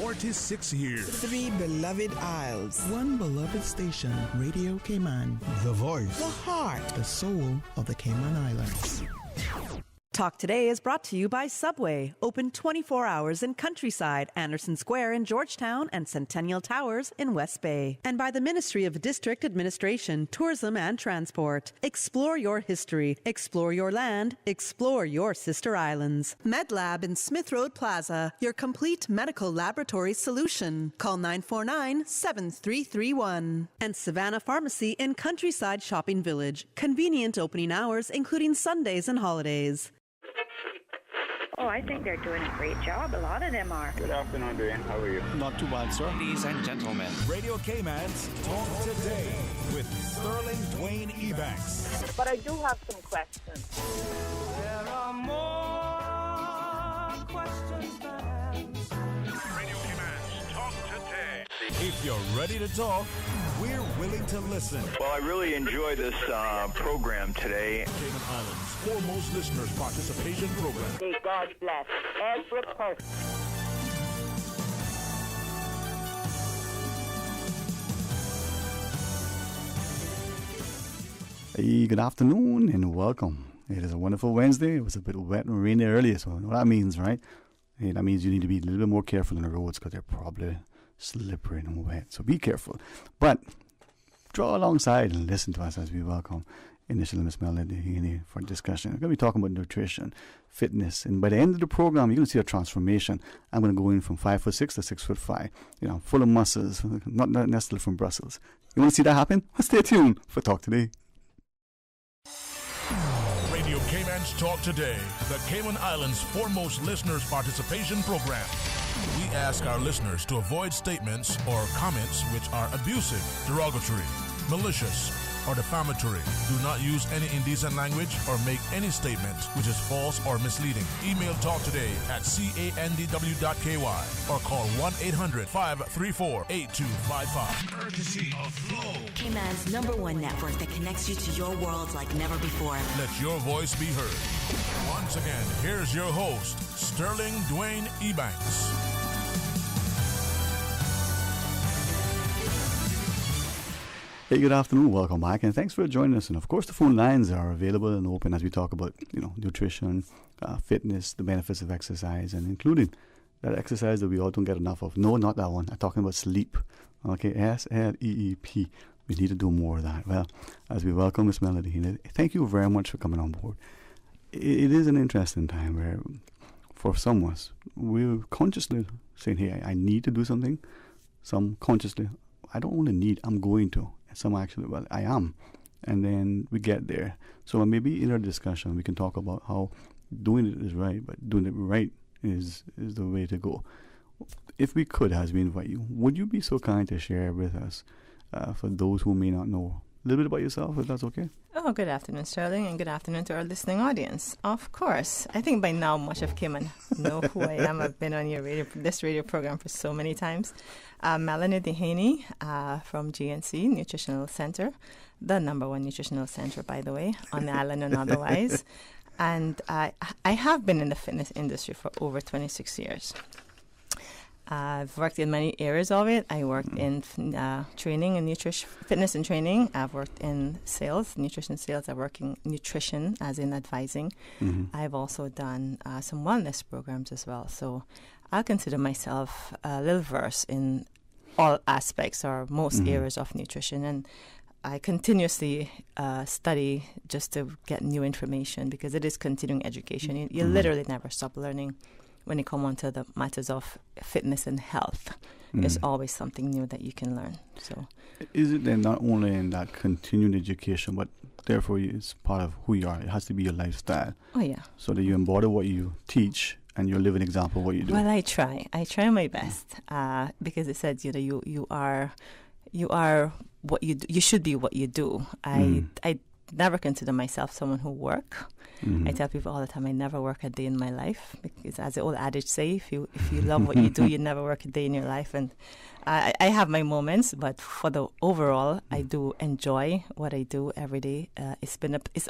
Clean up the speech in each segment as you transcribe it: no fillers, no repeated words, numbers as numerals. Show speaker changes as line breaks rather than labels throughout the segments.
46 years.
3 beloved isles.
1 beloved station, Radio Cayman.
The voice.
The heart.
The soul of the Cayman Islands.
Talk Today is brought to you by Subway, open 24 hours in Countryside, Anderson Square in Georgetown, and Centennial Towers in West Bay. And by the Ministry of District Administration, Tourism and Transport. Explore your history, explore your land, explore your sister islands. MedLab in Smith Road Plaza, your complete medical laboratory solution. Call 949-7331. And Savannah Pharmacy in Countryside Shopping Village, convenient opening hours including Sundays and holidays.
Oh, I think they're doing a great job. A lot of them are.
Good afternoon, Dwayne. How are you?
Not too bad, sir.
Ladies and gentlemen,
Radio Cayman's Talk Today with Sterling Dwayne Ebanks.
But I do have some questions.
There are more questions than answers.
Radio Cayman's Talk Today. If you're ready to talk, we're willing to listen.
Well, I really enjoy this program today.
Cayman Islands' foremost listeners participation program.
May God bless every person.
Hey, good afternoon and welcome. It is a wonderful Wednesday. It was a bit wet and rainy earlier, so what that means, right? Hey, that means you need to be a little bit more careful on the roads because they're probably slippery and wet. So be careful. But draw alongside and listen to us as we welcome initially Miss Melody for discussion. We're going to be talking about nutrition, fitness, and by the end of the program, you're going to see a transformation. I'm going to go in from 5'6" to 6'5", full of muscles, not necessarily from Brussels. You want to see that happen? Well, stay tuned for Talk Today.
Radio Cayman's Talk Today, the Cayman Islands' foremost listeners participation program. We ask our listeners to avoid statements or comments which are abusive, derogatory, malicious, or defamatory. Do not use any indecent language or make any statement which is false or misleading. Email talktoday@candw.ky or call 1-800-534-8255. Courtesy of Flow,
Cayman's #1 network that connects you to your world like never before.
Let your voice be heard. Once again, here's your host, Sterling Dwayne Ebanks.
Hey, good afternoon. Welcome back, and thanks for joining us. And of course, the phone lines are available and open as we talk about, nutrition, fitness, the benefits of exercise, and including that exercise that we all don't get enough of. No, not that one. I'm talking about sleep. Okay, SLEEP. We need to do more of that. Well, as we welcome Miss Melody, thank you very much for coming on board. It is an interesting time where, for some of us, we're consciously saying, "Hey, I need to do something." Some consciously, I don't only need, I'm going to. Some actually, well, I am. And then we get there. So maybe in our discussion, we can talk about how doing it is right, but doing it right is the way to go. If we could, as we invite you, would you be so kind to share with us, for those who may not know, a little bit about yourself, if that's okay?
Oh, good afternoon, Sterling, and good afternoon to our listening audience. Of course. I think by now much of Cayman know who I am. I've been on this radio program for so many times. Melanie Dehaney from GNC Nutritional Center, the #1 nutritional center, by the way, on the island and otherwise. And I have been in the fitness industry for over 26 years. I've worked in many areas of it. I worked in training and fitness and training. I've worked in sales, nutrition sales. I work in nutrition, as in advising. Mm-hmm. I've also done some wellness programs as well. So I'll consider myself a little versed in all aspects or most areas of nutrition. And I continuously study just to get new information because it is continuing education. You literally never stop learning. When you come on to the matters of fitness and health, there's always something new that you can learn. So,
is it then not only in that continuing education, but therefore it's part of who you are? It has to be your lifestyle.
Oh yeah.
So that you embody what you teach and you live an example of what you do.
Well, I try my best because it said you are what you do. You should be what you do. I never consider myself someone who work. I tell people all the time I never work a day in my life because, as the old adage say, if you love what you do, you never work a day in your life. And I have my moments, but for the overall, I do enjoy what I do every day. It's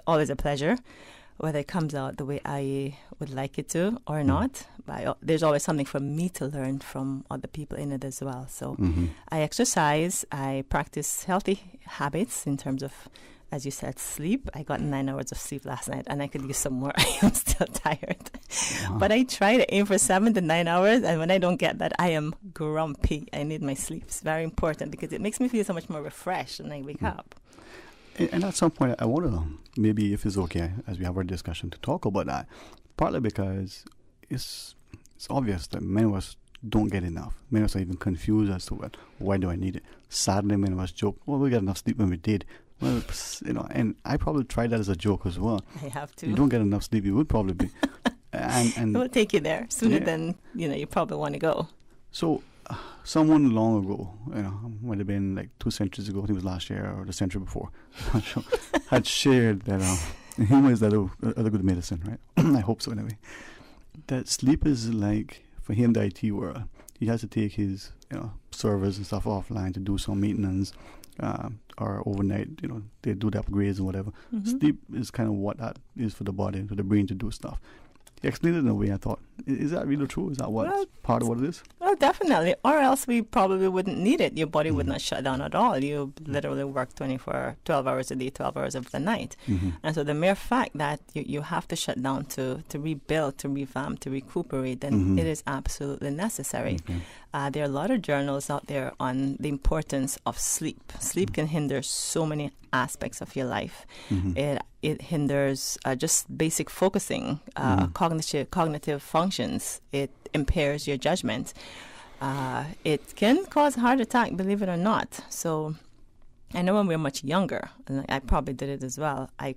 always a pleasure. whether it comes out the way I would like it to or not. But there's always something for me to learn from other people in it as well. So I exercise, I practice healthy habits in terms of, as you said, sleep. I got 9 hours of sleep last night, and I could use some more. I am still tired. But I try to aim for 7 to 9 hours, and when I don't get that, I am grumpy. I need my sleep. It's very important because it makes me feel so much more refreshed when I wake up.
And at some point, I want to, maybe if it's okay, as we have our discussion, to talk about that. Partly because it's obvious that many of us don't get enough. Many of us are even confused as to why do I need it. Sadly, many of us joke, well, we got enough sleep when we did. Well, and I probably tried that as a joke as well.
I have to.
You don't get enough sleep, you would probably be. and
it will take you there sooner than you probably want to go.
So, someone long ago, might have been like 2 centuries ago, I think it was last year or the century before, I'm not sure, had shared that humor is other good medicine, right? I hope so anyway. That sleep is like, for him, the IT world, he has to take his servers and stuff offline to do some maintenance. Or overnight, they do the upgrades and whatever. Sleep is kind of what that is for the body, for the brain to do stuff. He explained it in a way I thought, is that really true? Is that part of what it is?
Well, definitely. Or else we probably wouldn't need it. Your body would not shut down at all. You literally work 12 hours a day, 12 hours of the night. And so the mere fact that you have to shut down to rebuild, to revamp, to recuperate, then it is absolutely necessary. There are a lot of journals out there on the importance of sleep. Sleep can hinder so many aspects of your life. It hinders just basic focusing, cognitive functions. It impairs your judgment. It can cause a heart attack, believe it or not. So I know when we were much younger, and I probably did it as well, I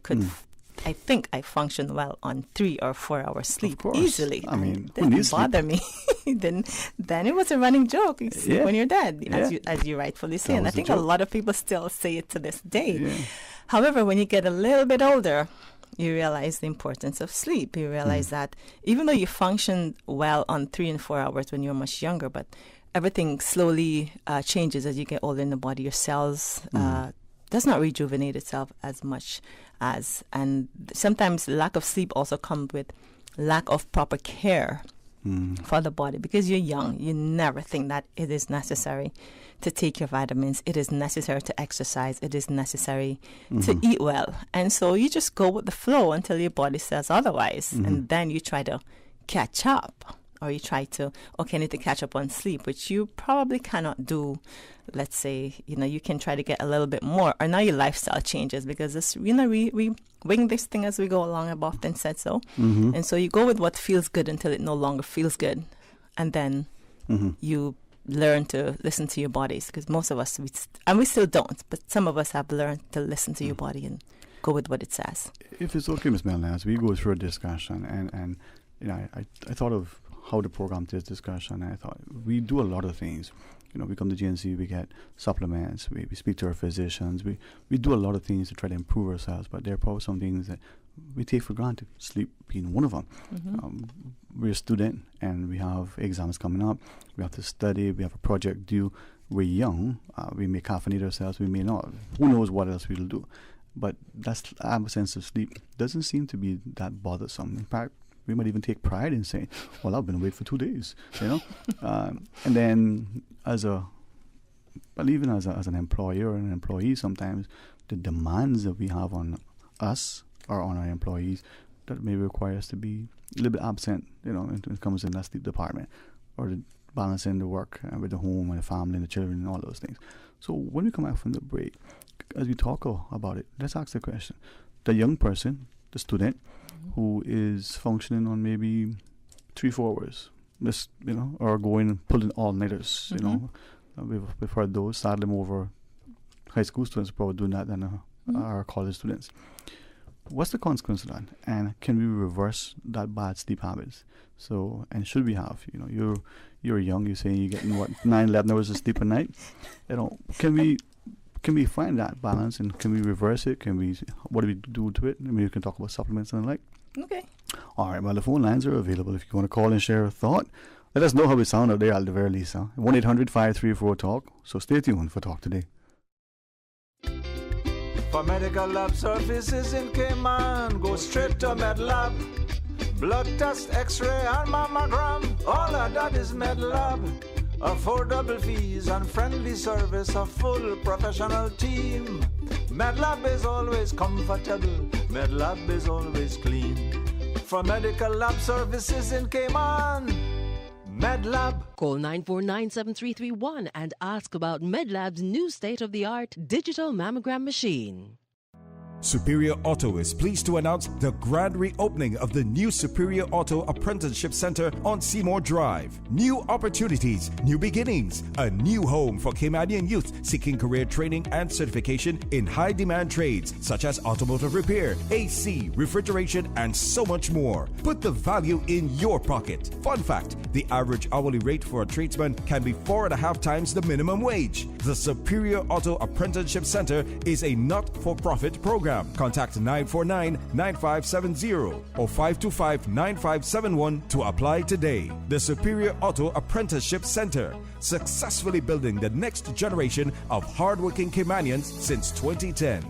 think I functioned well on 3 or 4 hours sleep easily.
I mean,
it didn't bother me. then it was a running joke. You sleep when you're dead, as you rightfully say. And I think a lot of people still say it to this day. However, when you get a little bit older, you realize the importance of sleep. You realize that even though you functioned well on 3 and 4 hours when you were much younger, but everything slowly changes as you get older in the body. Your cells does not rejuvenate itself as much as, and sometimes lack of sleep also comes with lack of proper care for the body. Because you're young, you never think that it is necessary to take your vitamins. It is necessary to exercise. It is necessary to eat well. And so you just go with the flow until your body says otherwise. And then you try to catch up, or you try to, I need to catch up on sleep, which you probably cannot do. Let's say, you can try to get a little bit more, or now your lifestyle changes, because this, we wing this thing as we go along. I've often said so. And so you go with what feels good until it no longer feels good. And then you learn to listen to your bodies, because most of us, we still don't, but some of us have learned to listen to your body and go with what it says.
If it's okay, Ms. Melanie, as we go through a discussion, and I thought of how the program this discussion, and I thought we do a lot of things. We come to GNC, we get supplements, we speak to our physicians, we do a lot of things to try to improve ourselves, but there are probably some things that we take for granted, sleep being one of them. We're a student and we have exams coming up, we have to study, we have a project due, we're young, we may caffeinate ourselves, we may not, who knows what else we'll do. But that absence of sleep doesn't seem to be that bothersome. In fact, we might even take pride in saying, well, I've been awake for 2 days, and then even as an employer or an employee, sometimes the demands that we have on us or on our employees that may require us to be a little bit absent, when it comes in that sleep department, or the balancing the work with the home and the family and the children and all those things. So when we come out from the break, as we talk about it, let's ask the question. The young person, the student, who is functioning on maybe 3-4 hours, just, or going and pulling all-nighters, we've heard those. Sadly, more high school students are probably doing that than our college students. What's the consequence of that? And can we reverse that bad sleep habits? So, and should we have, you're young, you're saying you're getting 9-11 hours of sleep a night. Can we find that balance, and can we reverse it? What do we do to it? We can talk about supplements and the like.
Okay.
All right, well, the phone lines are available if you want to call and share a thought. Let us know how we sound out there at the very least. 1-800-534-TALK. So stay tuned for Talk Today.
For medical lab services in Cayman, go straight to MedLab. Blood test, x-ray and mammogram, all of that is MedLab. Affordable fees and friendly service, a full professional team. MedLab is always comfortable, MedLab is always clean. For medical lab services in Cayman, MedLab.
Call 949-7331 and ask about MedLab's new state-of-the-art digital mammogram machine.
Superior Auto is pleased to announce the grand reopening of the new Superior Auto Apprenticeship Center on Seymour Drive. New opportunities, new beginnings, a new home for Caymanian youth seeking career training and certification in high-demand trades such as automotive repair, AC, refrigeration, and so much more. Put the value in your pocket. Fun fact, the average hourly rate for a tradesman can be 4.5 times the minimum wage. The Superior Auto Apprenticeship Center is a not-for-profit program. Contact 949-9570 or 525-9571 to apply today. The Superior Auto Apprenticeship Center, successfully building the next generation of hardworking Caymanians since 2010.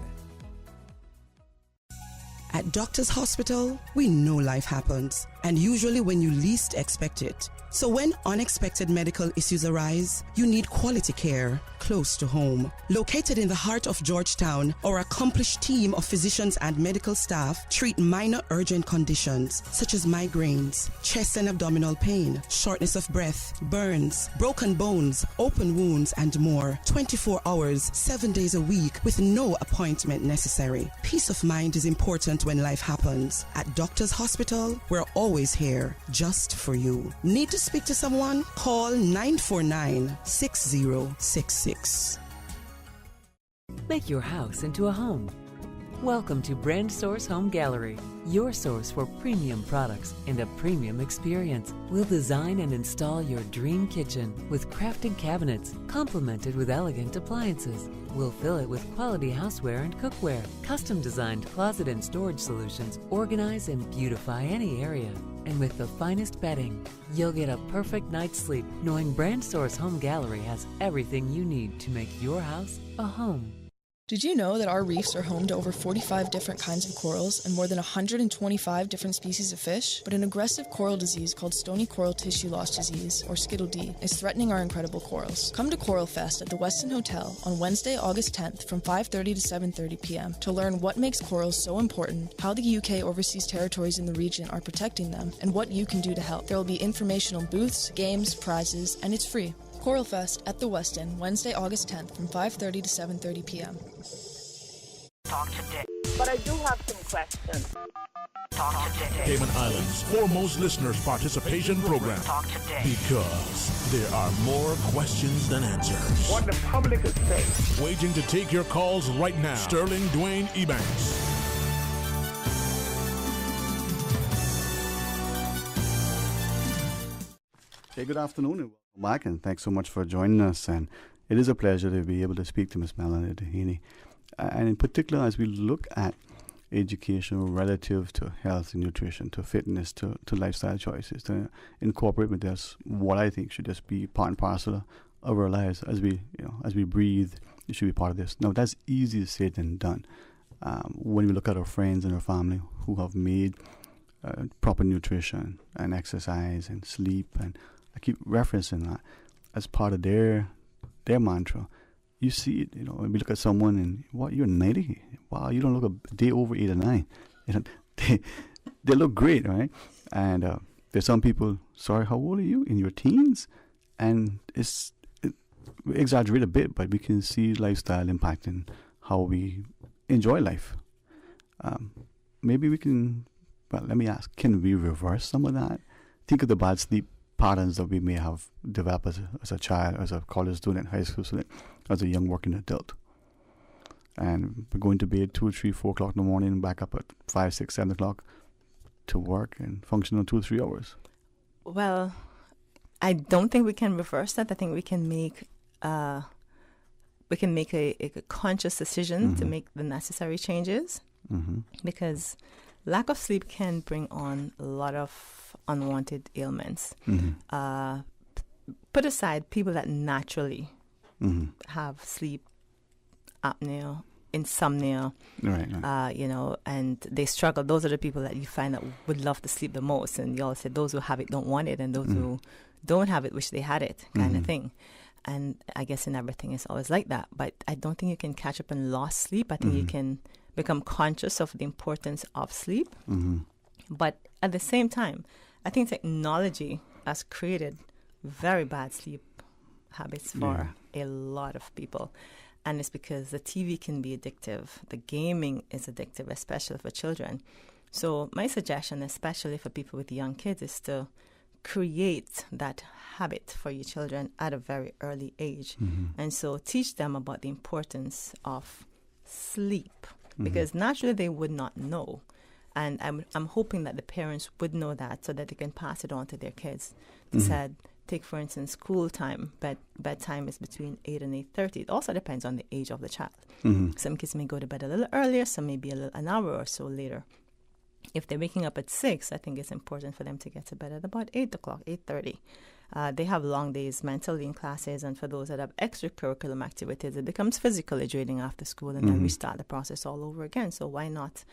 At Doctors Hospital, we know life happens, and usually when you least expect it. So when unexpected medical issues arise, you need quality care close to home. Located in the heart of Georgetown, our accomplished team of physicians and medical staff treat minor urgent conditions such as migraines, chest and abdominal pain, shortness of breath, burns, broken bones, open wounds, and more. 24 hours, 7 days a week with no appointment necessary. Peace of mind is important when life happens. At Doctors Hospital, we're always here just for you. Need to speak to someone? Call 949-6066.
Make your house into a home. Welcome to Brand Source Home Gallery, your source for premium products and a premium experience. We'll design and install your dream kitchen with crafted cabinets, complemented with elegant appliances. We'll fill it with quality houseware and cookware. Custom-designed closet and storage solutions organize and beautify any area. And with the finest bedding, you'll get a perfect night's sleep knowing Brand Source Home Gallery has everything you need to make your house a home.
Did you know that our reefs are home to over 45 different kinds of corals and more than 125 different species of fish? But an aggressive coral disease called stony coral tissue loss disease, or Skittle D, is threatening our incredible corals. Come to Coral Fest at the Westin Hotel on Wednesday, August 10th from 5:30 to 7:30 p.m. to learn what makes corals so important, how the UK overseas territories in the region are protecting them, and what you can do to help. There will be informational booths, games, prizes, and it's free. Coral Fest at the Westin, Wednesday, August 10th from 5:30 to 7:30 p.m.
Talk today. But I do have some questions. Talk today.
Cayman Islands' foremost listeners participation program.
Talk today.
Because there are more questions than answers.
What the public is saying.
Waiting to take your calls right now. Sterling Dwayne Ebanks.
Hey, good afternoon and welcome back, and thanks so much for joining us. And it is a pleasure to be able to speak to Ms. Melanie Dehaney. And in particular, as we look at education relative to health and nutrition, to fitness, to lifestyle choices, to incorporate with this what I think should just be part and parcel of our lives as we breathe. It should be part of this. Now, that's easier said than done. When we look at our friends and our family who have made proper nutrition and exercise and sleep, and I keep referencing that as part of their mantra. You see it, when we look at someone and, you're 90? Wow, you don't look a day over 8 or 9. They look great, right? And there's some people, sorry, how old are you? In your teens? And we exaggerate a bit, but we can see lifestyle impacting how we enjoy life. Maybe we can, let me ask, can we reverse some of that? Think of the bad sleep patterns that we may have developed as a child, as a college student, high school student, as a young working adult. And we're going to bed 2, 3, 4 o'clock in the morning and back up at 5, 6, 7 o'clock to work and function in 2 or 3 hours.
Well, I don't think we can reverse that. I think we can make a conscious decision to make the necessary changes, because lack of sleep can bring on a lot of unwanted ailments. Put aside people that naturally have sleep apnea insomnia,
right.
And they struggle. Those are the people that you find that would love to sleep the most. And you all say those who have it don't want it, and those who don't have it wish they had it, kind of thing. And I guess in everything it's always like that. But I don't think you can catch up on lost sleep. I think you can become conscious of the importance of sleep. But at the same time, I think technology has created very bad sleep habits for a lot of people. And it's because the TV can be addictive. The gaming is addictive, especially for children. So my suggestion, especially for people with young kids, is to create that habit for your children at a very early age. And so teach them about the importance of sleep, because naturally they would not know. And I'm hoping that the parents would know that, so that they can pass it on to their kids. They said, take, for instance, school time. Bedtime is between 8 and 8:30. It also depends on the age of the child. Some kids may go to bed a little earlier, some may be an hour or so later. If they're waking up at 6, I think it's important for them to get to bed at about 8 o'clock, 8:30. They have long days mentally in classes, and for those that have extracurricular activities, it becomes physically draining after school, and then we start the process all over again. So why not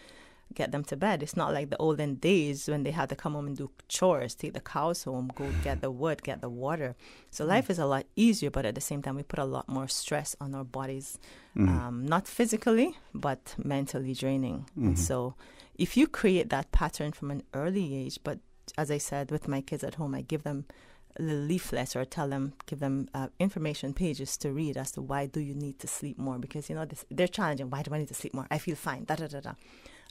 get them to bed? It's not like the olden days when they had to come home and do chores, take the cows home, go get the wood, get the water. So life is a lot easier, but at the same time, we put a lot more stress on our bodies, not physically, but mentally draining. And so if you create that pattern from an early age, but as I said, with my kids at home, I give them little leaflets or give them information pages to read as to why do you need to sleep more, because they're challenging. Why do I need to sleep more? I feel fine.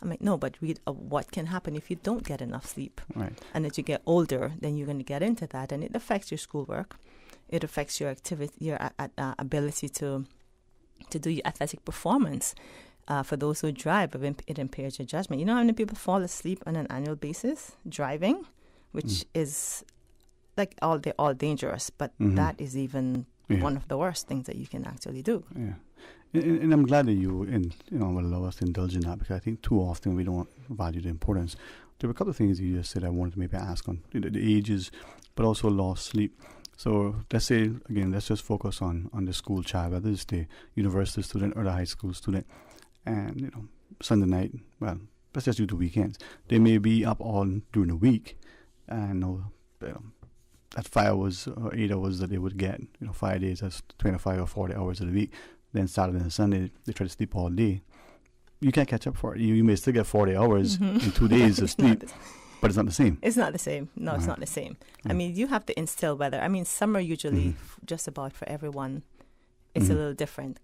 I'm like, no, but read what can happen if you don't get enough sleep.
Right.
And as you get older, then you're going to get into that, and it affects your schoolwork. It affects your activity, your ability to do your athletic performance. For those who drive, it impairs your judgment. You know how many people fall asleep on an annual basis driving, which is like they're all dangerous, but that is even one of the worst things that you can actually do.
Yeah. And I'm glad that you will allow us to indulge in that, because I think too often we don't value the importance. There were a couple of things you just said I wanted to maybe ask on the ages, but also lost sleep. So let's say, again, let's just focus on the school child, whether it's the university student or the high school student. And, Sunday night, well, let's just do the weekends. They may be up all during the week, and that 5 hours or 8 hours that they would get, 5 days, that's 25 or 40 hours of the week. Then Saturday and Sunday, they try to sleep all day. You can't catch up for it. You may still get 40 hours in 2 days of sleep, but it's not the same.
It's not the same. No, it's not the same. I mean, you have to instill weather. I mean, summer usually, just about for everyone, it's a little different.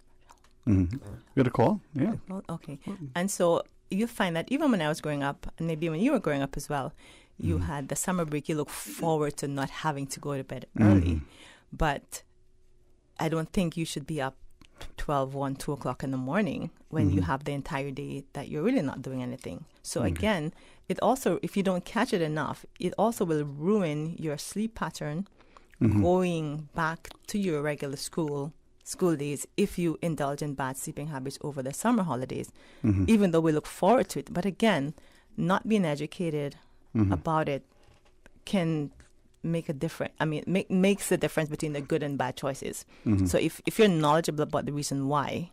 You got a call? Yeah.
Well, okay. And so you find that even when I was growing up, and maybe when you were growing up as well, you had the summer break. You look forward to not having to go to bed early. But I don't think you should be up 12, 1, 2 o'clock in the morning when you have the entire day that you're really not doing anything. So again, it also, if you don't catch it enough, it also will ruin your sleep pattern going back to your regular school days if you indulge in bad sleeping habits over the summer holidays, even though we look forward to it. But again, not being educated about it can make a difference. I mean, makes the difference between the good and bad choices. So if you're knowledgeable about the reason why,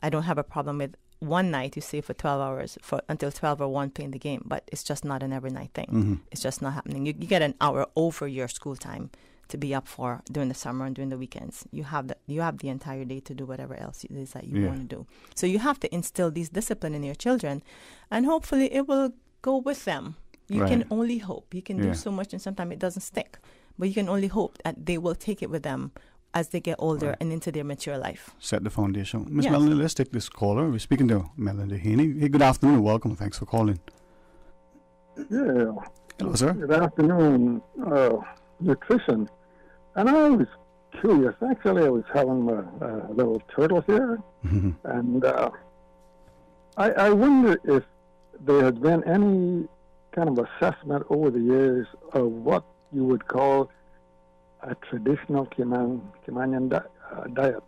I don't have a problem with one night you stay for 12 hours until 12 or 1 playing the game, but it's just not an every night thing. It's just not happening. You get an hour over your school time to be up for during the summer and during the weekends. You have the entire day to do whatever else it is that you want to do. So you have to instill these discipline in your children, and hopefully it will go with them. You can only hope. You can do so much, and sometimes it doesn't stick. But you can only hope that they will take it with them as they get older and into their mature life.
Set the foundation. Miss Melanie, let's take this caller. We're speaking to Melanie Haney. Hey, good afternoon and welcome. Thanks for calling.
Yeah.
Hello, sir.
Good afternoon. Nutrition. And I was curious. Actually, I was having a little turtle here. And I wonder if there has been any kind of assessment over the years of what you would call a traditional Caymanian diet.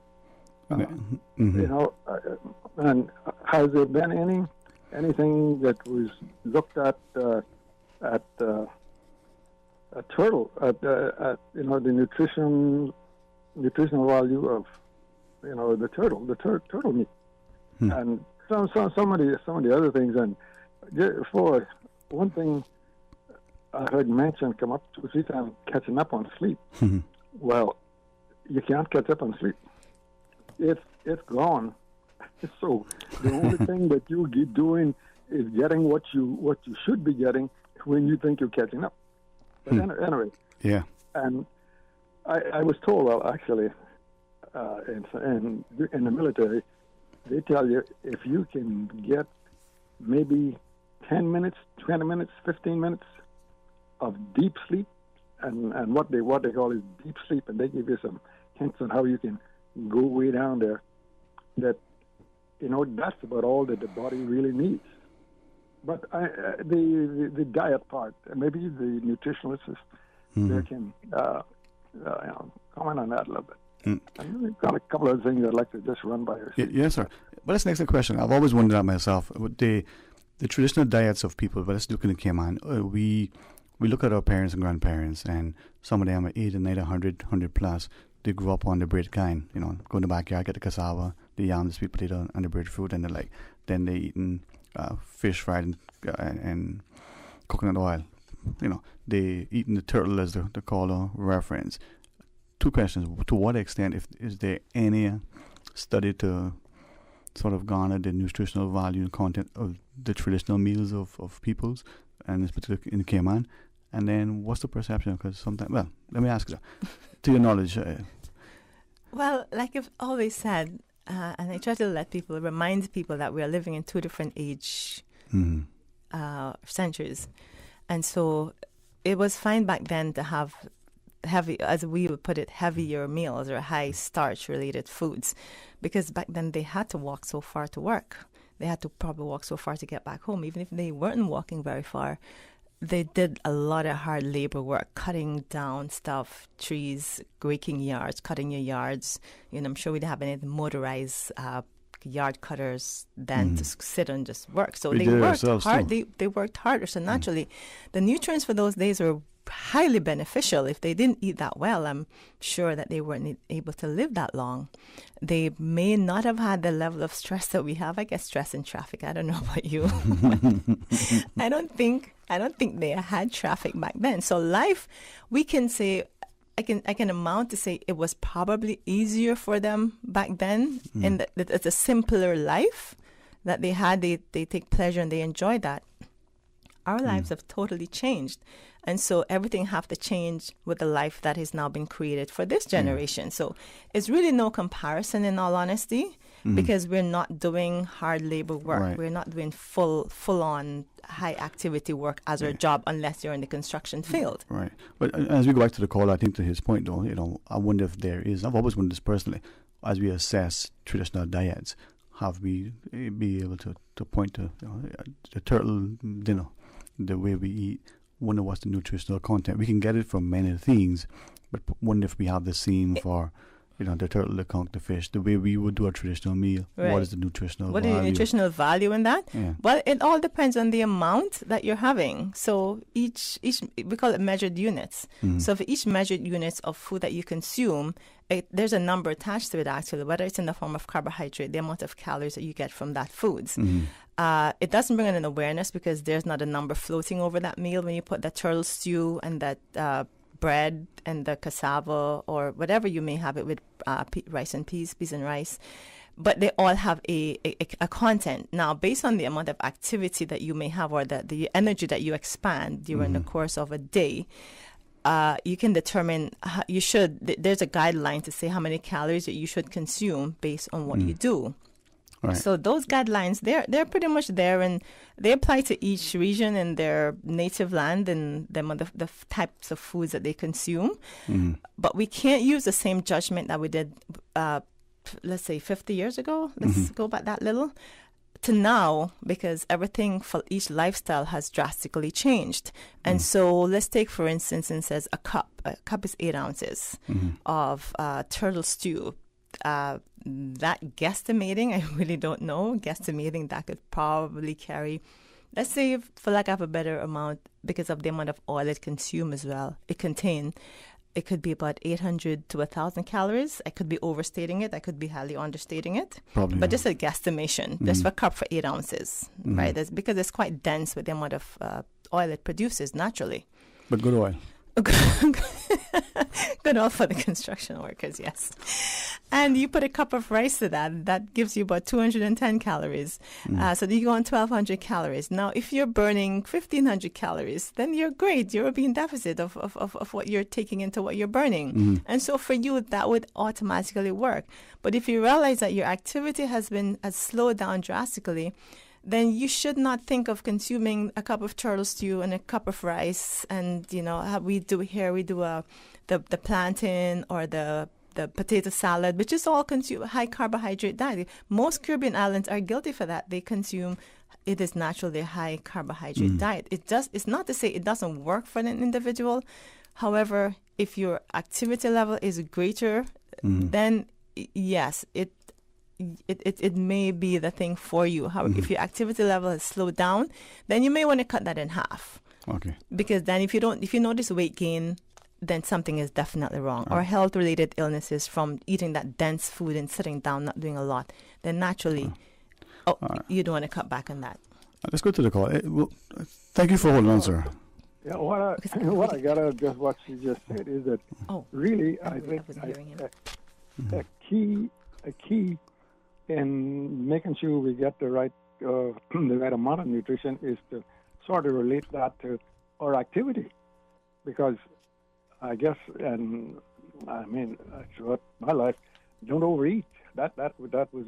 And has there been anything that was looked at a turtle, the nutritional value of the turtle meat? and some of the other things. And for one thing, I heard mentioned come up 2 or 3 times catching up on sleep. Well, you can't catch up on sleep. It's gone. So the only thing that you get doing is getting what you should be getting when you think you're catching up. But anyway.
Yeah.
And I was told, well, actually, in the military, they tell you if you can get maybe 10 minutes, 20 minutes, 15 minutes of deep sleep, and what they call is deep sleep, and they give you some hints on how you can go way down there, that, that's about all that the body really needs. But the diet part, maybe the nutritionist there can comment on that a little bit. And we've got a couple of things I'd like to just run by her.
Yes, sir. But that's an excellent question. I've always wondered that myself. The traditional diets of people, but let's look in the Cayman. We look at our parents and grandparents, and some of them are 80, 90, 100 plus. They grew up on the bread kind, go in the backyard, get the cassava, the yam, the sweet potato, and the breadfruit, and then they eating fish fried and coconut oil. They eating the turtle as the caller reference. 2 questions. To what extent is there any study to sort of garner the nutritional value and content of the traditional meals of peoples, and in particular in the Cayman? And then what's the perception? Because sometimes, well, let me ask you, to your knowledge.
Well, like I've always said, and I try to remind people that we are living in 2 different age centuries. And so it was fine back then to have heavy, as we would put it, heavier meals or high starch related foods, because back then they had to walk so far to work. They had to probably walk so far to get back home. Even if they weren't walking very far, they did a lot of hard labor work, cutting down stuff, trees, raking yards, cutting your yards. I'm sure we didn't have any motorized yard cutters then to sit and just work. So they worked hard. They worked harder. So naturally, the nutrients for those days were highly beneficial. If they didn't eat that well, I'm sure that they weren't able to live that long. They may not have had the level of stress that we have. I guess stress in traffic. I don't know about you. I don't think they had traffic back then. So life, we can say, I can amount to say it was probably easier for them back then, and that it's a simpler life that they had. They take pleasure and they enjoy that. Our lives have totally changed. And so everything have to change with the life that has now been created for this generation. So it's really no comparison, in all honesty, because we're not doing hard labor work. Right. We're not doing full-on high-activity work as our job unless you're in the construction field. Right.
But as we go back to the call, I think to his point, though, I wonder if there is, I've always wondered this personally, as we assess traditional diets, have we be able to point to the turtle dinner, the way we eat, wonder what's the nutritional content. We can get it from many things, but wonder if we have the same for, the turtle, the conch, the fish, the way we would do a traditional meal. Right. What is the nutritional value?
What is the nutritional value in that? Yeah. Well, it all depends on the amount that you're having. So each we call it measured units. So for each measured units of food that you consume, there's a number attached to it, actually, whether it's in the form of carbohydrate, the amount of calories that you get from that foods. It doesn't bring in an awareness because there's not a number floating over that meal when you put that turtle stew and that bread and the cassava or whatever you may have it with, rice and peas and rice. But they all have a content. Now, based on the amount of activity that you may have or the energy that you expand during the course of a day, you can determine there's a guideline to say how many calories that you should consume based on what you do. Right. So those guidelines, they're pretty much there, and they apply to each region in their native land and the types of foods that they consume. But we can't use the same judgment that we did, let's say 50 years ago. Let's go back that little to now, because everything for each lifestyle has drastically changed. And so let's take, for instance, and says a cup. A cup is 8 ounces of turtle stew. That guesstimating, I really don't know. Guesstimating that could probably carry, let's say, for lack of a better amount, because of the amount of oil it consumes as well, it contained, it could be about 800 to 1,000 calories. I could be overstating it. I could be highly understating it.
Probably.
But just a guesstimation. Just a cup for 8 ounces, right? That's because it's quite dense with the amount of oil it produces naturally.
But good oil.
Good oil for the construction workers, yes. And you put a cup of rice to that gives you about 210 calories. So you go on 1,200 calories. Now, if you're burning 1,500 calories, then you're great. You're being deficit of what you're taking into what you're burning. And so for you, that would automatically work. But if you realize that your activity has slowed down drastically, then you should not think of consuming a cup of turtle stew and a cup of rice. And, how we do the plantain or the potato salad, which is all consume high carbohydrate diet. Most Caribbean islands are guilty for that. It is naturally a high carbohydrate diet. It's not to say it doesn't work for an individual. However, if your activity level is greater, then yes, it may be the thing for you. However, if your activity level has slowed down, then you may want to cut that in half.
Okay.
Because then if you notice weight gain, then something is definitely wrong. Or health-related illnesses from eating that dense food and sitting down, not doing a lot, then naturally, you don't want to cut back on that.
Let's go to the call. Thank you for holding on, sir.
Yeah, what I got out of just what she just said is that really, I think a key in making sure we get the right amount of nutrition is to sort of relate that to our activity, because I guess, and I mean, throughout my life, don't overeat. That was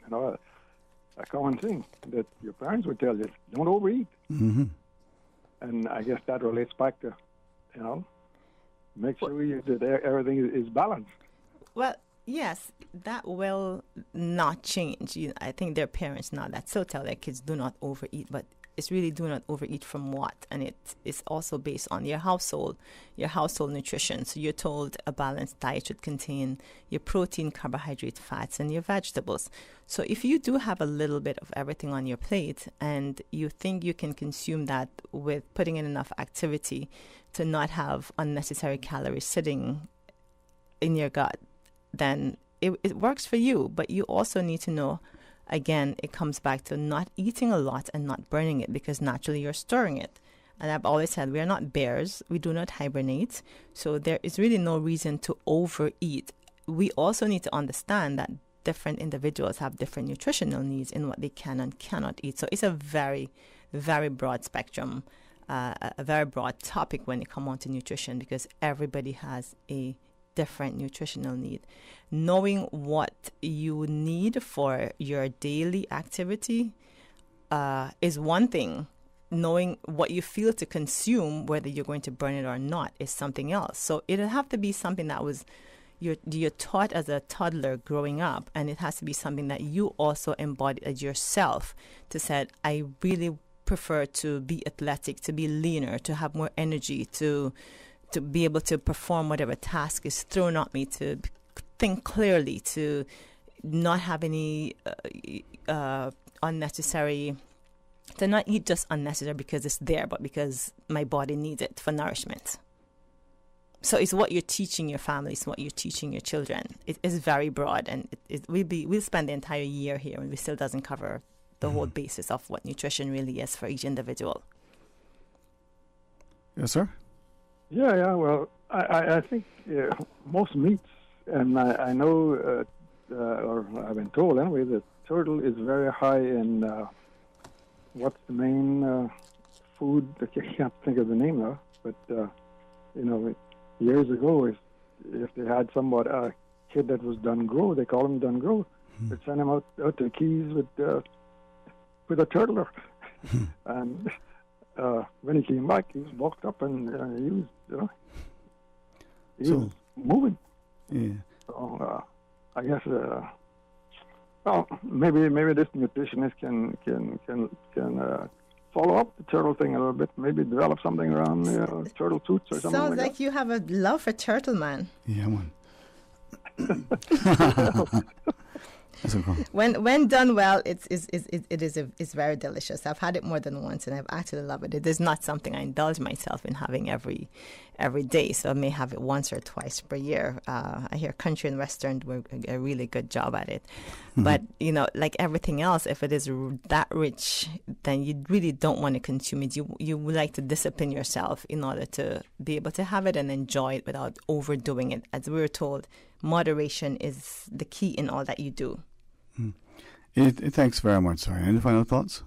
a common thing that your parents would tell you: don't overeat. And I guess that relates back to, make sure that everything is balanced.
Well, yes, that will not change. I think their parents now that still tell their kids do not overeat, but it's really do not overeat from what? And it is also based on your household nutrition. So you're told a balanced diet should contain your protein, carbohydrate, fats, and your vegetables. So if you do have a little bit of everything on your plate and you think you can consume that with putting in enough activity to not have unnecessary calories sitting in your gut, then it works for you. But you also need to know, again, it comes back to not eating a lot and not burning it, because naturally you're storing it. And I've always said we are not bears. We do not hibernate. So there is really no reason to overeat. We also need to understand that different individuals have different nutritional needs in what they can and cannot eat. So it's a very, very broad spectrum, a very broad topic when it comes on to nutrition, because everybody has a different nutritional need. Knowing what you need for your daily activity is one thing. Knowing what you feel to consume, whether you're going to burn it or not, is something else. So it'll have to be something that was you're taught as a toddler growing up, and it has to be something that you also embody as yourself to say, I really prefer to be athletic, to be leaner, to have more energy, to be able to perform whatever task is thrown at me, to think clearly, to not have any unnecessary, to not eat just unnecessary because it's there, but because my body needs it for nourishment. So it's what you're teaching your family, it's what you're teaching your children. It is very broad, and we'll spend the entire year here, and it still doesn't cover the whole basis of what nutrition really is for each individual.
Yes, sir?
Yeah. Well, I think most meats, and I know, or I've been told anyway, that turtle is very high in what's the main food? I can't think of the name now, but years ago, if they had a kid that was done grow, they call him done grow. They'd send him out to the Keys with a turtle, and when he came back, he was bulked up and he was moving.
Yeah.
So I guess maybe this nutritionist can follow up the turtle thing a little bit. Maybe develop something around turtle suits or something.
Sounds
like
you have a love for turtle, man.
Yeah, man. That's okay.
When done well, it is very delicious. I've had it more than once, and I've actually loved it. It is not something I indulge myself in having every day, so I may have it once or twice per year. I hear Country and Western do a really good job at it. Mm-hmm. But, like everything else, if it is that rich, then you really don't want to consume it. You would like to discipline yourself in order to be able to have it and enjoy it without overdoing it. As we were told, moderation is the key in all that you do.
Thanks very much, sir. Any final thoughts?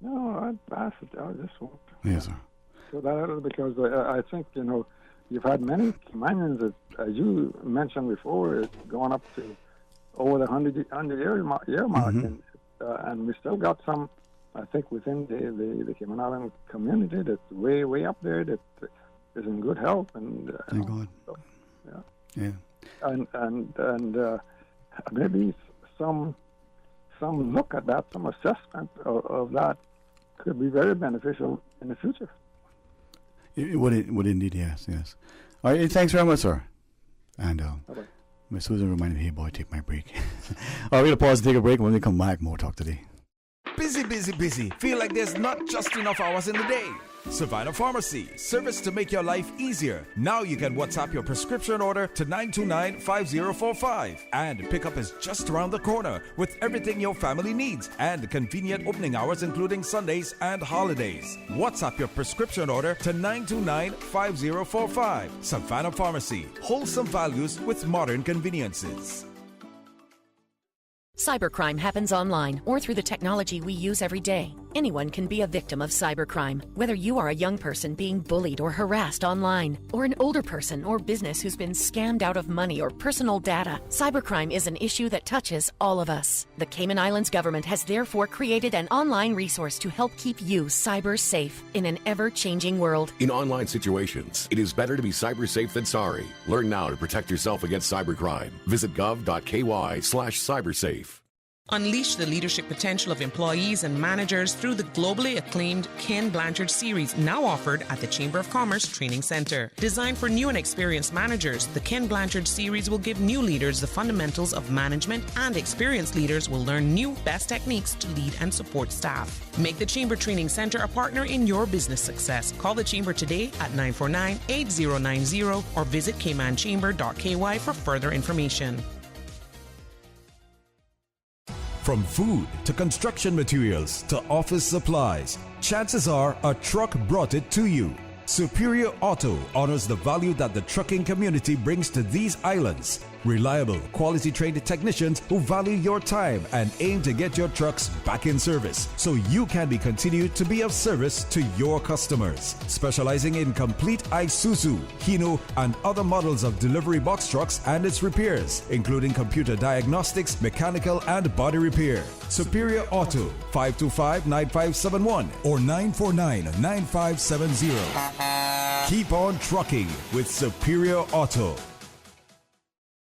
No, I just want to.
Yes, sir.
So that because I think, you've had many Caymanians that, as you mentioned before, it's gone up to over the 100-year mark, mm-hmm. And we still got some, I think, within the Cayman Island community that's way, way up there that is in good health. And
thank God.
So,
yeah.
And maybe some look at that, some assessment of that could be very beneficial in the future.
It would indeed, yes. All right, thanks very much, sir. And Miss Susan reminded me, hey boy, take my break. All right, we're going to pause and take a break. When we come back, more talk today.
Busy. Feel like there's not just enough hours in the day. Savannah Pharmacy, service to make your life easier. Now you can WhatsApp your prescription order to 929-5045. And pickup is just around the corner with everything your family needs and convenient opening hours including Sundays and holidays. WhatsApp your prescription order to 929-5045. Savannah Pharmacy, wholesome values with modern conveniences.
Cybercrime happens online or through the technology we use every day. Anyone can be a victim of cybercrime, whether you are a young person being bullied or harassed online, or an older person or business who's been scammed out of money or personal data. Cybercrime is an issue that touches all of us. The Cayman Islands government has therefore created an online resource to help keep you cyber safe in an ever-changing world.
In online situations, it is better to be cyber safe than sorry. Learn now to protect yourself against cybercrime. Visit gov.ky/cybersafe.
Unleash the leadership potential of employees and managers through the globally acclaimed Ken Blanchard series, now offered at the Chamber of Commerce Training Center. Designed for new and experienced managers, the Ken Blanchard series will give new leaders the fundamentals of management, and experienced leaders will learn new best techniques to lead and support staff. Make the Chamber Training Center a partner in your business success. Call the Chamber today at 949-8090 or visit caymanchamber.ky for further information.
From food to construction materials to office supplies, chances are a truck brought it to you. Superior Auto honors the value that the trucking community brings to these islands. Reliable, quality-trained technicians who value your time and aim to get your trucks back in service so you can be continued to be of service to your customers. Specializing in complete Isuzu, Hino, and other models of delivery box trucks and its repairs, including computer diagnostics, mechanical, and body repair. Superior Auto, 525-9571 or 949-9570. Keep on trucking with Superior Auto.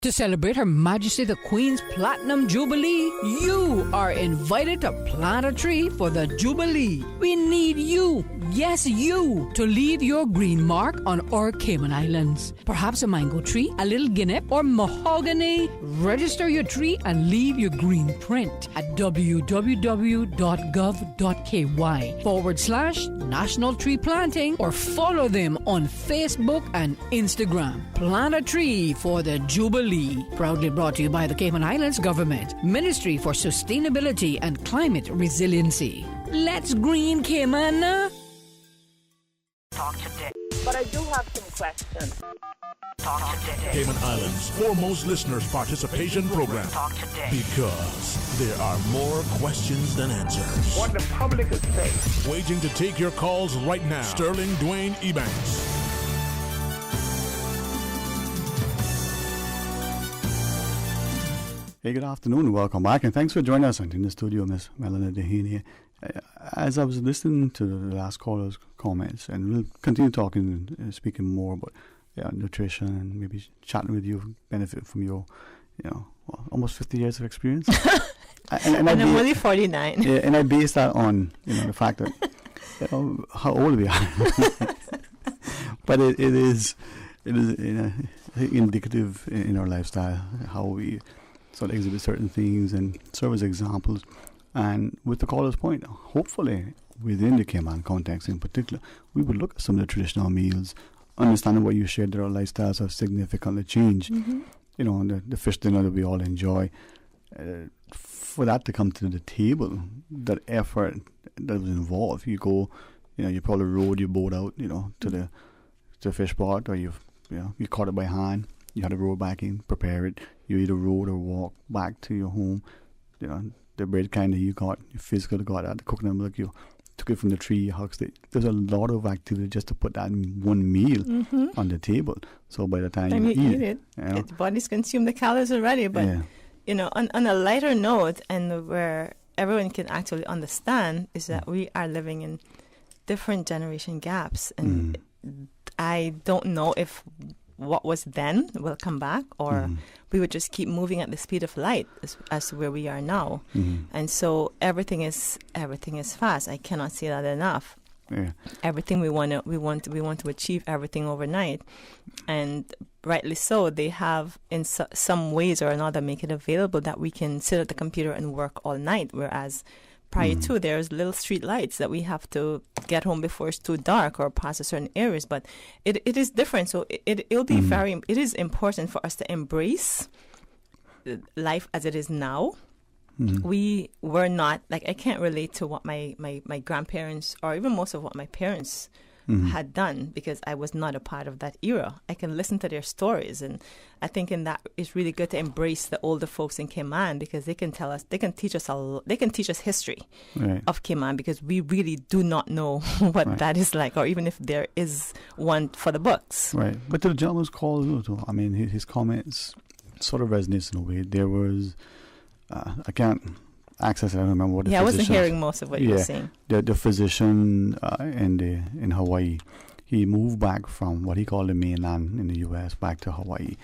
To celebrate Her Majesty the Queen's Platinum Jubilee, you are invited to plant a tree for the Jubilee. We need you, yes you, to leave your green mark on our Cayman Islands. Perhaps a mango tree, a little guinea, or mahogany. Register your tree and leave your green print at www.gov.ky/National Tree Planting or follow them on Facebook and Instagram. Plant a tree for the Jubilee. Proudly brought to you by the Cayman Islands Government, Ministry for Sustainability and Climate Resiliency. Let's green Cayman.
Talk today. But I do have some questions. Talk today.
Cayman Islands' foremost listeners participation program.
Talk today.
Because there are more questions than answers.
What the public is saying.
Waging to take your calls right now. Sterling Dwayne Ebanks.
Hey, good afternoon. Welcome back, and thanks for joining us in the studio, Miss Melanie Dehaney. As I was listening to the last caller's comments, and we'll continue talking and speaking more about nutrition and maybe chatting with you, benefit from your, almost 50 years of experience.
and I'm only 49.
Yeah, and I base that on the fact that how old we are. But it is indicative in our lifestyle how we sort of exhibit certain things and serve as examples. And with the caller's point, hopefully within the Cayman context in particular, we would look at some of the traditional meals, understanding what you shared, that our lifestyles have significantly changed. You know, the fish dinner that we all enjoy, for that to come to the table, that effort that was involved. You go, you know, you probably rowed your boat out, you know, to the fish pot, or you caught it by hand. You had to row back in, prepare it. You either rowed or walked back to your home. You know, the bread kind that you got, you physically got out, the coconut milk, you took it from the tree, you husked it. There's a lot of activity just to put that in one meal on the table. So by the time you eat it, you know,
the body's consumed the calories already. But, you know, on a lighter note, and where everyone can actually understand, is that we are living in different generation gaps. And I don't know if what was then will come back, or we would just keep moving at the speed of light as where we are now. And so everything is fast. I cannot say that enough. Everything we want to achieve everything overnight, and rightly so. They have in some ways or another make it available that we can sit at the computer and work all night, whereas prior to, there's little street lights that we have to get home before it's too dark or pass a certain areas. But it is different. So it'll be it is important for us to embrace life as it is now. We were not, like, I can't relate to what my grandparents, or even most of what my parents had done, because I was not a part of that era. I can listen to their stories, and I think in that it's really good to embrace the older folks in Cayman, because they can tell us, they can teach us history of Cayman, because we really do not know what that is like, or even if there is one for the books.
Right. But to the gentleman's call, I mean, his comments sort of resonates in a way. There was, I can't access it. I don't remember what the physician... I wasn't
hearing most of what you were saying.
The physician in Hawaii, he moved back from what he called the mainland in the U.S. back to Hawaii.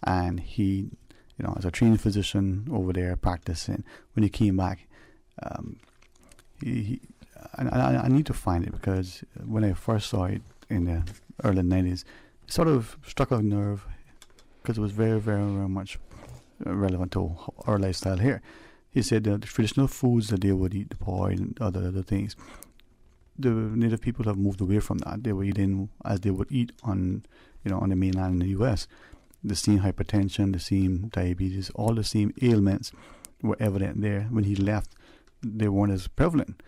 And he, you know, as a trained physician over there practicing, when he came back, I need to find it, because when I first saw it in the early 90s, it sort of struck a nerve, because it was very, very, very much relevant to our lifestyle here. He said that the traditional foods that they would eat, the poi and other things, the native people have moved away from that. They were eating as they would eat on the mainland in the U.S. The same hypertension, the same diabetes, all the same ailments were evident there. When he left, they weren't as prevalent.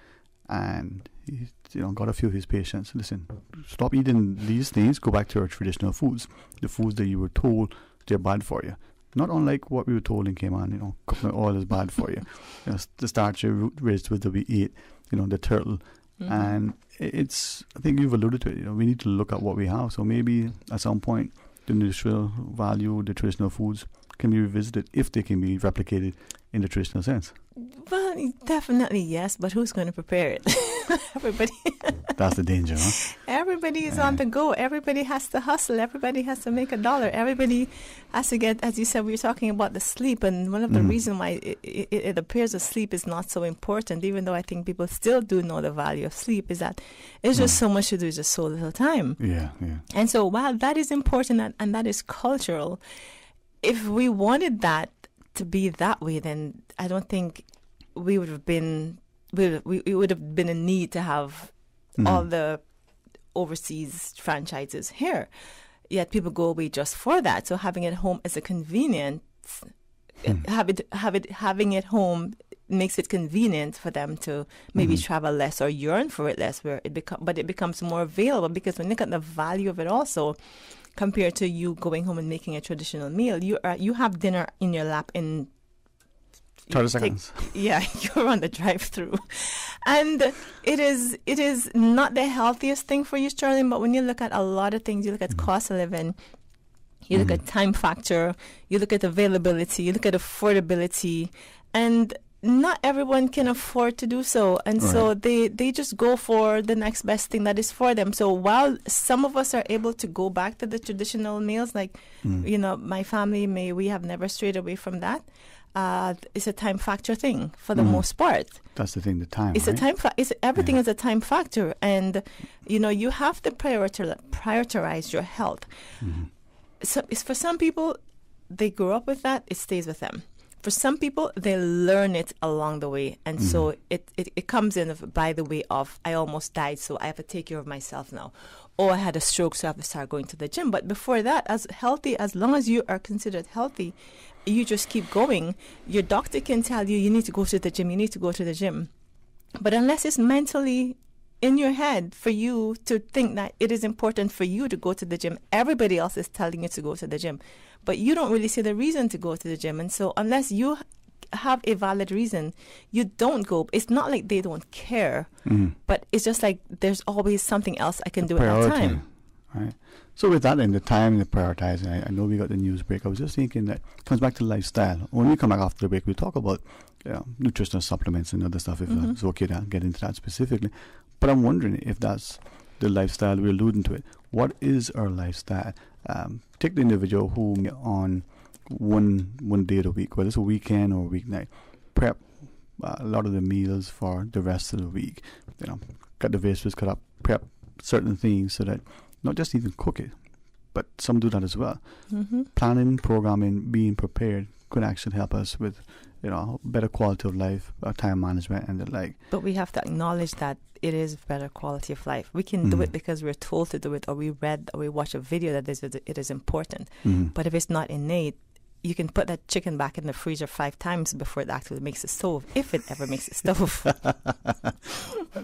And he, got a few of his patients, listen, stop eating these things, go back to our traditional foods, the foods that you were told they're bad for you. Not unlike what we were told in Cayman, coconut oil is bad for you. The starchy root vegetables that we eat, the turtle. And it's, I think you've alluded to it, we need to look at what we have. So maybe at some point, the nutritional value, the traditional foods can be revisited if they can be replicated in the traditional sense.
Well, definitely yes, but who's going to prepare it? Everybody.
That's the danger, huh?
Everybody is on the go. Everybody has to hustle. Everybody has to make a dollar. Everybody has to get, as you said, we were talking about the sleep, and one of the reasons why it appears that sleep is not so important, even though I think people still do know the value of sleep, is that it's just so much to do, just so little time.
Yeah.
And so while that is important and that is cultural, if we wanted that to be that way, then I don't think we would have been, we would have been a need to have all the overseas franchises here. Yet people go away just for that. So having it home is a convenience. Having it home makes it convenient for them to maybe travel less or yearn for it less, where it becomes more available, because when you look at the value of it also, compared to you going home and making a traditional meal, you have dinner in your lap in
30 seconds.
You're on the drive-through. And it is not the healthiest thing for you, Sterling, but when you look at a lot of things, you look at cost of living, you look at time factor, you look at availability, you look at affordability, and not everyone can afford to do so. And so they just go for the next best thing that is for them. So while some of us are able to go back to the traditional meals, like, my family, we have never strayed away from that. It's a time factor thing for the most part.
That's the thing, the time.
It's a time everything is a time factor, and you have to prioritize your health. So it's for some people, they grow up with that, it stays with them. For some people, they learn it along the way. And so it comes in by the way of, I almost died, so I have to take care of myself now. Or I had a stroke, so I have to start going to the gym. But before that, as long as you are considered healthy, you just keep going. Your doctor can tell you need to go to the gym, But unless it's mentally in your head for you to think that it is important for you to go to the gym, everybody else is telling you to go to the gym. But you don't really see the reason to go to the gym. And so unless you have a valid reason, you don't go. It's not like they don't care, but it's just like there's always something else I can do at that time.
Right. So with that in the time, the prioritizing, I know we got the news break. I was just thinking that it comes back to lifestyle. When we come back after the break, we'll talk about nutritional supplements and other stuff, if it's okay to get into that specifically. But I'm wondering if that's the lifestyle we're alluding to it. What is our lifestyle? Take the individual who on one day of the week, whether it's a weekend or a weeknight, prep a lot of the meals for the rest of the week. Cut the vegetables, cut up, prep certain things so that not just even cook it, but some do that as well. Planning, programming, being prepared could actually help us with, better quality of life, time management, and the like.
But we have to acknowledge that it is better quality of life. We can do it because we're told to do it, or we read, or we watch a video that it is important. But if it's not innate, you can put that chicken back in the freezer 5 times before it actually makes a stove, if it ever makes a stove.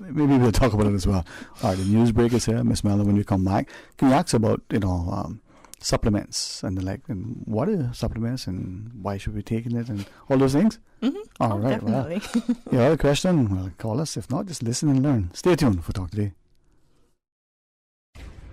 Maybe we'll talk about it as well. All right, the news break is here. Miss Mellon, when we come back, can you ask about, supplements and the like, and what are supplements and why should we be taking it and all those things? All right,
definitely.
Well, you have a question, well, call us. If not, just listen and learn. Stay tuned for Talk Today.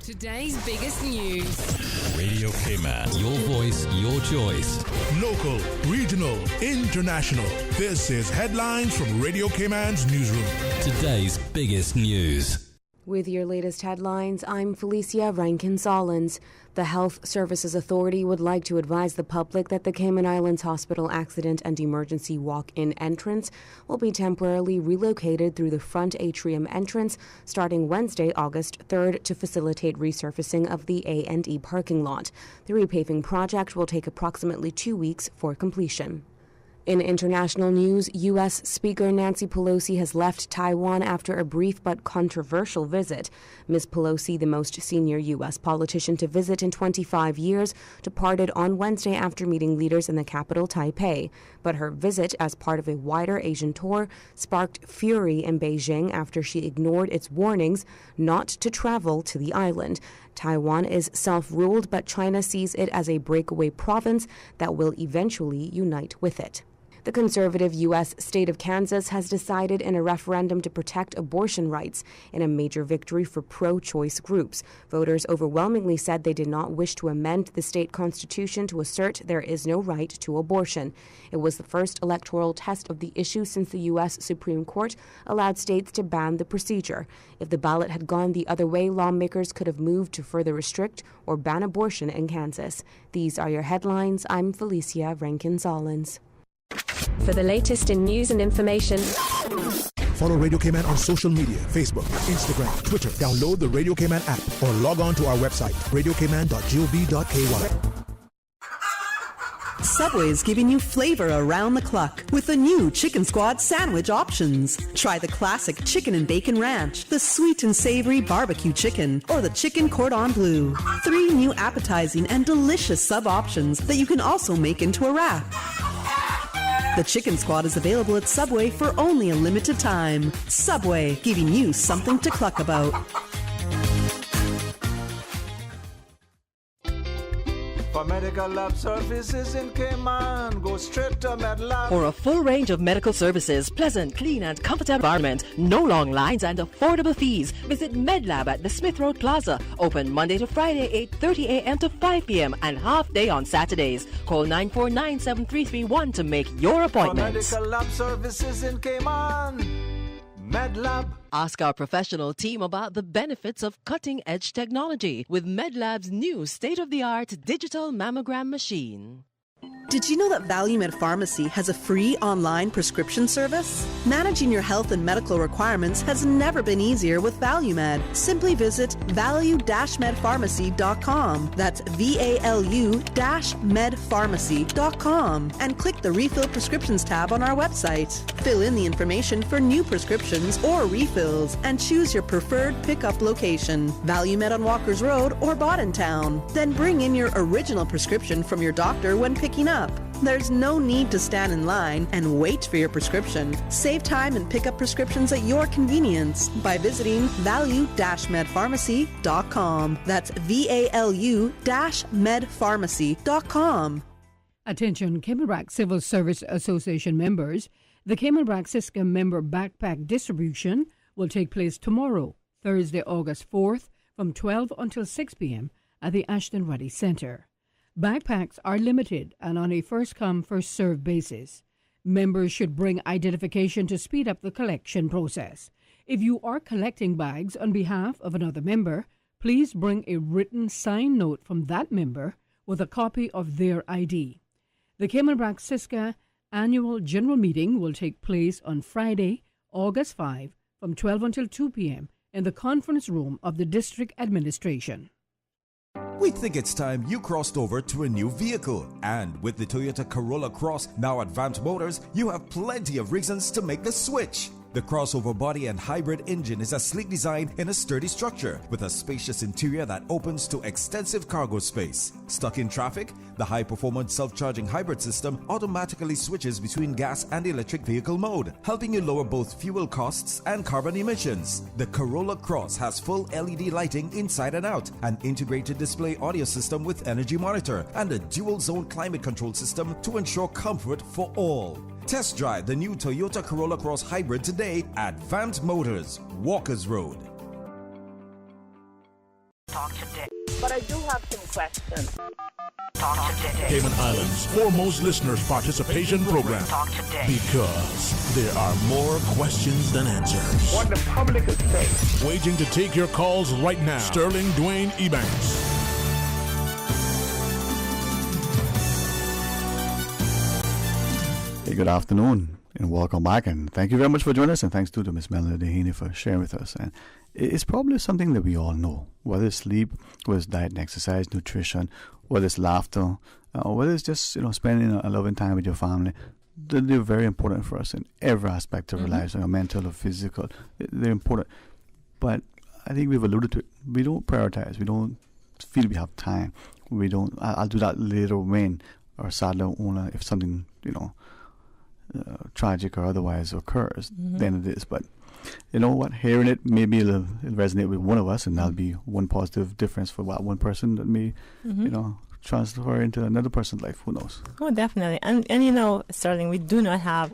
Today's biggest news.
Radio Cayman. Your voice, your choice.
Local, regional, international. This is Headlines from Radio Cayman's newsroom.
Today's biggest news.
With your latest headlines, I'm Felicia Rankin-Solins. The Health Services Authority would like to advise the public that the Cayman Islands Hospital Accident and Emergency Walk-in entrance will be temporarily relocated through the front atrium entrance starting Wednesday, August 3rd, to facilitate resurfacing of the A&E parking lot. The repaving project will take approximately 2 weeks for completion. In international news, U.S. Speaker Nancy Pelosi has left Taiwan after a brief but controversial visit. Ms. Pelosi, the most senior U.S. politician to visit in 25 years, departed on Wednesday after meeting leaders in the capital, Taipei. But her visit, as part of a wider Asian tour, sparked fury in Beijing after she ignored its warnings not to travel to the island. Taiwan is self-ruled, but China sees it as a breakaway province that will eventually unite with it. The conservative U.S. state of Kansas has decided in a referendum to protect abortion rights in a major victory for pro-choice groups. Voters overwhelmingly said they did not wish to amend the state constitution to assert there is no right to abortion. It was the first electoral test of the issue since the U.S. Supreme Court allowed states to ban the procedure. If the ballot had gone the other way, lawmakers could have moved to further restrict or ban abortion in Kansas. These are your headlines. I'm Felicia Rankin-Solins. For the latest in news and information,
follow Radio Cayman on social media, Facebook, Instagram, Twitter. Download the Radio Cayman app or log on to our website, radiocayman.gov.ky.
Subway is giving you flavor around the clock with the new Chicken Squad sandwich options. Try the classic chicken and bacon ranch, the sweet and savory barbecue chicken, or the chicken cordon bleu. 3 new appetizing and delicious sub options that you can also make into a wrap. The Chicken Squad is available at Subway for only a limited time. Subway, giving you something to cluck about.
For medical lab services in Cayman, go straight to MedLab.
For a full range of medical services, pleasant, clean and comfortable environment, no long lines and affordable fees, visit MedLab at the Smith Road Plaza. Open Monday to Friday, 8:30 a.m. to 5 p.m. and half day on Saturdays. Call 949-7331 to make your appointment.
For medical lab services in Cayman, MedLab.
Ask our professional team about the benefits of cutting-edge technology with MedLab's new state-of-the-art digital mammogram machine.
Did you know that ValueMed Pharmacy has a free online prescription service? Managing your health and medical requirements has never been easier with ValueMed. Simply visit value-medpharmacy.com. That's VALU-medpharmacy.com and click the Refill Prescriptions tab on our website. Fill in the information for new prescriptions or refills and choose your preferred pickup location. ValueMed on Walkers Road or Town. Then bring in your original prescription from your doctor when picking up. There's no need to stand in line and wait for your prescription. Save time and pick up prescriptions at your convenience by visiting value-medpharmacy.com. That's VALU-medpharmacy.com.
Attention Cayman Brac Civil Service Association members. The Cayman Brac Siska member backpack distribution will take place tomorrow, Thursday, August 4th, from 12 until 6 p.m. at the Ashton Ruddy Center. Backpacks are limited and on a first-come, first-served basis. Members should bring identification to speed up the collection process. If you are collecting bags on behalf of another member, please bring a written signed note from that member with a copy of their ID. The Cayman Brac Siska annual general meeting will take place on Friday, August 5, from 12 until 2 p.m. in the conference room of the district administration.
We think it's time you crossed over to a new vehicle. And with the Toyota Corolla Cross now at Vant Motors, you have plenty of reasons to make the switch. The crossover body and hybrid engine is a sleek design in a sturdy structure with a spacious interior that opens to extensive cargo space. Stuck in traffic? The high-performance self-charging hybrid system automatically switches between gas and electric vehicle mode, helping you lower both fuel costs and carbon emissions. The Corolla Cross has full LED lighting inside and out, an integrated display audio system with energy monitor, and a dual-zone climate control system to ensure comfort for all. Test drive the new Toyota Corolla Cross Hybrid today at Vant Motors, Walkers Road.
Talk today. But I do have some questions. Talk today.
Cayman Islands' foremost listeners' participation program.
Talk today.
Because there are more questions than answers.
What the public is saying.
Waiting to take your calls right now. Sterling Dwayne Ebanks.
Hey, good afternoon and welcome back, and thank you very much for joining us, and thanks to Miss Melanie Dehaney for sharing with us. And it's probably something that we all know, whether it's sleep, whether it's diet and exercise, nutrition, whether it's laughter, or whether it's just spending a loving time with your family. They're very important for us in every aspect of our lives, mental or physical. They're important, but I think we've alluded to it. We don't prioritize. We don't feel we have time. We don't. I'll do that later when, or sadly only if something tragic or otherwise occurs, then it is. But you know what? Hearing it, maybe it'll resonate with one of us, and that'll be one positive difference for one person that may, transfer into another person's life. Who knows?
Oh, definitely. And Sterling, we do not have.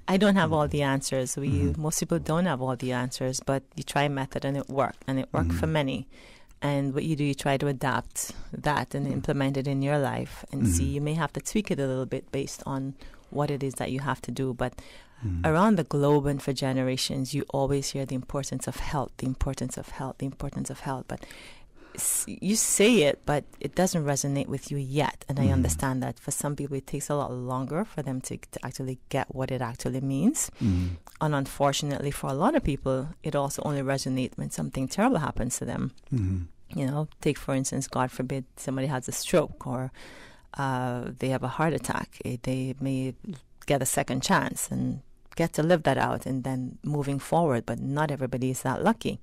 I don't have all the answers. Most people don't have all the answers, but you try a method and it worked, for many. And what you do, you try to adapt that and implement it in your life, and see. You may have to tweak it a little bit based on what it is that you have to do. But around the globe and for generations, you always hear the importance of health, the importance of health, the importance of health. But you say it, but it doesn't resonate with you yet. And I understand that for some people, it takes a lot longer for them to actually get what it actually means. And unfortunately, for a lot of people, it also only resonates when something terrible happens to them. Take, for instance, God forbid, somebody has a stroke or they have a heart attack. They may get a second chance and get to live that out and then moving forward, but not everybody is that lucky.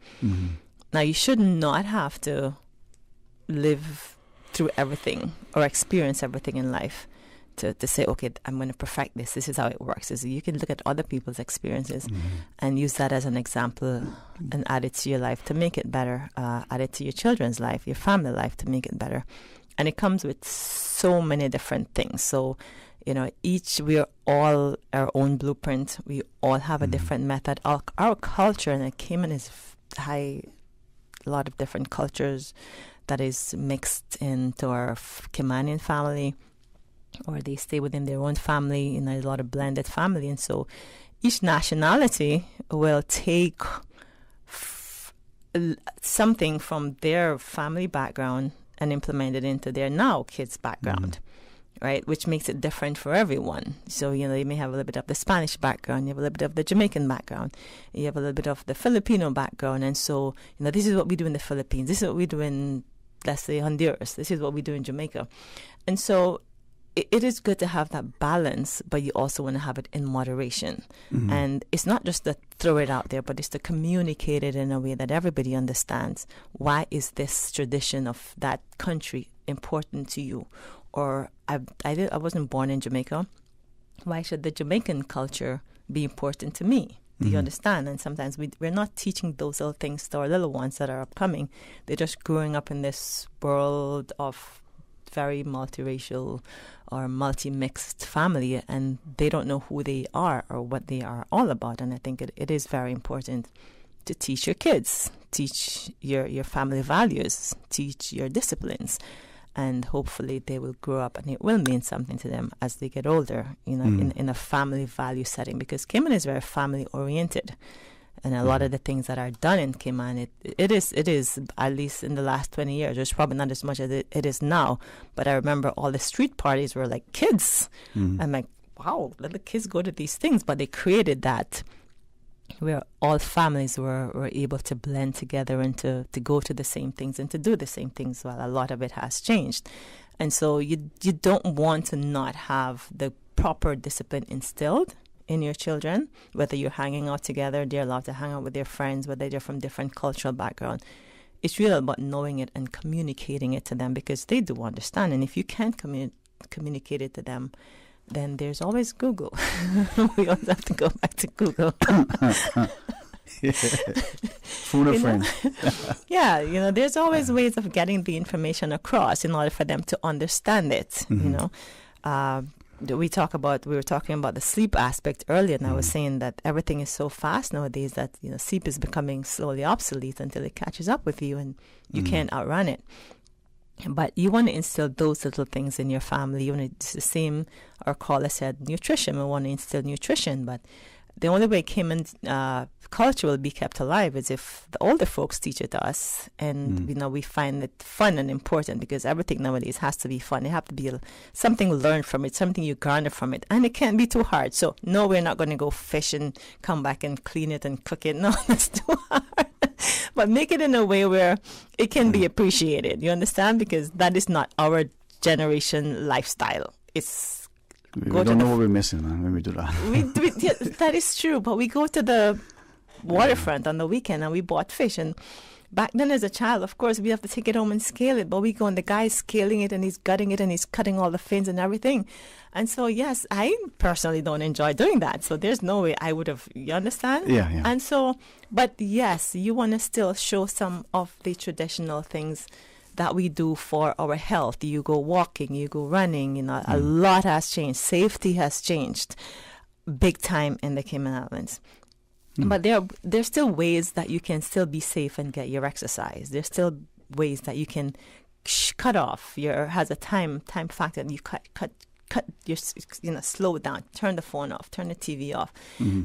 Now, you should not have to live through everything or experience everything in life to say, okay, I'm going to perfect this. This is how it works. So you can look at other people's experiences and use that as an example and add it to your life to make it better. Add it to your children's life, your family life to make it better. And it comes with so many different things. So, we are all our own blueprint. We all have a different method. Our culture, and it came in is a lot of different cultures that is mixed into our Caymanian family, or they stay within their own family in a lot of blended family. And so each nationality will take something from their family background and implement it into their now kids' background. right? Which makes it different for everyone. So, you may have a little bit of the Spanish background, you have a little bit of the Jamaican background, you have a little bit of the Filipino background. And so, this is what we do in the Philippines. This is what we do in, let's say, Honduras. This is what we do in Jamaica. And so it is good to have that balance, but you also want to have it in moderation. Mm-hmm. And it's not just to throw it out there, but it's to communicate it in a way that everybody understands. Why is this tradition of that country important to you? Or I wasn't born in Jamaica. Why should the Jamaican culture be important to me? Do you understand? And sometimes we're not teaching those little things to our little ones that are upcoming. They're just growing up in this world of very multiracial or multi-mixed family, and they don't know who they are or what they are all about. And I think it is very important to teach your kids, teach your family values, teach your disciplines. And hopefully they will grow up and it will mean something to them as they get older, in a family value setting. Because Cayman is very family oriented. And a lot of the things that are done in Cayman, it is, at least in the last 20 years, there's probably not as much as it is now. But I remember all the street parties were like kids. I'm like, wow, let the kids go to these things. But they created that where all families were able to blend together and to go to the same things and to do the same things. Well, a lot of it has changed. And so you don't want to not have the proper discipline instilled in your children, whether you're hanging out together, they're allowed to hang out with their friends, whether they're from different cultural background. It's really about knowing it and communicating it to them, because they do understand. And if you can't communicate it to them, then there's always Google. We always have to go back to Google.
Phone a friend.
Yeah, there's always ways of getting the information across in order for them to understand it, We were talking about the sleep aspect earlier, and I was saying that everything is so fast nowadays that sleep is becoming slowly obsolete until it catches up with you and you can't outrun it. But you want to instill those little things in your family. It's the same, our caller said, nutrition. We want to instill nutrition, but the only way Cayman culture will be kept alive is if the older folks teach it to us, and we find it fun and important, because everything nowadays has to be fun. It has to be something learned from it, something you garner from it, and it can't be too hard. So no, we're not going to go fish and come back and clean it and cook it. No, that's too hard. But make it in a way where it can be appreciated. You understand? Because that is not our generation lifestyle. It's
we don't know what we're missing, man, when we do that.
That is true. But we go to the waterfront on the weekend and we bought fish. And back then as a child, of course, we have to take it home and scale it. But we go and the guy's scaling it and he's gutting it and he's cutting all the fins and everything. And so, yes, I personally don't enjoy doing that. So there's no way I would have, you understand?
Yeah.
And so, but yes, you want to still show some of the traditional things that we do for our health. You go walking, you go running, a lot has changed. Safety has changed big time in the Cayman Islands. But there's still ways that you can still be safe and get your exercise. There's still ways that you can cut off. Has a time factor, and you cut your, slow down, turn the phone off, turn the TV off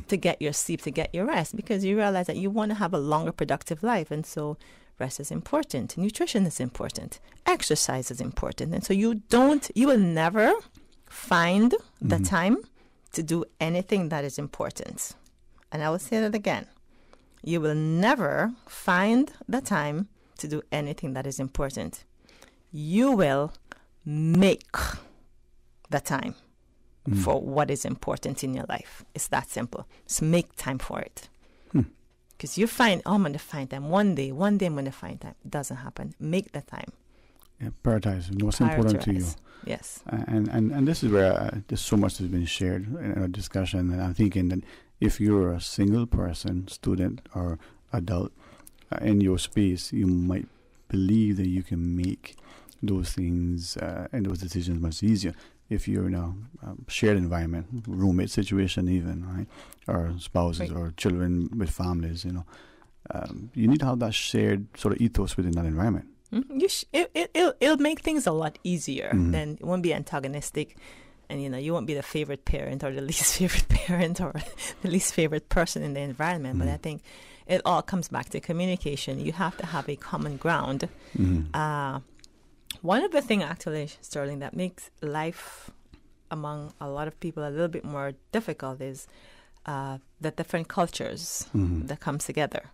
to get your sleep, to get your rest, because you realize that you want to have a longer productive life. And so rest is important, nutrition is important, exercise is important. And so you will never find the time to do anything that is important. And I will say that again. You will never find the time to do anything that is important. You will make the time for what is important in your life. It's that simple. Just make time for it. Because you find, I'm going to find time. One day I'm going to find time. It doesn't happen. Make the time.
Yeah, prioritize what's important to you.
Yes.
And this is where there's so much that's been shared in our discussion. And I'm thinking that if you're a single person, student or adult in your space, you might believe that you can make those things and those decisions much easier. If you're in a shared environment, roommate situation even, right? Or spouses or children with families, you need to have that shared sort of ethos within that environment.
It'll make things a lot easier. Then it won't be antagonistic. And, you won't be the favorite parent or the least favorite parent or the least favorite person in the environment. But I think it all comes back to communication. You have to have a common ground One of the things, actually, Sterling, that makes life among a lot of people a little bit more difficult is the different cultures that comes together.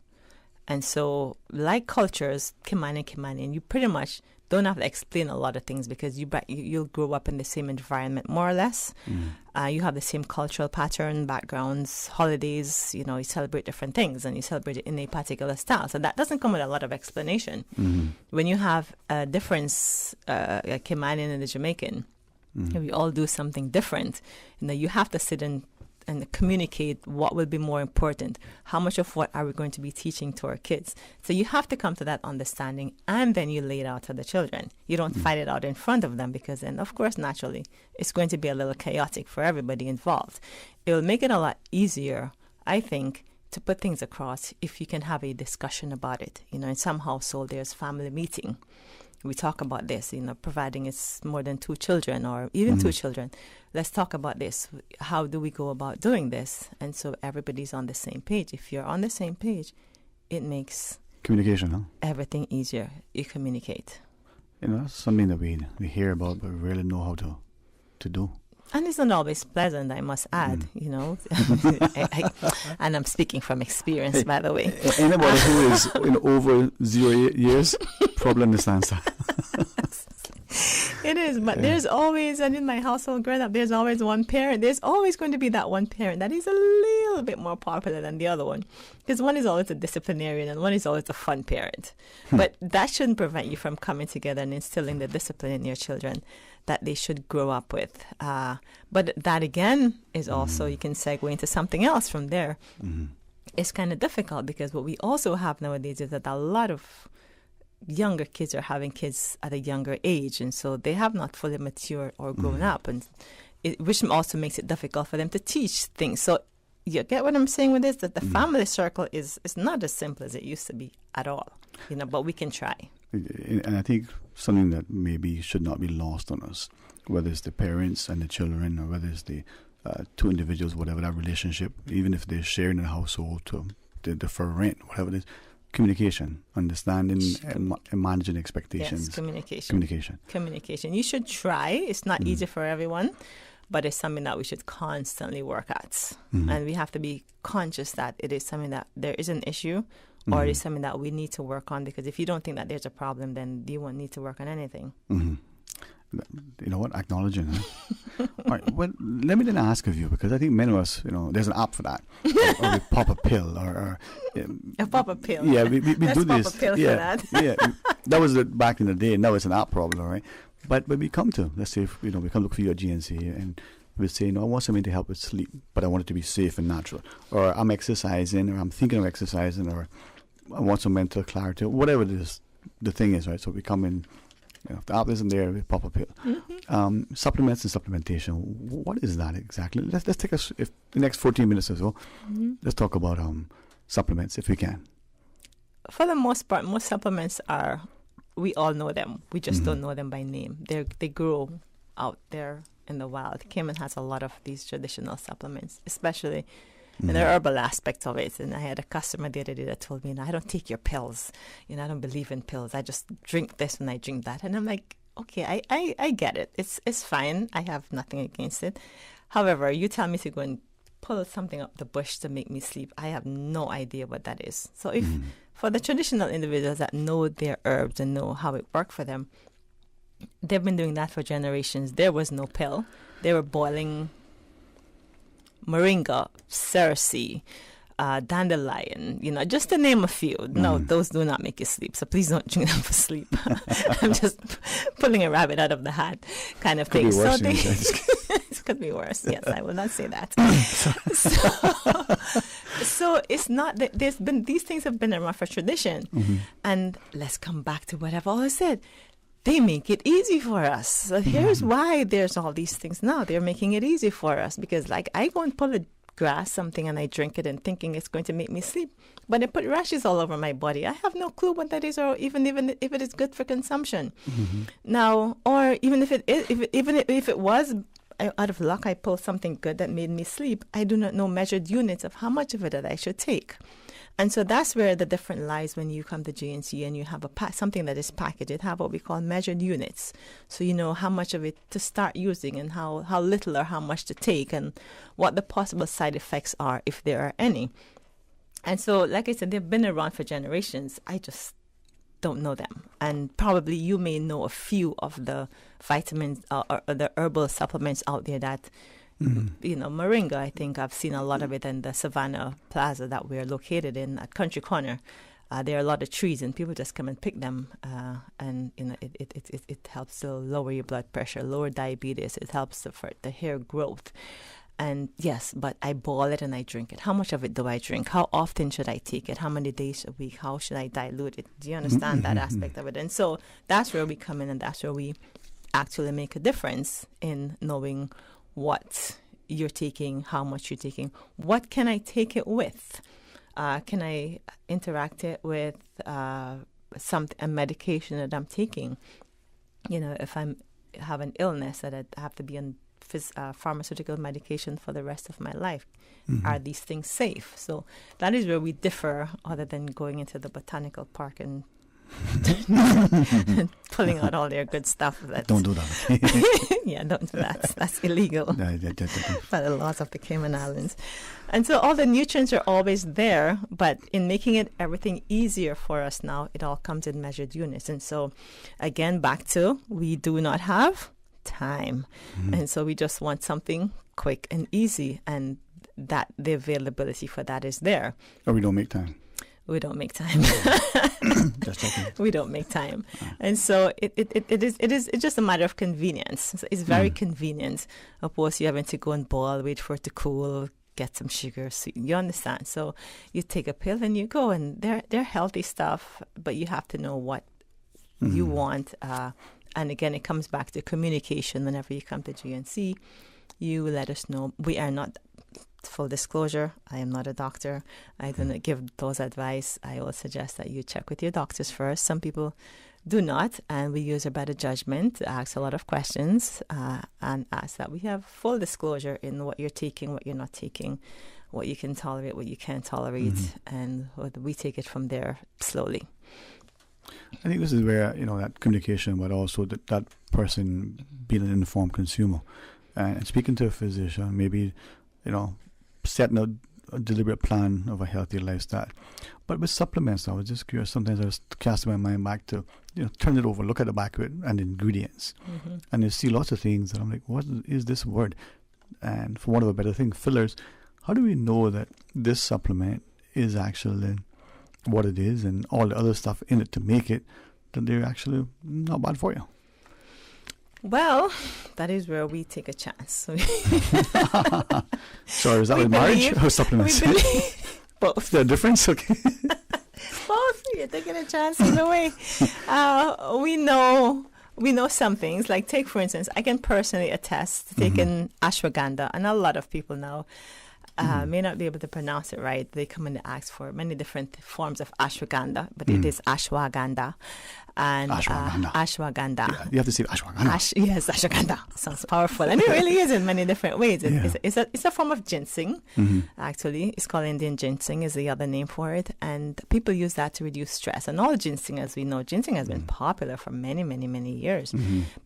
And so, like cultures, Kimani, you pretty much don't have to explain a lot of things because you'll grow up in the same environment, more or less. You have the same cultural pattern, backgrounds, holidays. You celebrate different things and you celebrate it in a particular style. So that doesn't come with a lot of explanation. When you have a difference, a Kimani and a Jamaican, if we all do something different, you have to sit and communicate what will be more important. How much of what are we going to be teaching to our kids? So you have to come to that understanding, and then you lay it out to the children. You don't fight it out in front of them, because then, of course, naturally, it's going to be a little chaotic for everybody involved. It will make it a lot easier, I think, to put things across if you can have a discussion about it. In some household, there's family meeting. We talk about this, providing it's more than 2 children or even 2 children. Let's talk about this. How do we go about doing this? And so everybody's on the same page. If you're on the same page, it makes
communication,
everything easier. You communicate.
That's something that we hear about but rarely know how to do.
And it's not always pleasant, I must add, and I'm speaking from experience, by the way.
Anybody who is over 0 years probably understands that.
It is, but there's always, and in my household growing up, there's always one parent. There's always going to be that one parent that is a little bit more popular than the other one. Because one is always a disciplinarian and one is always a fun parent. But that shouldn't prevent you from coming together and instilling the discipline in your children that they should grow up with. But that, again, is also, you can segue into something else from there. It's kind of difficult because what we also have nowadays is that a lot of younger kids are having kids at a younger age, and so they have not fully matured or grown up, and which also makes it difficult for them to teach things. So you get what I'm saying with this, that the family circle is not as simple as it used to be at all, but we can try.
And I think something that maybe should not be lost on us, whether it's the parents and the children, or whether it's the 2 individuals, whatever that relationship, even if they're sharing a household to defer rent, whatever it is, communication, understanding, and managing expectations.
Yes, communication. You should try. It's not easy for everyone, but it's something that we should constantly work at. And we have to be conscious that it is something that there is an issue, or it is something that we need to work on, because if you don't think that there's a problem, then you won't need to work on anything.
You know what? Acknowledging. All right. Well, let me then ask of you, because I think many of us, there's an app for that. or we pop a pill, or
pop a pill.
Yeah, we
Let's
do
pop
this.
A pill
yeah,
for that.
Yeah, that was back in the day. Now it's an app problem, right? But we come to, let's say, if, we come look for you at GNC, and we say, I want something to help with sleep, but I want it to be safe and natural, or I'm exercising, or I'm thinking of exercising, or I want some mental clarity, or whatever it is, the thing is, right? So we come in. If the app isn't there, we pop a pill. Supplements and supplementation. What is that exactly? Let's take us the next 14 minutes or so. Let's talk about supplements, if we can.
For the most part, most supplements we all know them. We just don't know them by name. They grow out there in the wild. Cayman has a lot of these traditional supplements, especially and the herbal aspect of it. And I had a customer the other day that told me, I don't take your pills. I don't believe in pills. I just drink this and I drink that. And I'm like, okay, I get it. It's fine. I have nothing against it. However, you tell me to go and pull something up the bush to make me sleep. I have no idea what that is. So if for the traditional individuals that know their herbs and know how it worked for them, they've been doing that for generations. There was no pill. They were boiling moringa, cerasee, dandelion, just to name a few. No, those do not make you sleep, so please don't drink them for sleep. I'm just pulling a rabbit out of the hat kind of thing.
So
it could be worse. Yes, I will not say that. So it's not that these things have been around for tradition. And let's come back to what I've always said. They make it easy for us. So here's why there's all these things now. They're making it easy for us because, I go and pull a grass, something, and I drink it and thinking it's going to make me sleep. But I put rashes all over my body. I have no clue what that is, or even if it is good for consumption. Now, or even if it was, out of luck, I pulled something good that made me sleep. I do not know measured units of how much of it that I should take. And so that's where the difference lies when you come to GNC and you have something that is packaged. It have what we call measured units. So you know how much of it to start using and how little or how much to take and what the possible side effects are, if there are any. And so, like I said, they've been around for generations. I just don't know them. And probably you may know a few of the vitamins or the herbal supplements out there that moringa, I think I've seen a lot of it in the Savannah Plaza that we're located in at Country Corner. There are a lot of trees, and people just come and pick them. And it helps to lower your blood pressure, lower diabetes. It helps for the hair growth. And yes, but I boil it and I drink it. How much of it do I drink? How often should I take it? How many days a week? How should I dilute it? Do you understand that aspect of it? And so that's where we come in, and that's where we actually make a difference in knowing what you're taking, how much you're taking. What can I take it with? Can I interact it with a medication that I'm taking? You know, if I have an illness that I have to be on pharmaceutical medication for the rest of my life, are these things safe? So that is where we differ, other than going into the botanical park and pulling out all their good stuff.
Don't do that.
Yeah, don't do that. That's illegal by the laws of the Cayman Islands. And so all the nutrients are always there, but in making it everything easier for us now, it all comes in measured units. And so again, back to, we do not have time. And so we just want something quick and easy, and that the availability for that is there.
Or we don't make time.
We don't make time.
Just checking.
We don't make time. And so it's just a matter of convenience. So it's very convenient, opposed to you having to go and boil, wait for it to cool, get some sugar, sweet. You understand? So you take a pill and you go, and they're healthy stuff, but you have to know what you want. And again, it comes back to communication. Whenever you come to GNC, you let us know. We are not, full disclosure, I am not a doctor. I do not give those advice. I always suggest that you check with your doctors first. Some people do not, and we use our better judgment to ask a lot of questions and ask that we have full disclosure in what you're taking, what you're not taking, what you can tolerate, what you can't tolerate, and we take it from there slowly.
I think this is where, that communication, but also that person being an informed consumer and speaking to a physician, maybe, setting a deliberate plan of a healthy lifestyle. But with supplements, I was just curious. Sometimes I was casting my mind back to, turn it over, look at the back of it and ingredients. And you see lots of things that I'm like, what is this word? And for want of a better thing, fillers. How do we know that this supplement is actually what it is and all the other stuff in it to make it, that they're actually not bad for you?
Well, that is where we take a chance.
Sorry, is that with marriage or supplements?
Both.
Is there a difference? Okay.
Both. You're taking a chance either way. We know some things. Like, take, for instance, I can personally attest to taking ashwagandha, and a lot of people now may not be able to pronounce it right. They come and ask for many different forms of ashwagandha, but it is ashwagandha. And ashwagandha.
Yeah, you have to say ashwagandha.
Yes, ashwagandha. Sounds powerful. And it really is in many different ways. It's a form of ginseng, actually. It's called Indian ginseng is the other name for it. And people use that to reduce stress. And all ginseng, as we know, ginseng has been popular for many, many, many years.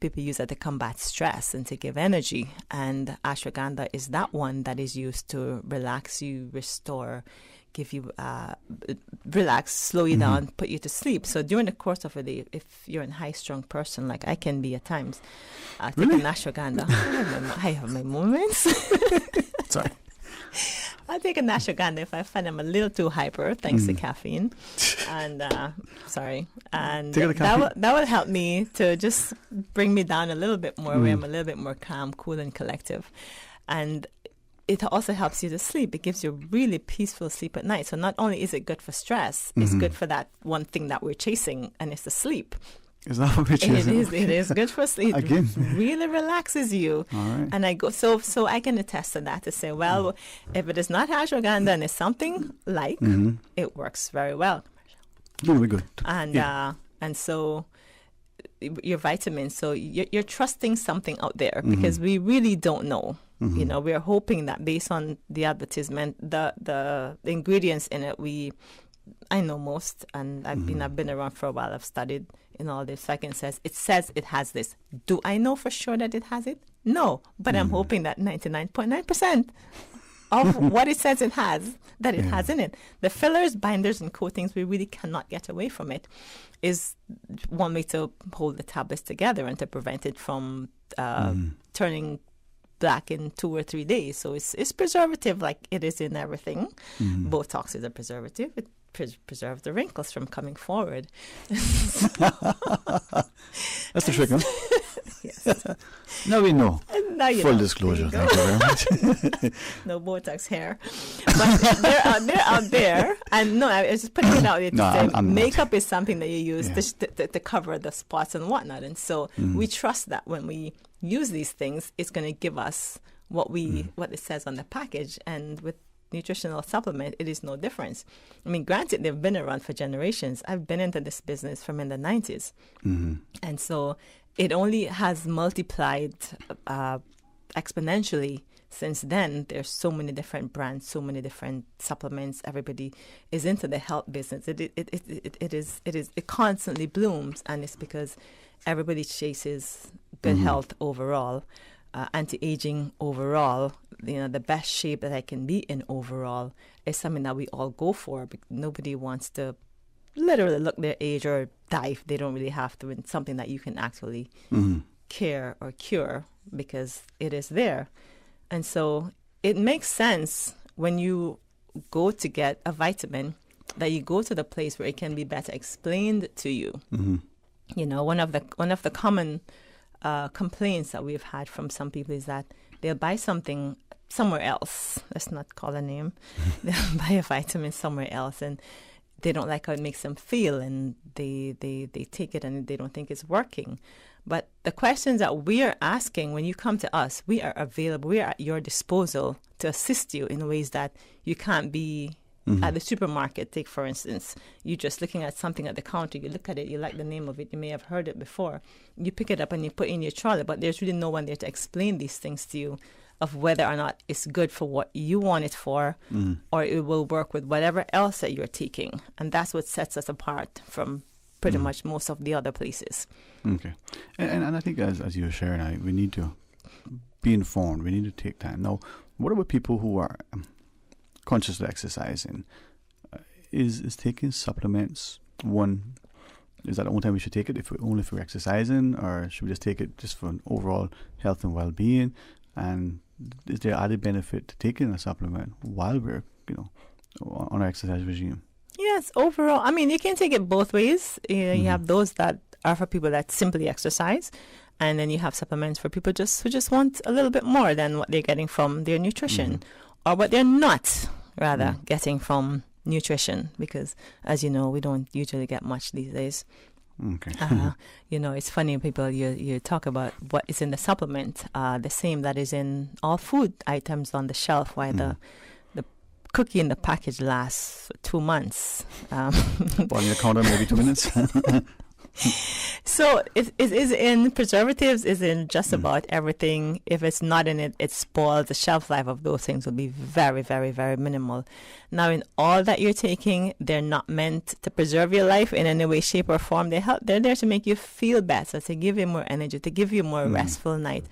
People use that to combat stress and to give energy. And ashwagandha is that one that is used to relax you, restore, give you relax, slow you down, put you to sleep. So during the course of a day, if you're a high-strung person like I can be at times, take an ashwagandha. I have my moments.
Sorry.
I take an ashwagandha if I find I'm a little too hyper, thanks to caffeine. And and that will help me to just bring me down a little bit more, where I'm a little bit more calm, cool, and collective. And it also helps you to sleep. It gives you a really peaceful sleep at night. So not only is it good for stress, it's good for that one thing that we're chasing, and it's the sleep.
Is that what we're chasing?
It is good for sleep.
Again.
It really relaxes you.
All right.
And I go so I can attest to that, to say, well, if it is not ashwagandha and it's something like, it works very well.
Really good.
And so your vitamins, so you're trusting something out there, because we really don't know. You know, we're hoping that based on the advertisement, the ingredients in it, I know most, and I've been around for a while. I've studied in all this. Second it says it has this. Do I know for sure that it has it? No, but I'm hoping that 99.9% of what it says it has, that it has in it. The fillers, binders, and coatings, we really cannot get away from it. Is one way to hold the tablets together and to prevent it from turning black in 2 or 3 days. So it's preservative, like it is in everything. Botox is a preservative. It preserves the wrinkles from coming forward.
That's the trick, huh?
Yes.
Now we know.
Now you
Full
know.
disclosure. Thank you very much.
No Botox hair. But they're out there. And no, I was just putting it out there to say
I'm
makeup is something that you use to cover the spots and whatnot. And so we trust that when we use these things, it's going to give us what it says on the package. And with nutritional supplement, it is no difference. I mean, granted, they've been around for generations. I've been into this business from in the 90s. And so it only has multiplied exponentially since then. There's so many different brands, so many different supplements. Everybody is into the health business. It constantly blooms, and it's because everybody chases good health overall, anti-aging overall. You know, the best shape that I can be in overall is something that we all go for. Nobody wants to literally look their age or die if they don't really have to. It's something that you can actually care or cure because it is there. And so it makes sense when you go to get a vitamin that you go to the place where it can be better explained to you. You know, one of the common complaints that we've had from some people is that they'll buy something somewhere else. Let's not call a name. They'll buy a vitamin somewhere else, and they don't like how it makes them feel, and they take it and they don't think it's working. But the questions that we are asking when you come to us, we are available. We are at your disposal to assist you in ways that you can't be at the supermarket. Take, for instance, you're just looking at something at the counter. You look at it, you like the name of it, you may have heard it before. You pick it up and you put it in your trolley, but there's really no one there to explain these things to you of whether or not it's good for what you want it for or it will work with whatever else that you're taking. And that's what sets us apart from pretty much most of the other places.
Okay. And I think as you were sharing, we need to be informed. We need to take time. Now, what about people who are consciously exercising? Is taking supplements one? Is that the only time we should take it? Only if we're exercising, or should we just take it just for an overall health and well-being? And is there added benefit to taking a supplement while we're, on our exercise regime?
Yes, overall. I mean, you can take it both ways. You have those that are for people that simply exercise, and then you have supplements for people who just want a little bit more than what they're getting from their nutrition, or what they're not, rather, getting from nutrition, because, as you know, we don't usually get much these days.
Okay.
It's funny, people, you talk about what is in the supplement, the same that is in all food items on the shelf, while the cookie in the package lasts for 2 months.
On your counter, maybe 2 minutes.
So it is in preservatives, is in just about everything. If it's not in it, it spoils. The shelf life of those things will be very, very, very minimal. Now, in all that you're taking, they're not meant to preserve your life in any way, shape, or form. They're there to make you feel better, to give you more energy, to give you a more restful night.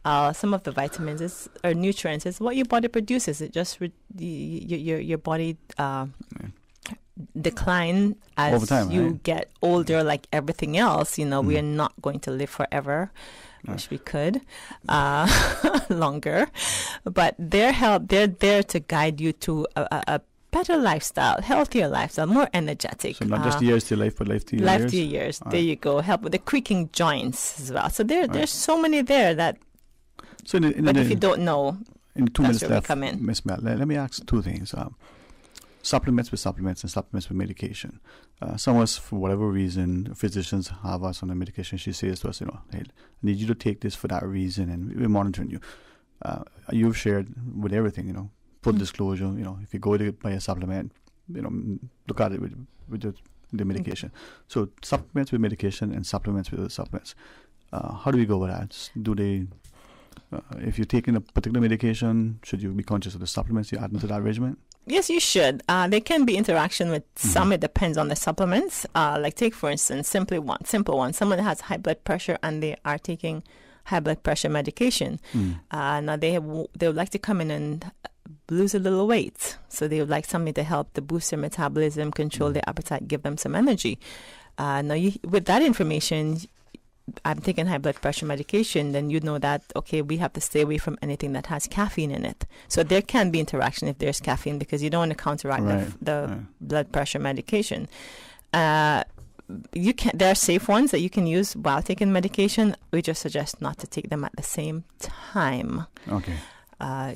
Some of the vitamins or nutrients is what your body produces. It just your body decline as
over time,
you
right?
get older, like everything else. We are not going to live forever. Wish we could longer, but they're there to guide you to a better lifestyle, healthier lifestyle, more energetic.
So not just years to life, but life to your years?
Life to your years. There you go. Help with the creaking joints as well. So there's so many there that.
So
but if you don't know,
in 2 minutes
left,
come in. Ms. Mel, let me ask two things. Supplements with supplements and supplements with medication. Some of us, for whatever reason, physicians have us on the medication. She says to us, hey, I need you to take this for that reason, and we're monitoring you. You've shared with everything, full disclosure. If you go to buy a supplement, look at it with the medication. So supplements with medication and supplements with other supplements. How do we go with that? if you're taking a particular medication, should you be conscious of the supplements you add into that regimen?
Yes, you should. There can be interaction with some. It depends on the supplements. Like take, for instance, simple one. Someone that has high blood pressure and they are taking high blood pressure medication. Now they would like to come in and lose a little weight. So they would like something to help to boost their metabolism, control their appetite, give them some energy. Now, with that information, I'm taking high blood pressure medication, then you know that, okay, we have to stay away from anything that has caffeine in it. So there can be interaction if there's caffeine because you don't want to counteract the blood pressure medication. There are safe ones that you can use while taking medication. We just suggest not to take them at the same time.
Okay.